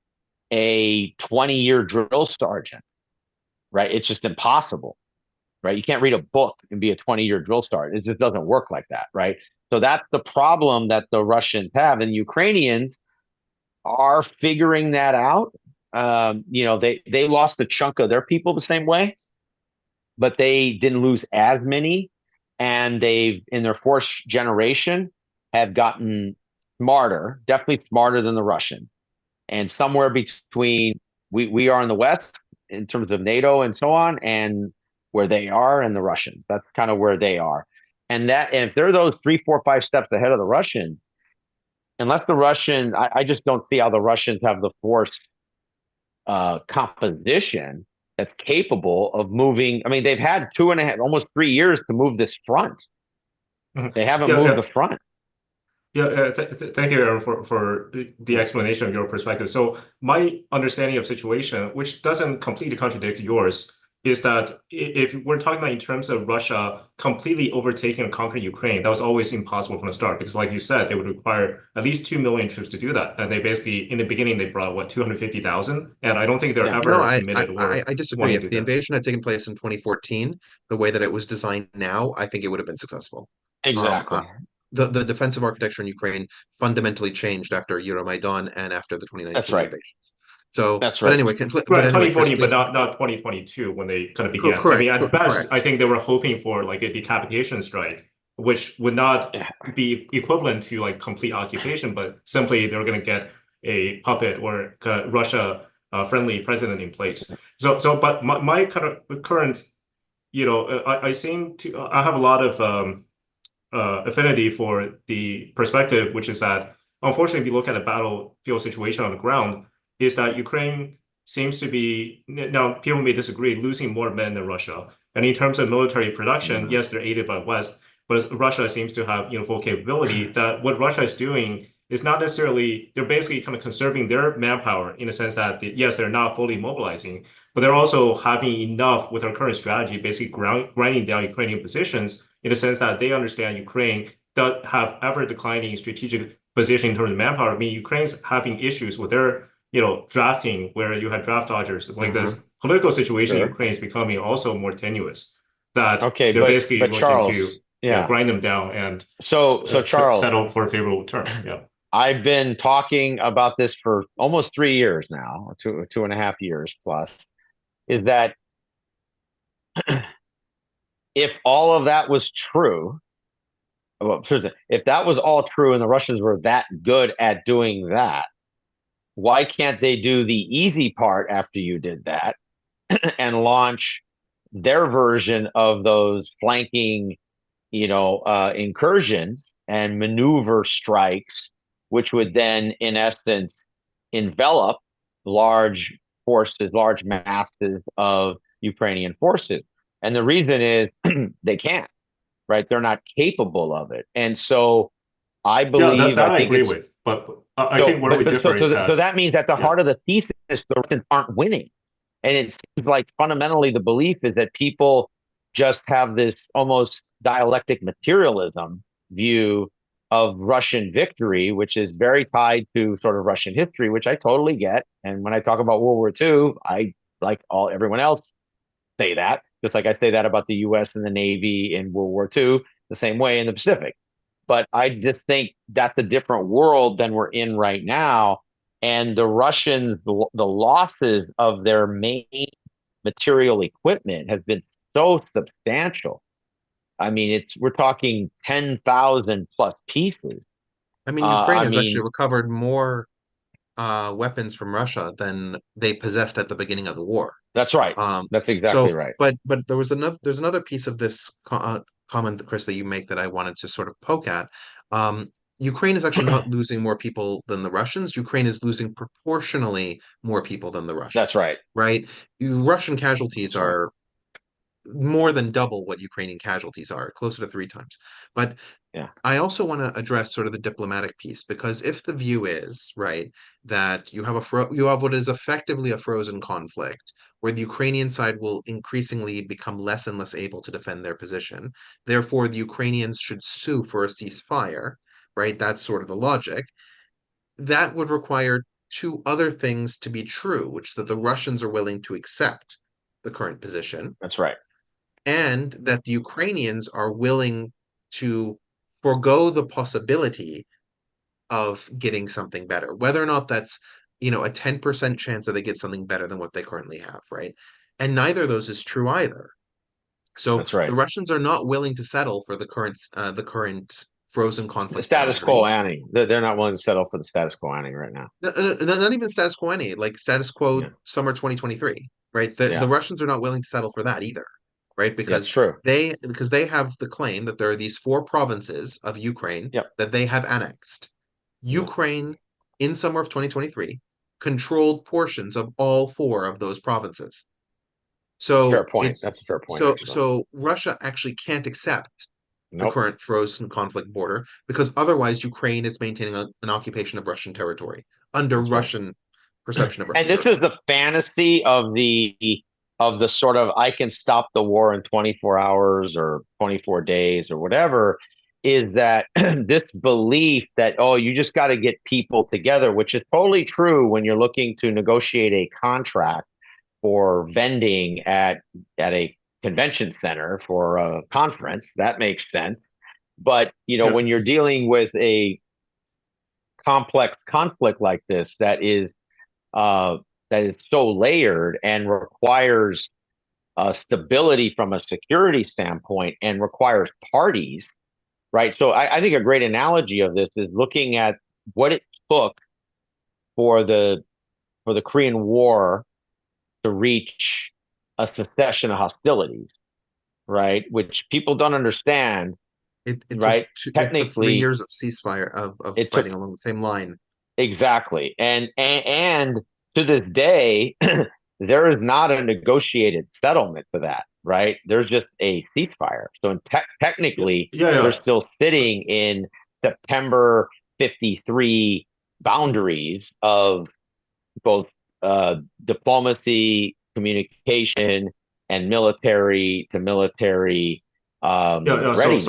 a 20-year drill sergeant, right? It's just impossible, right? You can't read a book and be a 20-year drill sergeant. It just doesn't work like that, right? So that's the problem that the Russians have. And the Ukrainians are figuring that out. They lost a chunk of their people the same way, but they didn't lose as many. And they've, in their fourth generation, have gotten smarter, definitely smarter than the Russian. And somewhere between we are in the West in terms of NATO and so on, and where they are and the Russians. That's kind of where they are. And if they're those 3, 4, 5 steps ahead of the Russian, unless the Russian, I just don't see how the Russians have the force composition that's capable of moving. I mean, they've had 2.5, almost 3 years to move this front. They haven't moved the front. Yeah, thank you, Aaron, for the explanation of your perspective. So my understanding of situation, which doesn't completely contradict yours, is that if we're talking about in terms of Russia completely overtaking and conquering Ukraine, that was always impossible from the start, because like you said, they would require at least 2 million troops to do that. And they basically, in the beginning, they brought, 250,000? And I don't think they're ever committed. I disagree. If the invasion had taken place in 2014, the way that it was designed now, I think it would have been successful. Exactly. The defensive architecture in Ukraine fundamentally changed after Euromaidan and after the 2019 invasions. So that's right. But anyway, 2014, but not 2022 when they kind of began. Correct, I mean, at best, I think they were hoping for like a decapitation strike, which would not be equivalent to like complete occupation, but simply they were going to get a puppet or Russia friendly president in place. But my kind of current, I have a lot of affinity for the perspective, which is that unfortunately, if you look at a battlefield situation on the ground, is that Ukraine seems to be, now people may disagree, losing more men than Russia. And in terms of military production, yes, they're aided by the West, but Russia seems to have full capability. That what Russia is doing it's not necessarily, they're basically kind of conserving their manpower in the sense that, yes, they're not fully mobilizing, but they're also having enough with our current strategy, basically grinding down Ukrainian positions in the sense that they understand Ukraine does have ever declining strategic position in terms of manpower. I mean, Ukraine's having issues with their, drafting where you have draft dodgers. Like this political situation in Ukraine is becoming also more tenuous. That Okay, they're basically but looking to Charles, grind them down and so Charles, settle for a favorable term. Yeah. I've been talking about this for almost 3 years now, 2.5 years plus, is that if all of that was true, well, if that was all true and the Russians were that good at doing that, why can't they do the easy part after you did that and launch their version of those flanking, incursions and maneuver strikes, which would then, in essence, envelop large forces, large masses of Ukrainian forces. And the reason is they can't, right? They're not capable of it. And so I Yeah, believe, that I I think agree it's with. But I think where we but differ is so that, that means at the yeah. heart of the thesis, the Russians aren't winning. And it seems like fundamentally the belief is that people just have this almost dialectic materialism view of Russian victory, which is very tied to sort of Russian history, which I totally get. And when I talk about World War II, I, like everyone else, say that, just like I say that about the US and the Navy in World War II, the same way in the Pacific. But I just think that's a different world than we're in right now. And the Russians, the losses of their main material equipment has been so substantial. I mean, we're talking 10,000 plus pieces. I mean, Ukraine I has actually mean, recovered more weapons from Russia than they possessed at the beginning of the war. that's right. Um, That's exactly so, right. but there's another piece of this comment, Chris, that you make that I wanted to sort of poke at. Ukraine is actually not losing more people than the Russians. Ukraine is losing proportionally more people than the That's Russians, right. right? Russian casualties That's right. are more than double what Ukrainian casualties are, closer to 3 times. But Yeah. I also want to address sort of the diplomatic piece because if the view is right that you have what is effectively a frozen conflict where the Ukrainian side will increasingly become less and less able to defend their position, therefore the Ukrainians should sue for a ceasefire, right? That's sort of the logic. That would require two other things to be true, which is that the Russians are willing to accept the current position That's right. and that the Ukrainians are willing to forego the possibility of getting something better, whether or not that's, a 10% chance that they get something better than what they currently have, right? And neither of those is true either. So That's the right. Russians are not willing to settle for the current frozen The conflict status quo boundary. ante. They're not willing to settle for the status quo ante right now. Not even status quo any, like status quo Yeah. summer 2023, right? The Yeah. Russians are not willing to settle for that either, right? Yeah, it's true. Because they have the claim that there are these 4 provinces of Ukraine Yep. that they have annexed. Yep. Ukraine in summer of 2023 controlled portions of all 4 of those provinces. It's a fair So point. it's That's a fair point, so actually. so Russia actually can't accept the Nope. current frozen conflict border because otherwise Ukraine is maintaining an occupation of Russian territory under That's right. Russian perception of And Russian this is territory. the fantasy of the sort of I can stop the war in 24 hours or 24 days or whatever, is that this belief that, oh, you just got to get people together, which is totally true when you're looking to negotiate a contract for vending at a convention center for a conference. That makes sense. But Yeah. when you're dealing with a complex conflict like this uh, that is so layered and requires stability from a security standpoint and requires parties, right? So I think a great analogy of this is looking at what it took for the Korean War to reach a cessation of hostilities, right? Which people don't understand, right? It took three Technically, years of ceasefire of it fighting took along the same line. exactly, and to this day, there is not a negotiated settlement for that, right? There's just a ceasefire. So Yeah. technically, Yeah. they're Yeah. still sitting in September 53 boundaries of both diplomacy, communication, and military to military Yeah. So on readiness.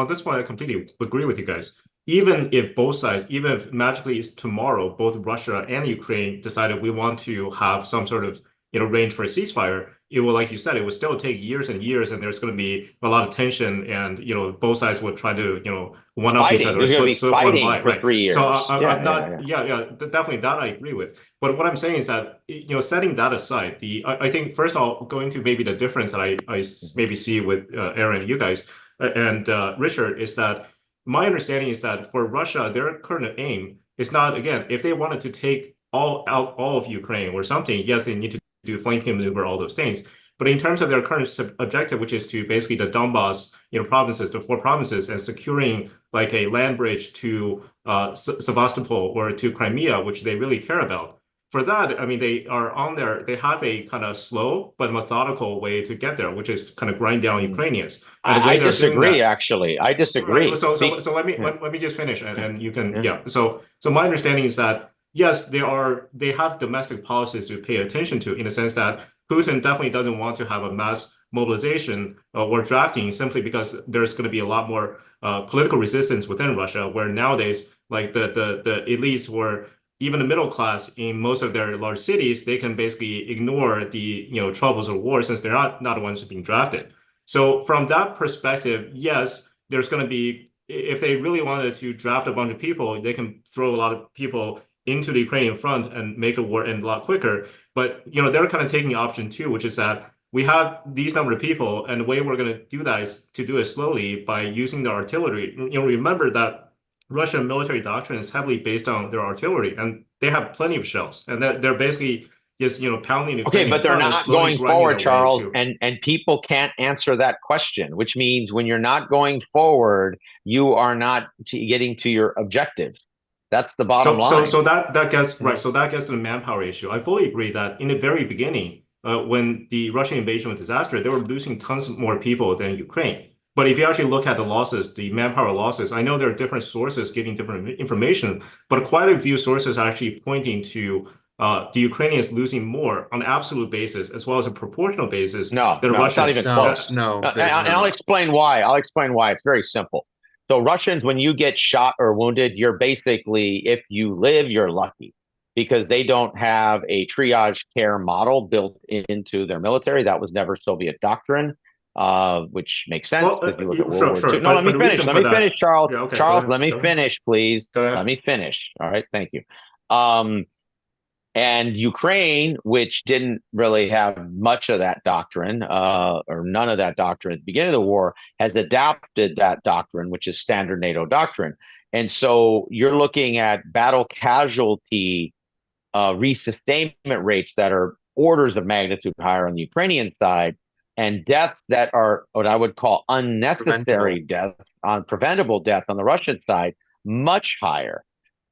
this point, I completely agree with you guys. Even if both sides, even if magically tomorrow, both Russia and Ukraine decided we want to have some sort of range for a ceasefire, it will, like you said, it will still take years and years, and there's going to be a lot of tension, and both sides would try to one up each Fighting. other, There's going to be slip one fighting by, for right? 3 years. So I'm Yeah. not, definitely that I agree with. But what I'm saying is that setting that aside, I think first of all, going to maybe the difference that I maybe see with Aaron and you guys and Richard is that my understanding is that for Russia, their current aim is not, again, if they wanted to take all of Ukraine or something, yes, they need to do flanking maneuver, all those things. But in terms of their current objective, which is to basically the Donbas, provinces, the 4 provinces, and securing like a land bridge to Sevastopol or to Crimea, which they really care about. For that, I mean, they have a kind of slow but methodical way to get there, which is kind of grind down Ukrainians. And the way I they're doing disagree, that, actually. I right. disagree. So let me just finish, and you can, Yeah. So my understanding is that yes, they have domestic policies to pay attention to, in the sense that Putin definitely doesn't want to have a mass mobilization or drafting, simply because there's going to be a lot more political resistance within Russia, where nowadays, like the elites or even the middle class in most of their large cities, they can basically ignore the troubles of war, since they're not the ones being drafted. So from that perspective, yes, there's going to be, if they really wanted to draft a bunch of people, they can throw a lot of people into the Ukrainian front and make the war end a lot quicker. But they're kind of taking option two, which is that we have these number of people, and the way we're going to do that is to do it slowly by using the artillery. Remember that Russian military doctrine is heavily based on their artillery, and they have plenty of shells, and that they're basically just pounding the Okay, Ukrainian but they're front and not slowly going grinding forward, their way Charles, to. and people can't answer that question, which means when you're not going forward, you are not getting to your objectives. That's the bottom line. So that gets right. So that gets to the manpower issue. I fully agree that in the very beginning, when the Russian invasion was disaster, they were losing tons more people than Ukraine. But if you actually look at the losses, the manpower losses, I know there are different sources giving different information, but quite a few sources are actually pointing to the Ukrainians losing more on an absolute basis as well as a proportional basis No, than it's not Russians. even close. No, And they're I'll not. explain why. It's very simple. So Russians, when you get shot or wounded, you're basically, if you live, you're lucky, because they don't have a triage care model built into their military. That was never Soviet doctrine, which makes sense Well, because you look at World War sure. II. No, let me But the finish. reason Let for me finish, that, Charles. yeah, okay, Charles, let me go ahead. finish, please. Go ahead. Let me finish. All right, thank you. And Ukraine, which didn't really have much of that doctrine, or none of that doctrine at the beginning of the war, has adapted that doctrine, which is standard NATO doctrine. And so you're looking at battle casualty resustainment rates that are orders of magnitude higher on the Ukrainian side, and deaths that are what I would call unnecessary deaths, on preventable death on the Russian side, much higher.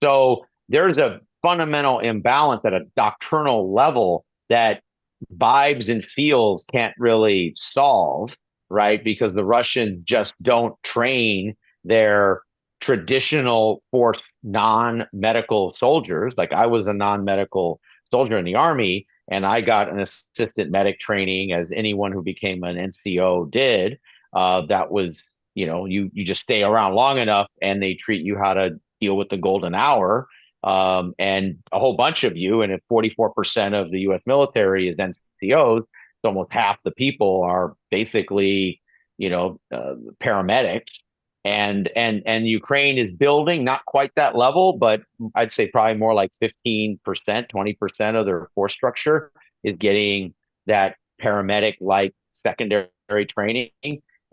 So there's a fundamental imbalance at a doctrinal level that vibes and feels can't really solve, right? Because the Russians just don't train their traditional force non-medical soldiers. Like, I was a non-medical soldier in the Army, and I got an assistant medic training, as anyone who became an NCO did. That was, you just stay around long enough and they treat you how to deal with the golden hour. And a whole bunch of you, and if 44% of the US military is NCOs, almost half the people are basically, paramedics. And Ukraine is building, not quite that level, but I'd say probably more like 15%, 20% of their force structure is getting that paramedic-like secondary training.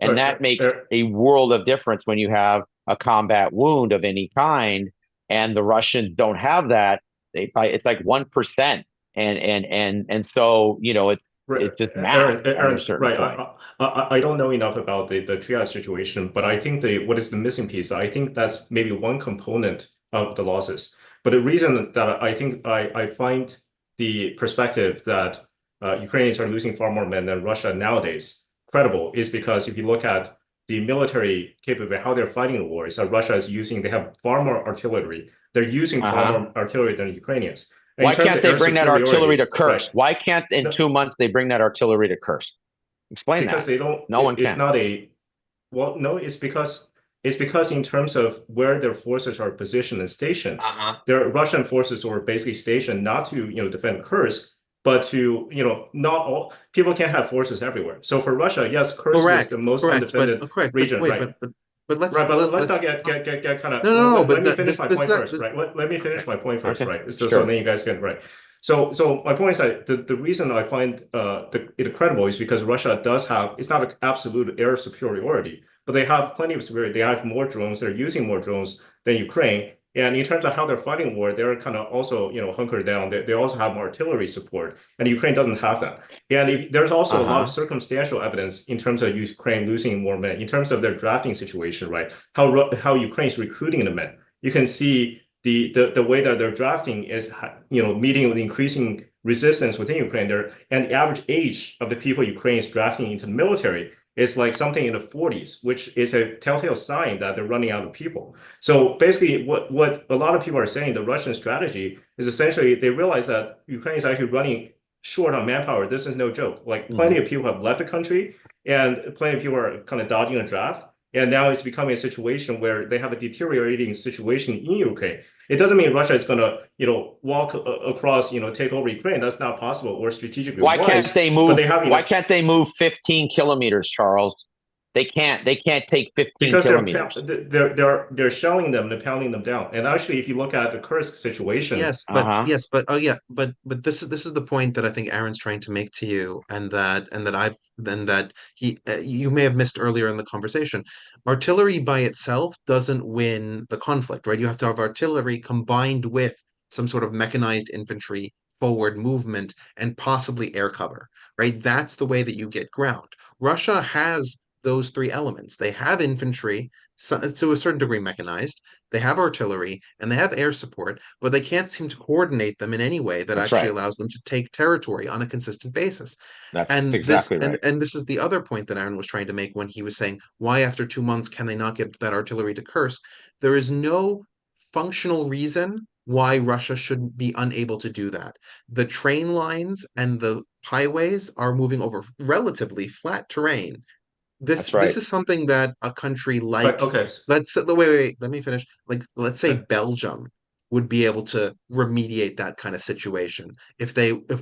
And that makes a world of difference when you have a combat wound of any kind, and the Russians don't have that. It's like 1%. And so, it's just math at a certain point. I don't know enough about the triage situation, but I think what is the missing piece? I think that's maybe one component of the losses. But the reason that I think I find the perspective that Ukrainians are losing far more men than Russia nowadays credible is because if you look at the military capability, how they're fighting the war, is that Russia is using, they have far more artillery. They're using far more artillery than the Ukrainians. And in Why terms can't of they air bring that artillery superiority, to Kursk? right? Why can't in No, 2 months they bring that artillery to Kursk? Explain because that. they don't, No one it's can. not a, well, no, it's because in terms of where their forces are positioned and stationed, their Russian forces were basically stationed not to, defend Kursk, but to, not all people can't have forces everywhere. So for Russia, yes, Kursk is Correct, the most correct, but undefended correct, but region, wait, right? but Right, but let's not let's get kind of, no, no, no, let but me finish my this point is first, right? Let me okay, finish my point first, Okay. right? So Sure. then you guys can, right. So my point is that the reason I find it credible is because Russia does have, it's not an absolute air superiority, but they have plenty of superiority. They have more drones, they're using more drones than Ukraine. And in terms of how they're fighting war, they're kind of also, hunkered down. They also have more artillery support, and Ukraine doesn't have that. And there's also a lot of circumstantial evidence in terms of Ukraine losing more men, in terms of their drafting situation, right? How Ukraine is recruiting the men. You can see the way that they're drafting is, meeting with increasing resistance within Ukraine there, and the average age of the people Ukraine is drafting into the military is like something in the 40s, which is a telltale sign that they're running out of people. So basically, what a lot of people are saying, the Russian strategy is essentially they realize that Ukraine is actually running short on manpower. This is no joke. Like plenty of people have left the country, and plenty of people are kind of dodging a draft. And now it's becoming a situation where they have a deteriorating situation in Ukraine. It doesn't mean Russia is going to, walk across, take over Ukraine. That's not possible or strategically Why can't wise. they But move? they have, Why can't they move 15 kilometers, Charles? They can't. They can't take 15 because kilometers. they're shelling them, they're pounding them down. And actually, if you look at the Kursk situation, yes, but oh yeah, but this is the point that I think Aaron's trying to make to you, and that I've and that he you may have missed earlier in the conversation. Artillery by itself doesn't win the conflict, right? You have to have artillery combined with some sort of mechanized infantry, forward movement, and possibly air cover, right? That's the way that you get ground. Russia has those three elements. They have infantry, to a certain degree mechanized. They have artillery and they have air support, but they can't seem to coordinate them in any way that That's actually right. allows them to take territory on a consistent basis. That's And this exactly right. and this is the other point that Aaron was trying to make when he was saying, why after 2 months can they not get that artillery to Kursk? There is no functional reason why Russia should be unable to do that. The train lines and the highways are moving over relatively flat terrain. This That's this right. is something that a country but like, okay, wait, let me finish. Like, let's say okay. Belgium would be able to remediate that kind of situation if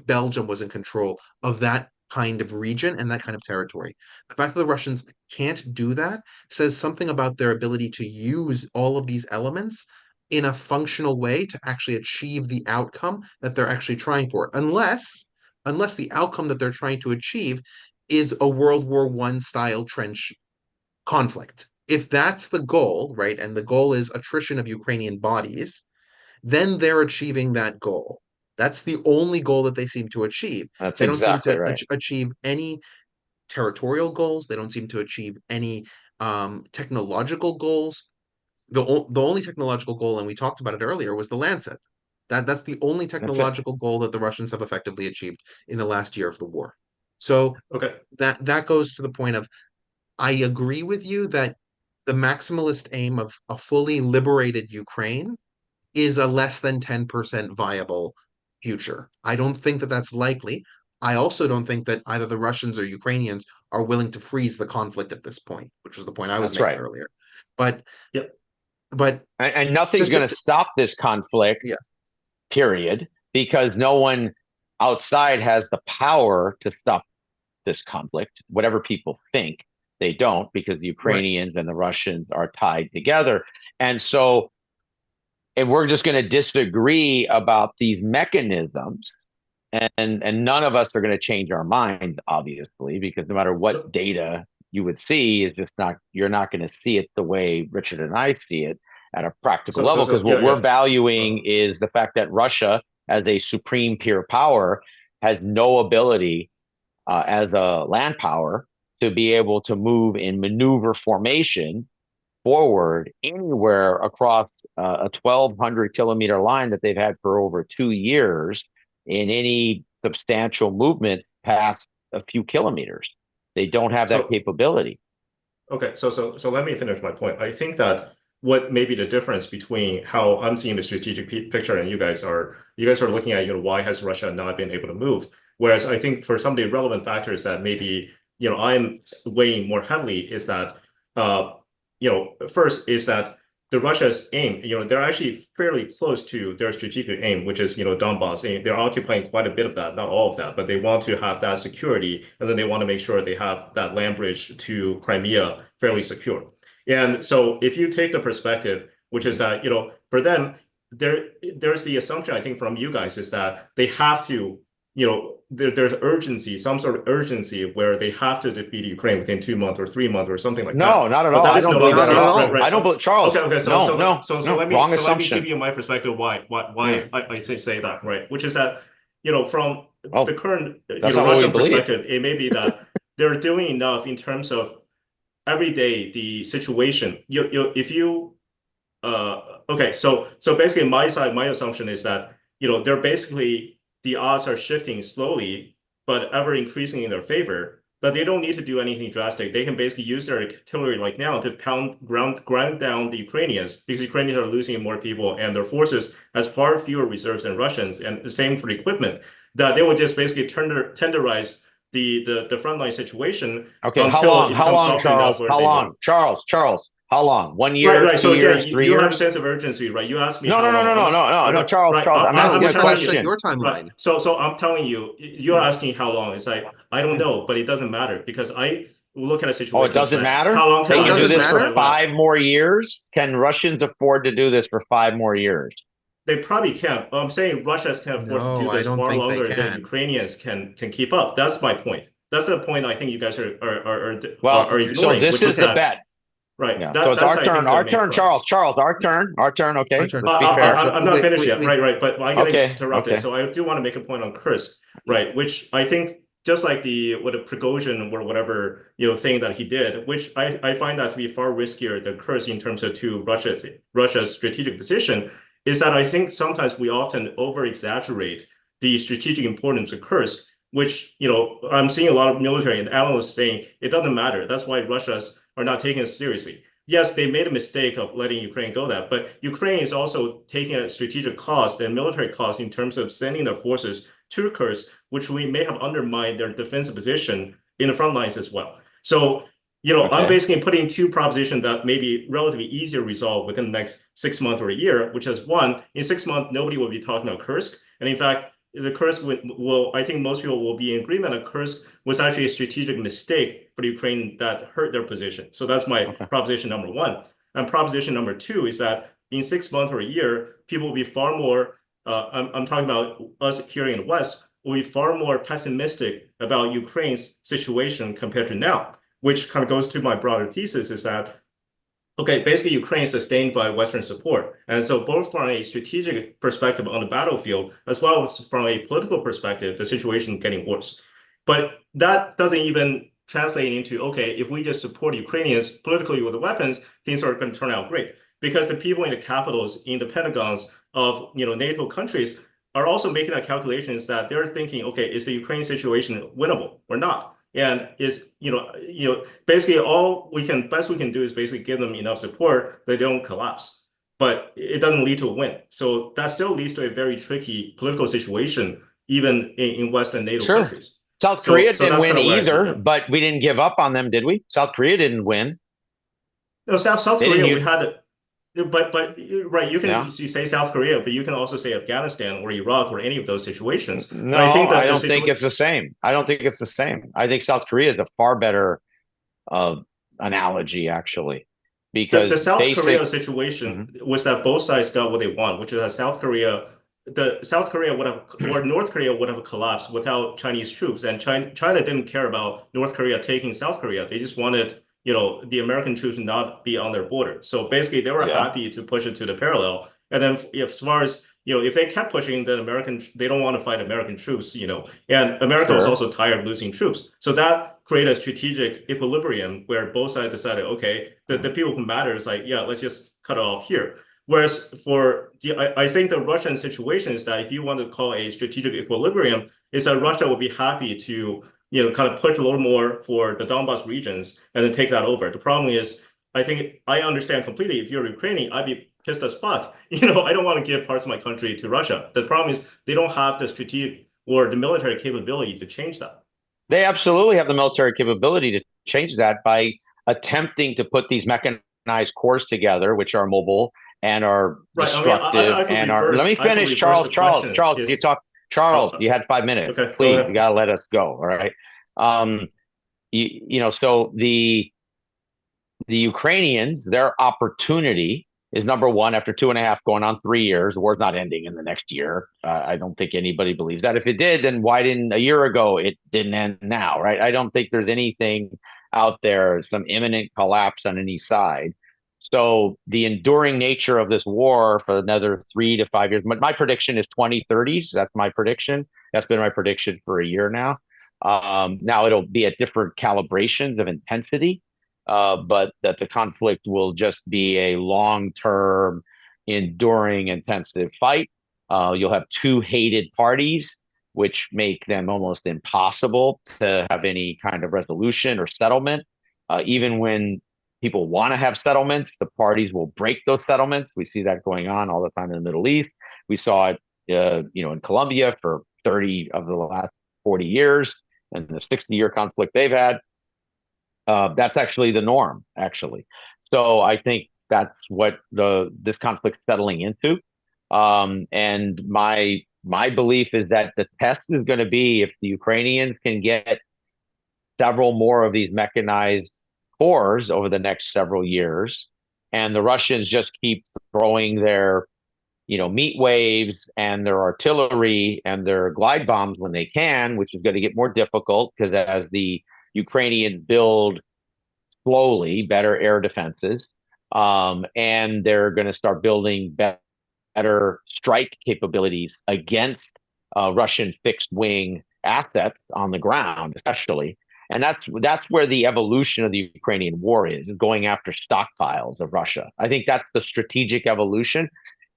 Belgium was in control of that kind of region and that kind of territory. The fact that the Russians can't do that says something about their ability to use all of these elements in a functional way to actually achieve the outcome that they're actually trying for. Unless the outcome that they're trying to achieve is a World War One style trench conflict. If that's the goal, right, and the goal is attrition of Ukrainian bodies, then they're achieving that goal. That's the only goal that they seem to achieve. That's They don't seem exactly to right. achieve any territorial goals. They don't seem to achieve any technological goals. The only technological goal, and we talked about it earlier, was the Lancet. That's the only That's it. technological goal that the Russians have effectively achieved in the last year of the war. So Okay. that goes to the point of, I agree with you that the maximalist aim of a fully liberated Ukraine is a less than 10% viable future. I don't think that that's likely. I also don't think that either the Russians or Ukrainians are willing to freeze the conflict at this point, which was the point I was That's making right. earlier. But Yep. but And nothing's just going to stop this conflict, yeah, period, because no one outside has the power to stop this conflict. Whatever people think, they don't, because the right. Ukrainians and the Russians are tied together. And so, and we're just going to disagree about these mechanisms. And none of us are going to change our mind, obviously, because no matter what So data you would see, is just not, you're not going to see it the way Richard and I see it at a practical level. Because what yeah, we're yeah. valuing is the fact that Russia, as a supreme peer power, has no ability as a land power to be able to move in maneuver formation forward anywhere across a 1,200 kilometer line that they've had for over 2 years in any substantial movement past a few kilometers. They don't have that So capability. Okay, so let me finish my point. I think that what may be the difference between how I'm seeing the strategic picture and you guys are looking at, why has Russia not been able to move? Whereas I think for some of the relevant factors that maybe, I'm weighing more heavily is that, first is that the Russia's aim, they're actually fairly close to their strategic aim, which is, Donbass. They're occupying quite a bit of that, not all of that, but they want to have that security, and then they want to make sure they have that land bridge to Crimea fairly secure. And so if you take the perspective, which is that, for them, there's the assumption, I think, from you guys is that they have to, there's urgency, some sort of urgency where they have to defeat Ukraine within 2 months or 3 months or something like that. No, not at But all. that I is don't no believe longer that the at case. all. Right. I don't believe, Charles. Okay. No, Let wrong me assumption. give you my perspective why I say that, right? Which is that, from Oh, the current, that's not what we Russian believe. perspective, it may be that they're doing enough in terms of every day the situation. If you okay, so basically my assumption is that, they're basically the odds are shifting slowly, but ever increasing in their favor, that they don't need to do anything drastic. They can basically use their artillery like now to grind down the Ukrainians, because Ukrainians are losing more people and their forces has far fewer reserves than Russians, and the same for the equipment, that they will just basically tenderize the frontline situation Okay, how until long? it How becomes long, soft enough Charles? where How they long? move. Charles, how long? 1 Right, year, right. 2 So again, years, 3 you don't have a years? sense of urgency, right? You asked me No, how no, no, long. no, no, no, no, no, Right, Charles, right. Charles, I'm No, asking I'm a request telling you, question. your right. timeline. So I'm telling you, you're asking how long. It's like, I don't know, but it doesn't matter because I look at a Oh, it situation. It's doesn't like, matter? how long can They Oh, it can I do doesn't this sustain for matter? my West? 5 more years. Can Russians afford to do this for 5 more years? They probably can. I'm saying Russians can afford to No, do I this don't far think they longer than can. Ukrainians can keep up. That's my point. That's the point I think you guys are Well, Okay. so ignoring, this which is is the Okay. that, bet. right. Yeah. So it's That's our I think turn. the Our main turn, Charles. crux. Charles, our turn. My Okay. turn. Let's be fair. So I'm not wait, finished wait, yet. wait. Right. But I'm getting Okay. interrupted. Okay. So I do want to make a point on Kursk, right? Which I think just like the Prigozhin or whatever thing that he did, which I find that to be far riskier than Kursk in terms of to Russia's strategic position, is that I think sometimes we often over exaggerate the strategic importance of Kursk, which I'm seeing a lot of military and analysts saying it doesn't matter. That's why Russians are not taking it seriously. Yes, they made a mistake of letting Ukraine go that, but Ukraine is also taking a strategic cost and military cost in terms of sending their forces to Kursk, which we may have undermined their defensive position in the front lines as well. So, I'm Okay. basically putting two propositions that may be relatively easier to resolve within the next 6 months or a year, which is one, in 6 months, nobody will be talking about Kursk. And in fact, the Kursk will, I think most people will be in agreement that Kursk was actually a strategic mistake for the Ukraine that hurt their position. So that's my Okay. proposition number one. And proposition number two is that in 6 months or a year, people will be far more, I'm talking about us here in the West, will be far more pessimistic about Ukraine's situation compared to now, which kind of goes to my broader thesis is that okay, basically Ukraine is sustained by Western support. And so both from a strategic perspective on the battlefield, as well as from a political perspective, the situation is getting worse. But that doesn't even translate into, okay, if we just support Ukrainians politically with the weapons, things are going to turn out great. Because the people in the capitals, in the Pentagons of NATO countries are also making that calculation is that they're thinking, okay, is the Ukraine situation winnable or not? And is basically all best we can do is basically give them enough support that they don't collapse. But it doesn't lead to a win. So that still leads to a very tricky political situation, even in Western NATO Sure. countries. South Korea So didn't that's win kind of where I see either, it. but we didn't give up on them, did we? South Korea didn't win. No, South They Korea, didn't we had but right, you Yeah. say South Korea, but you can also say Afghanistan or Iraq or any of those situations. But No, I think that I the don't think situation, it's the same. I don't think it's the same. I think South Korea is a far better analogy, actually, the because South Korea basic. situation Mhm. was that both sides got what they want, which is that South Korea would have, or North Korea would have collapsed without Chinese troops. And China didn't care about North Korea taking South Korea. They just wanted, the American troops to not be on their border. So basically, they were Yeah. happy to push it to the parallel. And then, as far as if they kept pushing, then they don't want to fight American troops, and America was Sure. also tired of losing troops. So that created a strategic equilibrium where both sides decided, okay, the people who matter is like, yeah, let's just cut it off here. Whereas I think the Russian situation is that if you want to call a strategic equilibrium, is that Russia will be happy to kind of push a little more for the Donbas regions and then take that over. The problem is, I think I understand completely. If you're Ukrainian, I'd be pissed as fuck. I don't want to give parts of my country to Russia. The problem is they don't have the strategic or the military capability to change that. They absolutely have the military capability to change that by attempting to put these mechanized corps together, which are mobile and are Right. destructive I could and are. Let reverse. me I could finish, reverse Charles. the question. You Is talk. Charles, oh, you had 5 minutes. okay. Go Please, you ahead. got to let us go. All right. Um, so the Ukrainians, their opportunity is number one after 2.5 going on 3 years. The war's not ending in the next year. I don't think anybody believes that. If it did, then why didn't a year ago it didn't end now, right? I don't think there's anything out there, some imminent collapse on any side. So the enduring nature of this war for another 3 to 5 years, my prediction is 2030s. That's my prediction. That's been my prediction for a year now. Now it'll be at different calibrations of intensity, but that the conflict will just be a long-term, enduring, intensive fight. You'll have two hated parties, which make them almost impossible to have any kind of resolution or settlement. Even when people want to have settlements, the parties will break those settlements. We see that going on all the time in the Middle East. We saw it, in Colombia for 30 of the last 40 years, and the 60-year conflict they've had. That's actually the norm, actually. So I think that's what this conflict settling into. And my belief is that the test is going to be if the Ukrainians can get several more of these mechanized corps over the next several years, and the Russians just keep throwing their meat waves and their artillery and their glide bombs when they can, which is going to get more difficult because as the Ukrainians build slowly better air defenses, and they're going to start building better strike capabilities against Russian fixed wing assets on the ground, especially. And that's where the evolution of the Ukrainian war is going after stockpiles of Russia. I think that's the strategic evolution.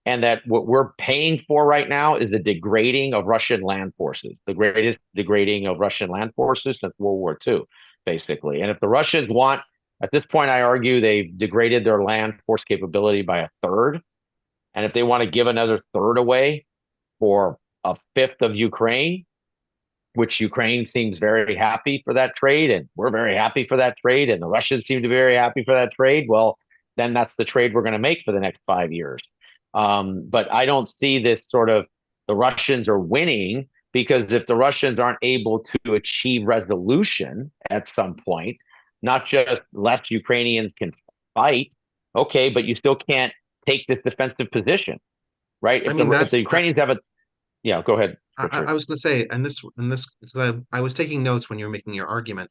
And that what we're paying for right now is the degrading of Russian land forces, the greatest degrading of Russian land forces since World War II, basically. And if the Russians want, at this point, I argue they've degraded their land force capability by a third. And if they want to give another third away for a fifth of Ukraine, which Ukraine seems very happy for that trade, and we're very happy for that trade, and the Russians seem to be very happy for that trade, well, then that's the trade we're going to make for the next 5 years. But I don't see this sort of the Russians are winning, because if the Russians aren't able to achieve resolution at some point, not just less Ukrainians can fight, okay, but you still can't take this defensive position, right? I mean, If the Ukrainians have a, yeah, go ahead. I was going to say, because I was taking notes when you were making your argument.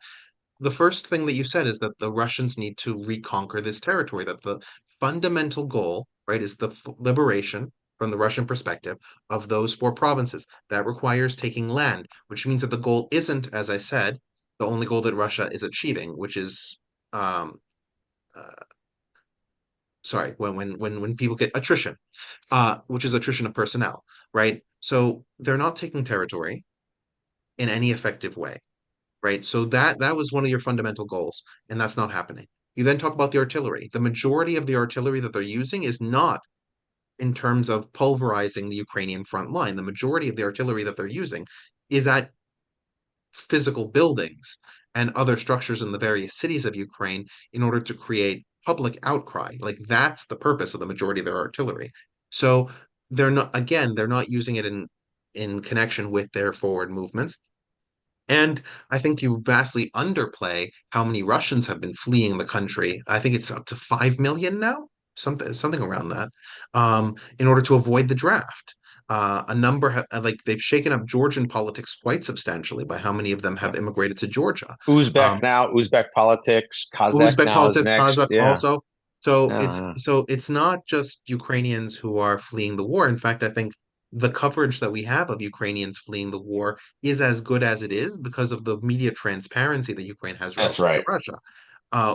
The first thing that you said is that the Russians need to reconquer this territory, that the fundamental goal, right, is the liberation from the Russian perspective of those four provinces. That requires taking land, which means that the goal isn't, as I said, the only goal that Russia is achieving, which is um, uh, sorry, when people get attrition, which is attrition of personnel, right? So they're not taking territory in any effective way, right? So that was one of your fundamental goals, and that's not happening. You then talk about the artillery. The majority of the artillery that they're using is not in terms of pulverizing the Ukrainian front line. The majority of the artillery that they're using is at physical buildings and other structures in the various cities of Ukraine in order to create public outcry. Like that's the purpose of the majority of their artillery. So they're not using it in connection with their forward movements. And I think you vastly underplay how many Russians have been fleeing the country. I think it's up to 5 million now, something around that, in order to avoid the draft. Like they've shaken up Georgian politics quite substantially by how many of them have immigrated to Georgia. Uzbek Um, now, Uzbek politics, Kazakh Uzbek now is politics, next. Kazakh Yeah. also. So Yeah. it's not just Ukrainians who are fleeing the war. In fact, I think the coverage that we have of Ukrainians fleeing the war is as good as it is because of the media transparency that Ukraine has That's relative to right. Russia.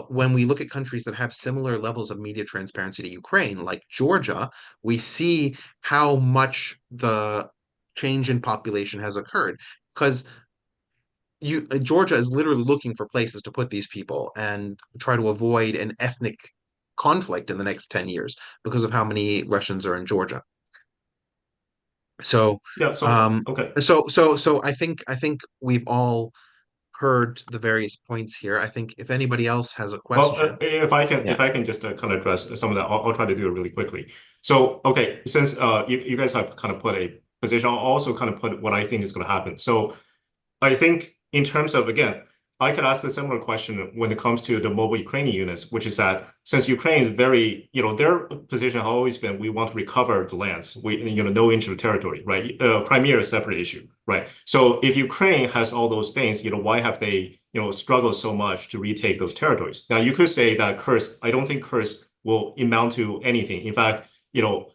When we look at countries that have similar levels of media transparency to Ukraine, like Georgia, we see how much the change in population has occurred. Because Georgia is literally looking for places to put these people and try to avoid an ethnic conflict in the next 10 years because of how many Russians are in Georgia. So, Yeah. So um, okay. so I think we've all heard the various points here. I think if anybody else has a Well, question, if I can just kind of address some of that, I'll try to do it really quickly. So, okay, since you guys have kind of put a position, I'll also kind of put what I think is going to happen. So, I think in terms of, again, I could ask a similar question when it comes to the mobile Ukrainian units, which is that since Ukraine is very, their position has always been, we want to recover the lands, no inch of territory, right? Crimea is a separate issue, right? So if Ukraine has all those things, why have they, struggled so much to retake those territories? Now, you could say that Kursk, I don't think Kursk will amount to anything. In fact, they don't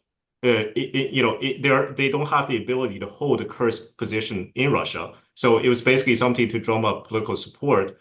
have the ability to hold a Kursk position in Russia. So it was basically something to drum up political support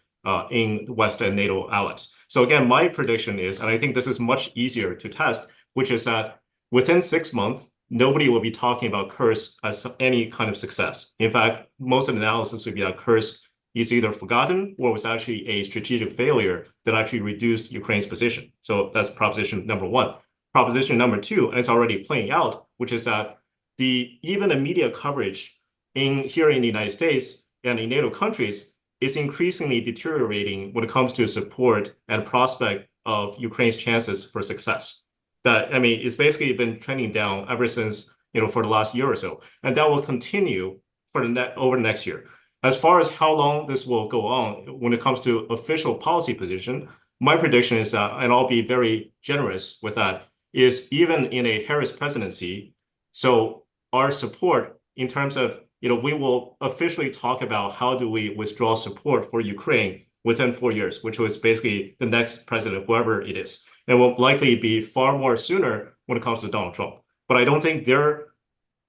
in West and NATO allies. So again, my prediction is, and I think this is much easier to test, which is that within 6 months, nobody will be talking about Kursk as any kind of success. In fact, most of the analysis would be that Kursk is either forgotten or was actually a strategic failure that actually reduced Ukraine's position. So that's proposition number one. Proposition number two, and it's already playing out, which is that even the media coverage here in the United States and in NATO countries is increasingly deteriorating when it comes to support and prospect of Ukraine's chances for success. It's basically been trending down ever since, for the last year or so, and that will continue for over the next year. As far as how long this will go on when it comes to official policy position, my prediction is that, and I'll be very generous with that, is even in a Harris presidency, so our support in terms of, we will officially talk about how do we withdraw support for Ukraine within 4 years, which was basically the next president, whoever it is. And will likely be far more sooner when it comes to Donald Trump. But I don't think their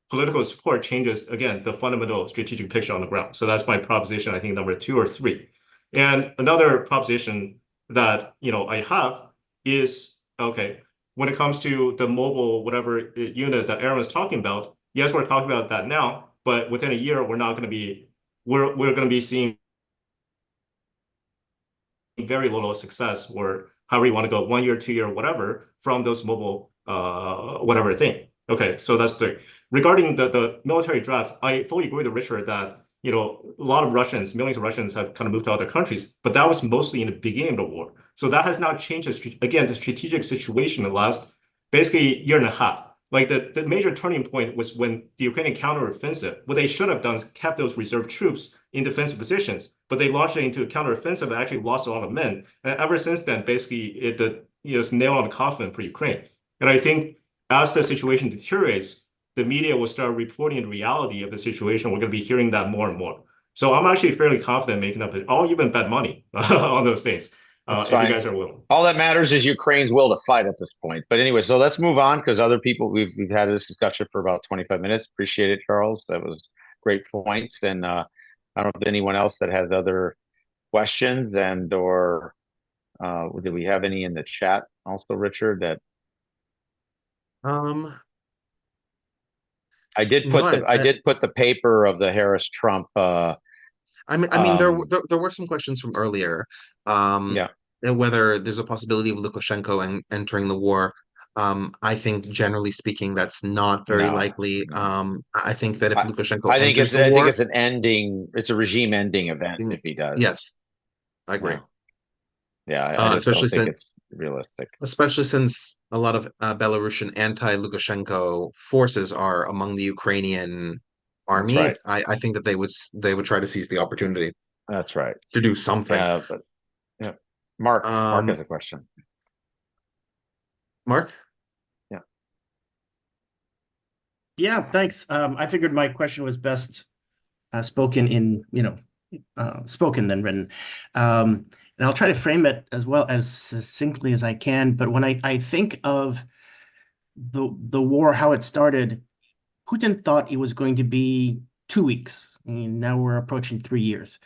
political support changes, again, the fundamental strategic picture on the ground. So that's my proposition, I think, number 2 or 3. And another proposition that, I have is, okay, when it comes to the mobile, whatever unit that Aaron was talking about, yes, we're talking about that now, but within a year, we're going to be seeing very little success, or however you want to go, 1 year, 2 year, whatever, from those mobile, whatever thing. Okay, so that's 3. Regarding the military draft, I fully agree with Richard that, a lot of Russians, millions of Russians have kind of moved to other countries, but that was mostly in the beginning of the war. So that has not changed, the strategic situation in the last basically year and a half. Like the major turning point was when the Ukrainian counteroffensive, what they should have done is kept those reserve troops in defensive positions, but they launched it into a counteroffensive and actually lost a lot of men. And ever since then, basically, it's nail on the coffin for Ukraine. And I think as the situation deteriorates, the media will start reporting the reality of the situation. We're going to be hearing that more and more. So I'm actually fairly confident making up. I'll even bet money on those things if you guys are willing. All that matters is Ukraine's will to fight at this point. But anyway, so let's move on because other people we've had this discussion for about 25 minutes. Appreciate it, Charles. That was great points. And I don't know if anyone else that has other questions or did we have any in the chat also, Richard? That I did put the paper of the Harris Trump. there were some questions from earlier. Yeah. Whether there's a possibility of Lukashenko entering the war. I think generally speaking, that's not very likely. I think that if Lukashenko enters the war, I think it's an ending. It's a regime ending event if he does. Yes, I agree. Yeah, I just don't think it's realistic. Especially since a lot of Belarusian anti-Lukashenko forces are among the Ukrainian army. Right. I think that they would try to seize the opportunity. That's right. To do something. But yeah, Mark has a question. Mark? Yeah, thanks. I figured my question was best spoken than written. And I'll try to frame it as well as succinctly as I can. But when I think of the war, how it started, Putin thought it was going to be 2 weeks. And now we're approaching 3 years.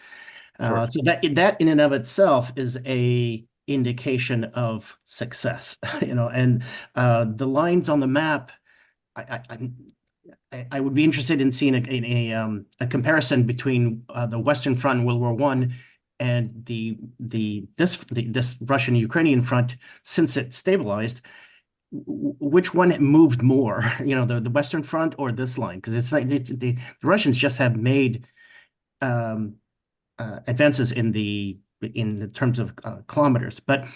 Sure. So that in and of itself is a indication of success, and the lines on the map, I would be interested in seeing a comparison between the Western Front in World War I and this Russian-Ukrainian front since it stabilized. Which one moved more, the Western Front or this line? Because it's like the Russians just have made advances in the terms of kilometers. But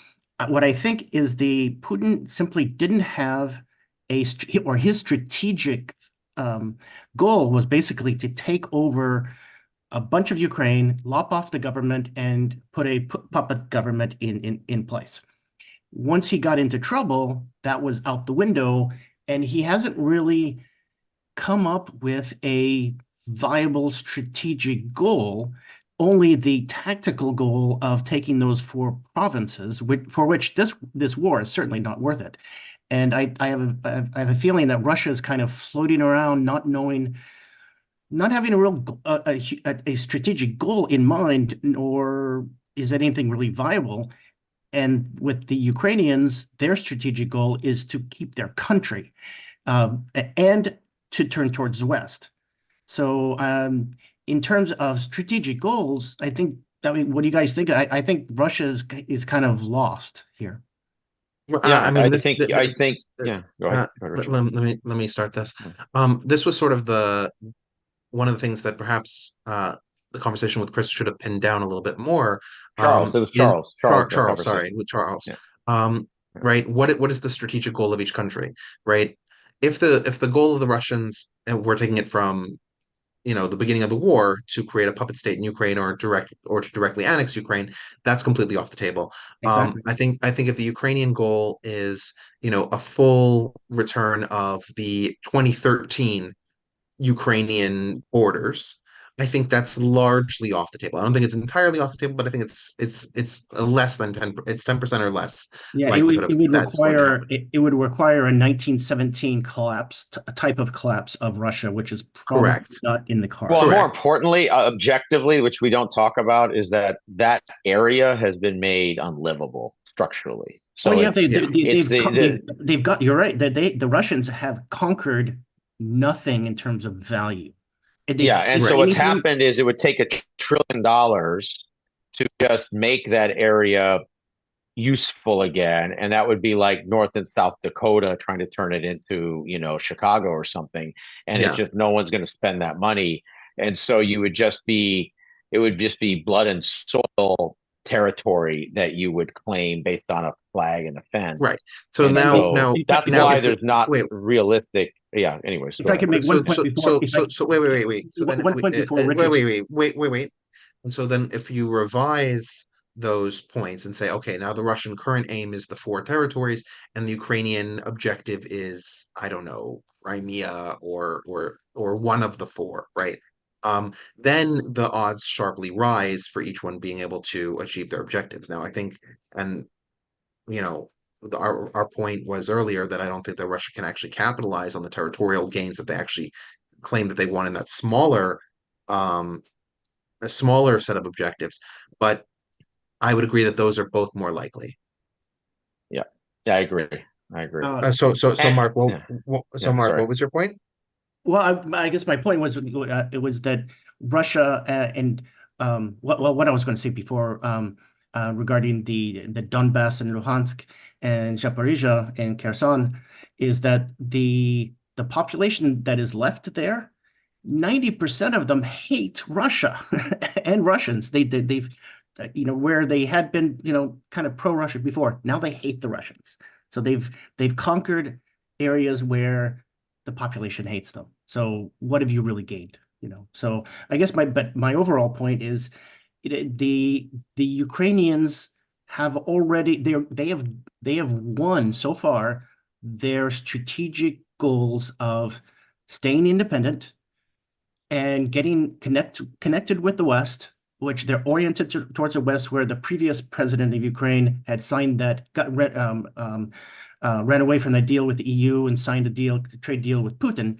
what I think is Putin simply didn't have or his strategic goal was basically to take over a bunch of Ukraine, lop off the government, and put a puppet government in place. Once he got into trouble, that was out the window, and he hasn't really come up with a viable strategic goal, only the tactical goal of taking those 4 provinces, for which this war is certainly not worth it. And I have a feeling that Russia is kind of floating around, not knowing, not having a real a strategic goal in mind, nor is anything really viable. And with the Ukrainians, their strategic goal is to keep their country and to turn towards the West. So in terms of strategic goals, I think, what do you guys think? I think Russia is kind of lost here. Well, Yeah, I mean, I think, this, yeah, go ahead. let me start this. This was sort of one of the things that perhaps the conversation with Chris should have pinned down a little bit more. Charles, it was Charles. Charles, sorry, with Charles. Yeah. Right. What is the strategic goal of each country? Right. If the goal of the Russians, and we're taking it from the beginning of the war, to create a puppet state in Ukraine or to directly annex Ukraine, that's completely off the table. Exactly. I think if the Ukrainian goal is a full return of the 2013 Ukrainian borders, I think that's largely off the table. I don't think it's entirely off the table, but I think it's less than 10. It's 10% or less Yeah, likelihood of that's going to happen. it would require a 1917 collapse, a type of collapse of Russia, which is probably Correct. not in the cards. Well, more Correct. importantly, objectively, which we don't talk about, is that area has been made unlivable structurally. So Well, yeah, it's they've got, you're right, that the Russians have conquered nothing in terms of value. yeah, and so what's anything- happened is it would take $1 trillion to just make that area useful again, and that would be like North and South Dakota trying to turn it into Chicago or something, and Yeah. it's just no one's going to spend that money, and so it would just be blood and soil territory that you would claim based on a flag and a fence. Right. So And now that's now why if there's not wait. realistic. Yeah. Anyways, If I can make one point before, So wait. So then one point before Richard. wait. And so then if you revise those points and say, okay, now the Russian current aim is the 4 territories, and the Ukrainian objective is, I don't know, Crimea or one of the 4, right? Then the odds sharply rise for each one being able to achieve their objectives. Now, I think, and our point was earlier that I don't think that Russia can actually capitalize on the territorial gains that they actually claim that they want in that a smaller set of objectives. But I would agree that those are both more likely. Yeah, I agree. So Mark, sorry. what was your point? Well, I guess my point was it was that Russia and what I was going to say before regarding the Donbass and Luhansk and Zaporizhia and Kherson is that the population that is left there, 90% of them hate Russia and Russians. They've where they had been kind of pro-Russia before, now they hate the Russians. So they've conquered areas where the population hates them. So what have you really gained? So I guess my overall point is the Ukrainians have already they have won so far their strategic goals of staying independent and getting connected with the West, which they're oriented towards the West, where the previous president of Ukraine had signed ran away from that deal with the EU and signed a trade deal with Putin,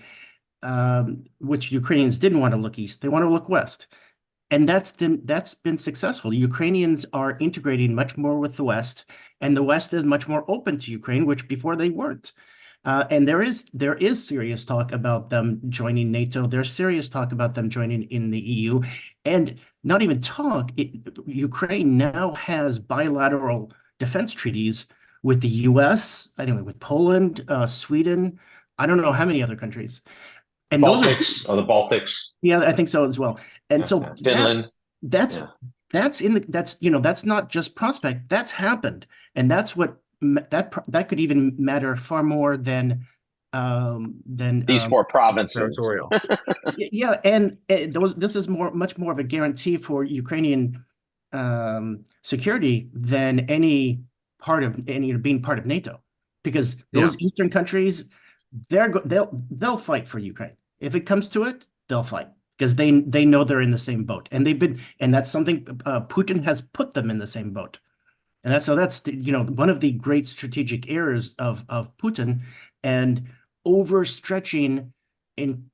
which Ukrainians didn't want to look east. They want to look west. And that's been successful. The Ukrainians are integrating much more with the West, and the West is much more open to Ukraine, which before they weren't. And there is serious talk about them joining NATO. There's serious talk about them joining in the EU, and not even talk. Ukraine now has bilateral defense treaties with the U.S., I think with Poland, Sweden. I don't know how many other countries. And those are, The Baltics, yeah, I think so as well. And so Finland. that's Yeah. that's not just prospect. That's happened, and that's what that could even matter far more than These four provinces. Territorial. yeah, and this is much more of a guarantee for Ukrainian security than any part of being part of NATO, because those eastern countries, they'll fight for Ukraine. If it comes to it, they'll fight because they know they're in the same boat, and that's something Putin has put them in the same boat. And that's one of the great strategic errors of Putin, and overstretching in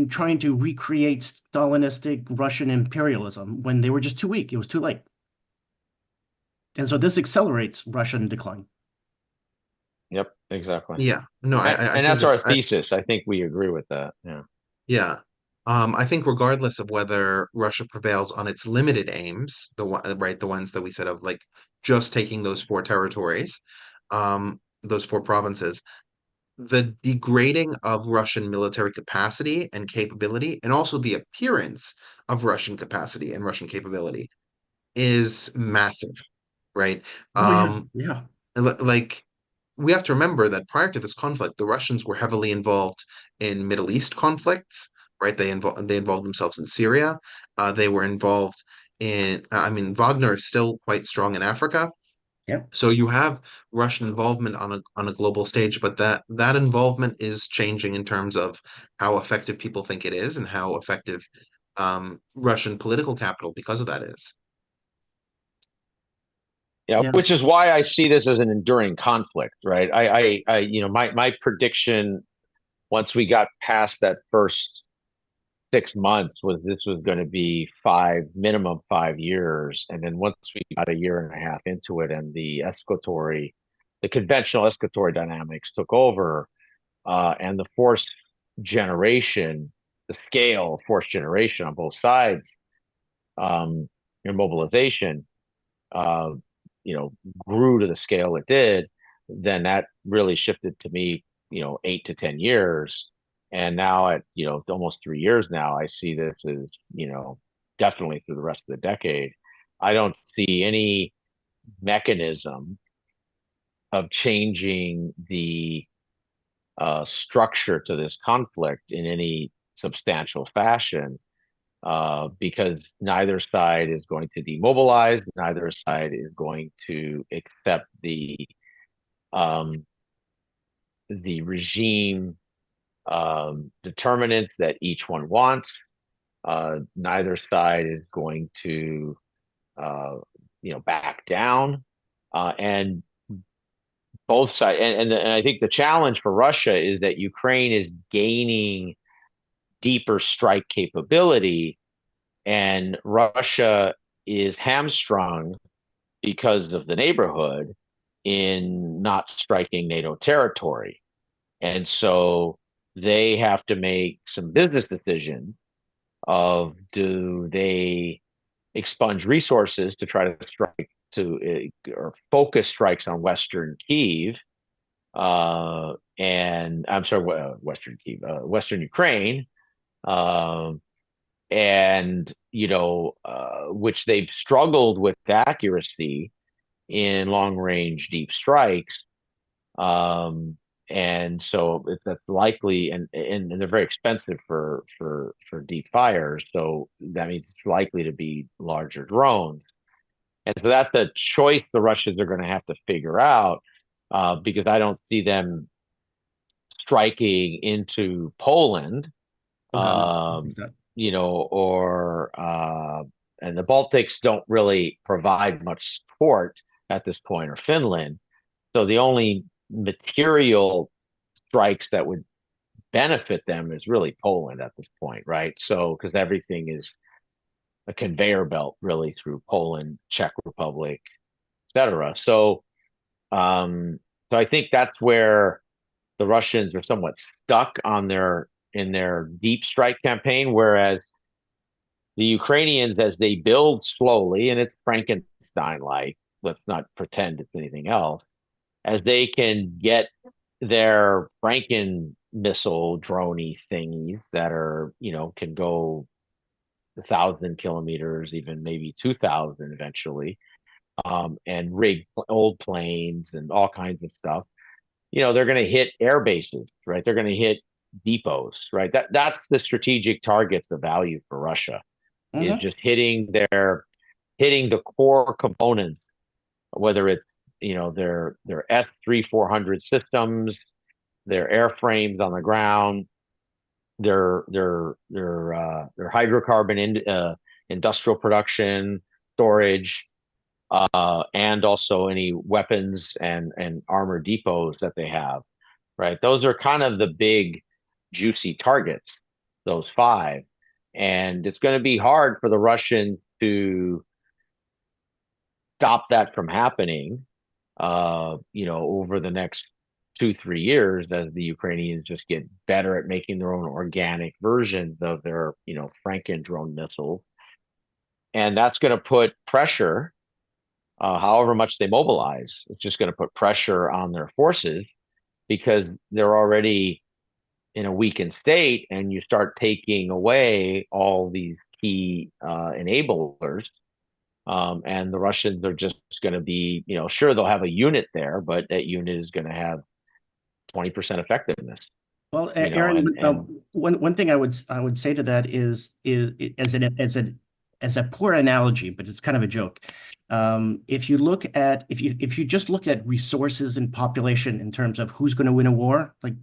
trying to recreate Stalinistic Russian imperialism when they were just too weak. It was too late. And so this accelerates Russian decline. Yep, exactly. Yeah. No, I And think that's our this, thesis. I think we agree with that. Yeah. yeah. I think regardless of whether Russia prevails on its limited aims, the ones that we said of like just taking those four territories, those four provinces, the degrading of Russian military capacity and capability, and also the appearance of Russian capacity and Russian capability is massive, right? Oh yeah, Um, yeah. like we have to remember that prior to this conflict, the Russians were heavily involved in Middle East conflicts, right? They involved themselves in Syria. They were involved in, I mean, Wagner is still quite strong in Africa. Yep. So you have Russian involvement on a global stage, but that involvement is changing in terms of how effective people think it is and how effective Russian political capital because of that is. Yeah, Yeah. which is why I see this as an enduring conflict, right? My prediction once we got past that first 6 months was this was going to be minimum 5 years, and then once we got a year and a half into it, and the conventional escalatory dynamics took over, and the scale of force generation on both sides, your mobilization, uh, grew to the scale it did, then that really shifted to me, 8 to 10 years. And now at, almost 3 years now, I see this as, definitely through the rest of the decade. I don't see any mechanism of changing the structure to this conflict in any substantial fashion, because neither side is going to demobilize, neither side is going to accept the regime determinants that each one wants. Neither side is going to, back down, and both sides. And I think the challenge for Russia is that Ukraine is gaining deeper strike capability, and Russia is hamstrung because of the neighborhood in not striking NATO territory. And so they have to make some business decisions of, do they expunge resources to try to strike or focus strikes on Western Kiev, and I'm sorry, Western Kiev, Western Ukraine, and which they've struggled with accuracy in long range deep strikes, and so that's likely, and they're very expensive for deep fires, so that means it's likely to be larger drones. And so that's the choice the Russians are going to have to figure out, because I don't see them striking into Poland, um, or and the Baltics don't really provide much support at this point, or Finland. So the only material strikes that would benefit them is really Poland at this point, right? So because everything is a conveyor belt really through Poland, Czech Republic, etc. So I think that's where the Russians are somewhat stuck on in their deep strike campaign, whereas the Ukrainians, as they build slowly, and it's Frankenstein-like, let's not pretend it's anything else, as they can get their Franken missile droney thingies that are, can go 1,000 kilometers, even maybe 2,000 eventually, and rig old planes and all kinds of stuff. They're going to hit air bases, right? They're going to hit depots, right? That's the strategic targets of value for Russia, is just hitting the core components, whether it's their S-300-400 systems, their airframes on the ground, their hydrocarbon industrial production, storage, and also any weapons and armor depots that they have, right? Those are kind of the big juicy targets, those five. And it's going to be hard for the Russians to stop that from happening, over the next 2-3 years, as the Ukrainians just get better at making their own organic versions of their, Franken drone missiles. And that's going to put pressure, however much they mobilize, it's just going to put pressure on their forces, because they're already in a weakened state, and you start taking away all these key enablers. And the Russians are just going to be, sure, they'll have a unit there, but that unit is going to have 20% effectiveness. Well, Aaron, one thing I would say to that is as a poor analogy, but it's kind of a joke. If you just look at resources and population in terms of who's going to win a war, like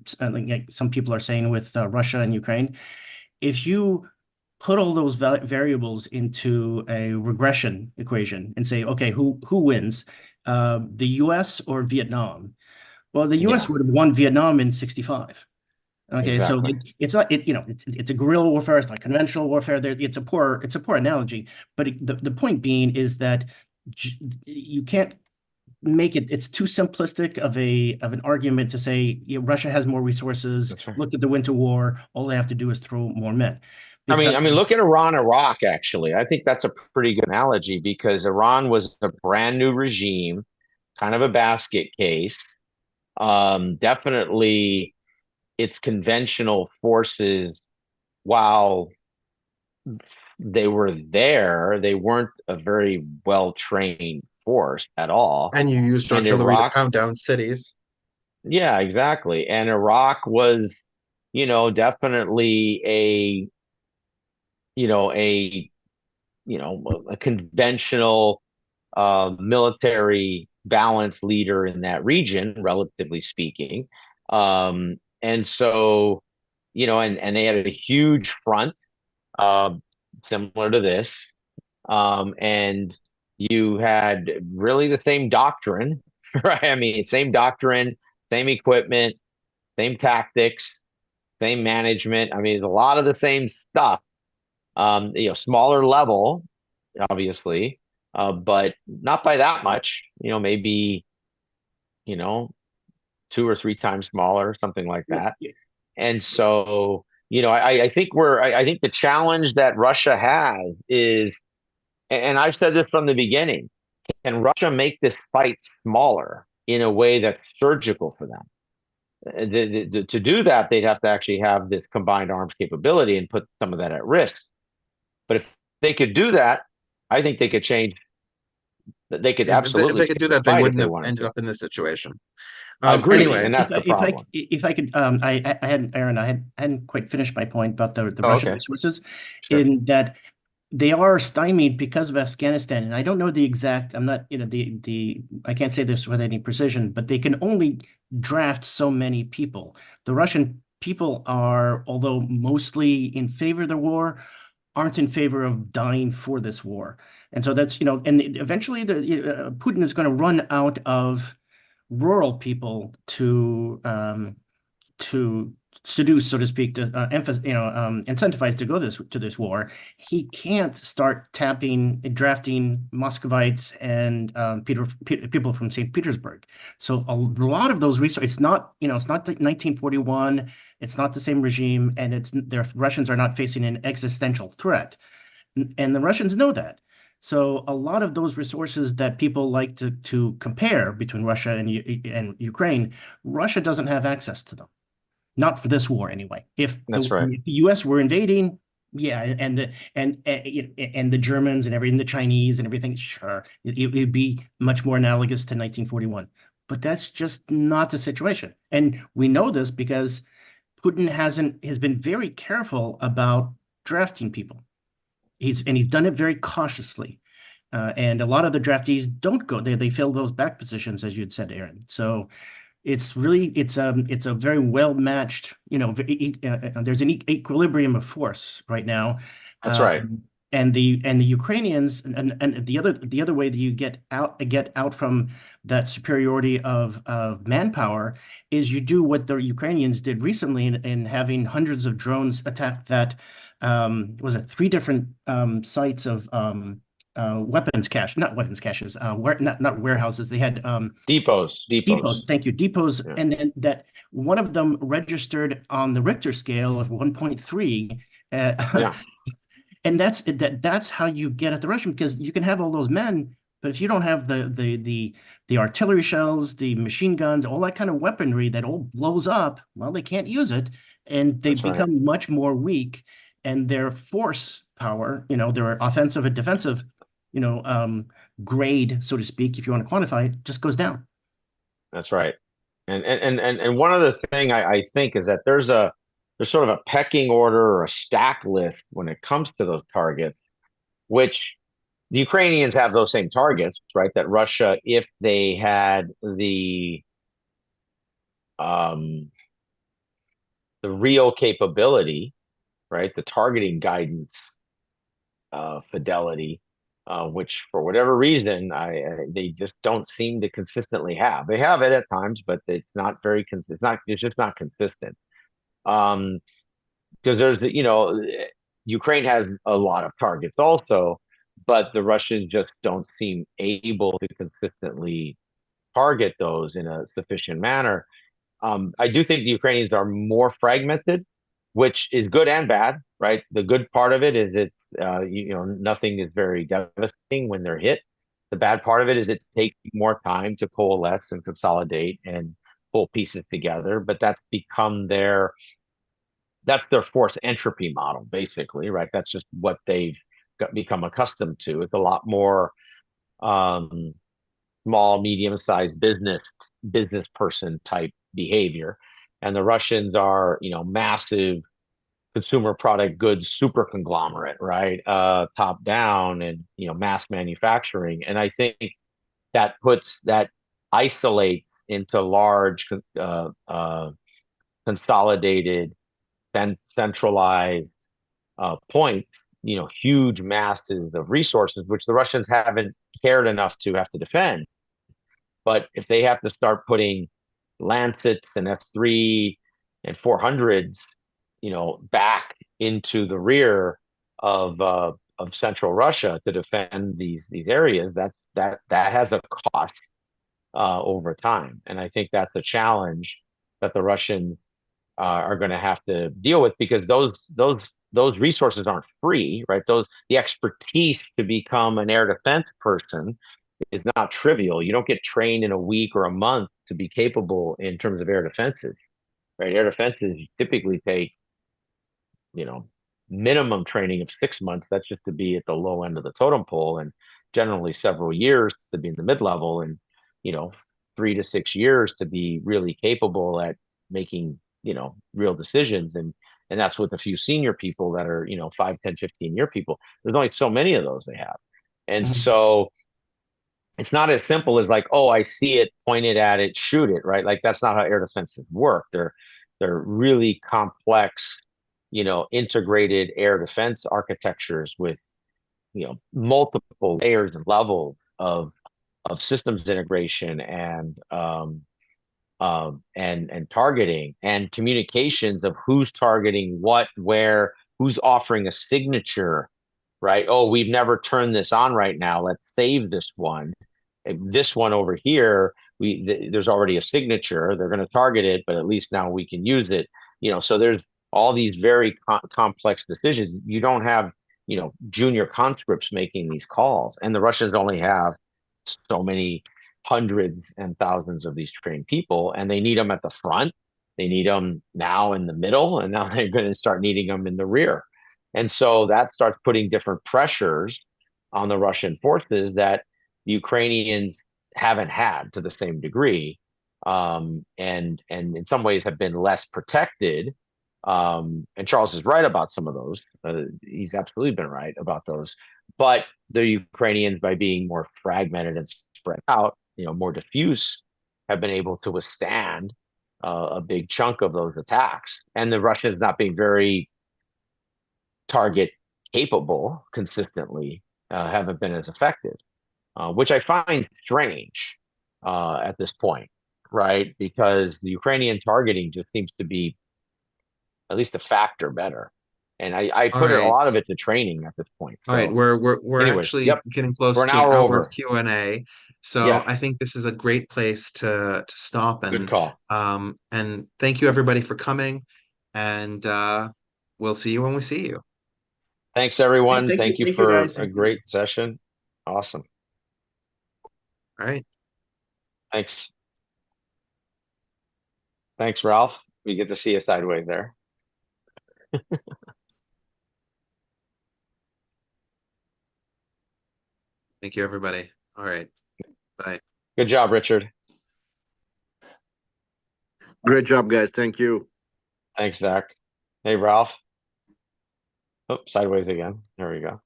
some people are saying with Russia and Ukraine, if you put all those variables into a regression equation and say, okay, who wins, the U.S. or Vietnam? Well, the U.S. would have won Vietnam in '65. Okay, exactly. So it's not it's a guerrilla warfare. It's not conventional warfare. It's a poor analogy. But the point being is that you can't make it. It's too simplistic of an argument to say Russia has more resources. That's right. Look at the Winter War. All they have to do is throw more men. I mean, look at Iran, Iraq. Actually, I think that's a pretty good analogy, because Iran was a brand new regime, kind of a basket case. Definitely, its conventional forces, while they were there, they weren't a very well-trained force at all. And you used artillery to pound down cities. Yeah, exactly. And Iraq was, definitely a conventional military balance leader in that region, relatively speaking. And so, and they had a huge front, similar to this. And you had really the same doctrine, right? I mean, same doctrine, same equipment, same tactics, same management. I mean, it's a lot of the same stuff. Smaller level, obviously, but not by that much. Maybe 2 or 3 times smaller, something like that. And so, I think the challenge that Russia has is, and I've said this from the beginning, can Russia make this fight smaller in a way that's surgical for them? To do that, they'd have to actually have this combined arms capability and put some of that at risk. But if they could do that, I think they could change. They could absolutely. If they could do that, they wouldn't have ended up in this situation. Agreed, anyway, and that's the problem. If I could, I hadn't, Aaron, I hadn't quite finished my point about the Russian resources, Sure. in that they are stymied because of Afghanistan. And I don't know the exact, I'm not, I can't say this with any precision, but they can only draft so many people. The Russian people are, although mostly in favor of the war, aren't in favor of dying for this war. And so that's, and eventually Putin is going to run out of rural people to seduced, so to speak, to incentivized to go to this war, he can't start drafting Muscovites and people from St. Petersburg. So a lot of those resources, it's not like 1941, it's not the same regime, and the Russians are not facing an existential threat, and the Russians know that. So a lot of those resources that people like to compare between Russia and Ukraine, Russia doesn't have access to them. Not for this war, anyway. If That's right. the U.S. were invading, yeah, and the Germans and everything, the Chinese and everything, sure, it'd be much more analogous to 1941. But that's just not the situation, and we know this because Putin has been very careful about drafting people. He's done it very cautiously. And a lot of the draftees don't go there. They fill those back positions, as you had said, Aaron. So it's a very well matched, there's an equilibrium of force right now. That's right. And the Ukrainians and the other way that you get out from that superiority of manpower is you do what the Ukrainians did recently in having hundreds of drones attack that was it 3 different sites of weapons cache, not weapons caches, not warehouses. They had Depots. Thank you, depots, Yeah. and then that one of them registered on the Richter scale of 1.3. Yeah. And that's how you get at the Russian, because you can have all those men, but if you don't have the artillery shells, the machine guns, all that kind of weaponry that all blows up, well, they can't use it, and they That's right. become much more weak, and their force power, their offensive and defensive, grade, so to speak, if you want to quantify it, just goes down. That's right. And one other thing I think is that there's sort of a pecking order or a stack list when it comes to those targets, which the Ukrainians have those same targets, right? That Russia, if they had the real capability, right? The targeting guidance, fidelity, which for whatever reason, they just don't seem to consistently have. They have it at times, but it's not very it's just not consistent. Because Ukraine has a lot of targets also, but the Russians just don't seem able to consistently target those in a sufficient manner. I do think the Ukrainians are more fragmented, which is good and bad, right? The good part of it is that nothing is very devastating when they're hit. The bad part of it is it takes more time to coalesce and consolidate and pull pieces together, but that's their force entropy model, basically, right? That's just what they've become accustomed to. It's a lot more small, medium-sized business person type behavior, and the Russians are, massive consumer product goods super conglomerate, right? Top down and mass manufacturing, and I think that isolates into large consolidated centralized points, huge masses of resources, which the Russians haven't cared enough to have to defend. But if they have to start putting Lancets and F3 and 400s, back into the rear of central Russia to defend these areas, that has a cost over time, and I think that's a challenge that the Russians are going to have to deal with, because those resources aren't free, right? The expertise to become an air defense person is not trivial. You don't get trained in a week or a month to be capable in terms of air defenses, right? Air defenses typically take, minimum training of 6 months. That's just to be at the low end of the totem pole, and generally several years to be in the mid-level, and 3 to 6 years to be really capable at making real decisions, and that's with a few senior people that are 5, 10, 15-year people. There's only so many of those they have, and so it's not as simple as like, oh, I see it, point it at it, shoot it, right? Like, that's not how air defenses work. They're really complex, integrated air defense architectures with multiple layers and levels of systems integration and and targeting and communications of who's targeting what, where, who's offering a signature, right? Oh, we've never turned this on right now. Let's save this one. This one over here, there's already a signature. They're going to target it, but at least now we can use it. So there's all these very complex decisions. You don't have, junior conscripts making these calls, and the Russians only have so many hundreds and thousands of these trained people, and they need them at the front. They need them now in the middle, and now they're going to start needing them in the rear. And so that starts putting different pressures on the Russian forces that the Ukrainians haven't had to the same degree, and in some ways have been less protected. And Charles is right about some of those. He's absolutely been right about those. But the Ukrainians, by being more fragmented and spread out, more diffuse, have been able to withstand a big chunk of those attacks. And the Russians not being very target capable consistently haven't been as effective, which I find strange at this point, right? Because the Ukrainian targeting just seems to be at least a factor better. And I All put a right. lot of it to training at this point. All right, So we're anyways, actually yep, getting close we're an to an hour hour of over. Q&A. So Yeah, I think this is a great place to stop, good call. and thank you everybody for coming, and we'll see you when we see you. Thanks, everyone. Thank you, Thank you thank you for guys. a great session. Awesome. All right. Thanks. Thanks, Ralph. We get to see you sideways there. Thank you, everybody. All right. Bye. Good job, Richard. Great job, guys. Thank you. Thanks, Zach. Hey, Ralph. Oh, sideways again. There we go.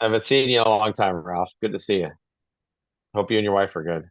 Haven't seen you in a long time, Ralph. Good to see you. Hope you and your wife are good.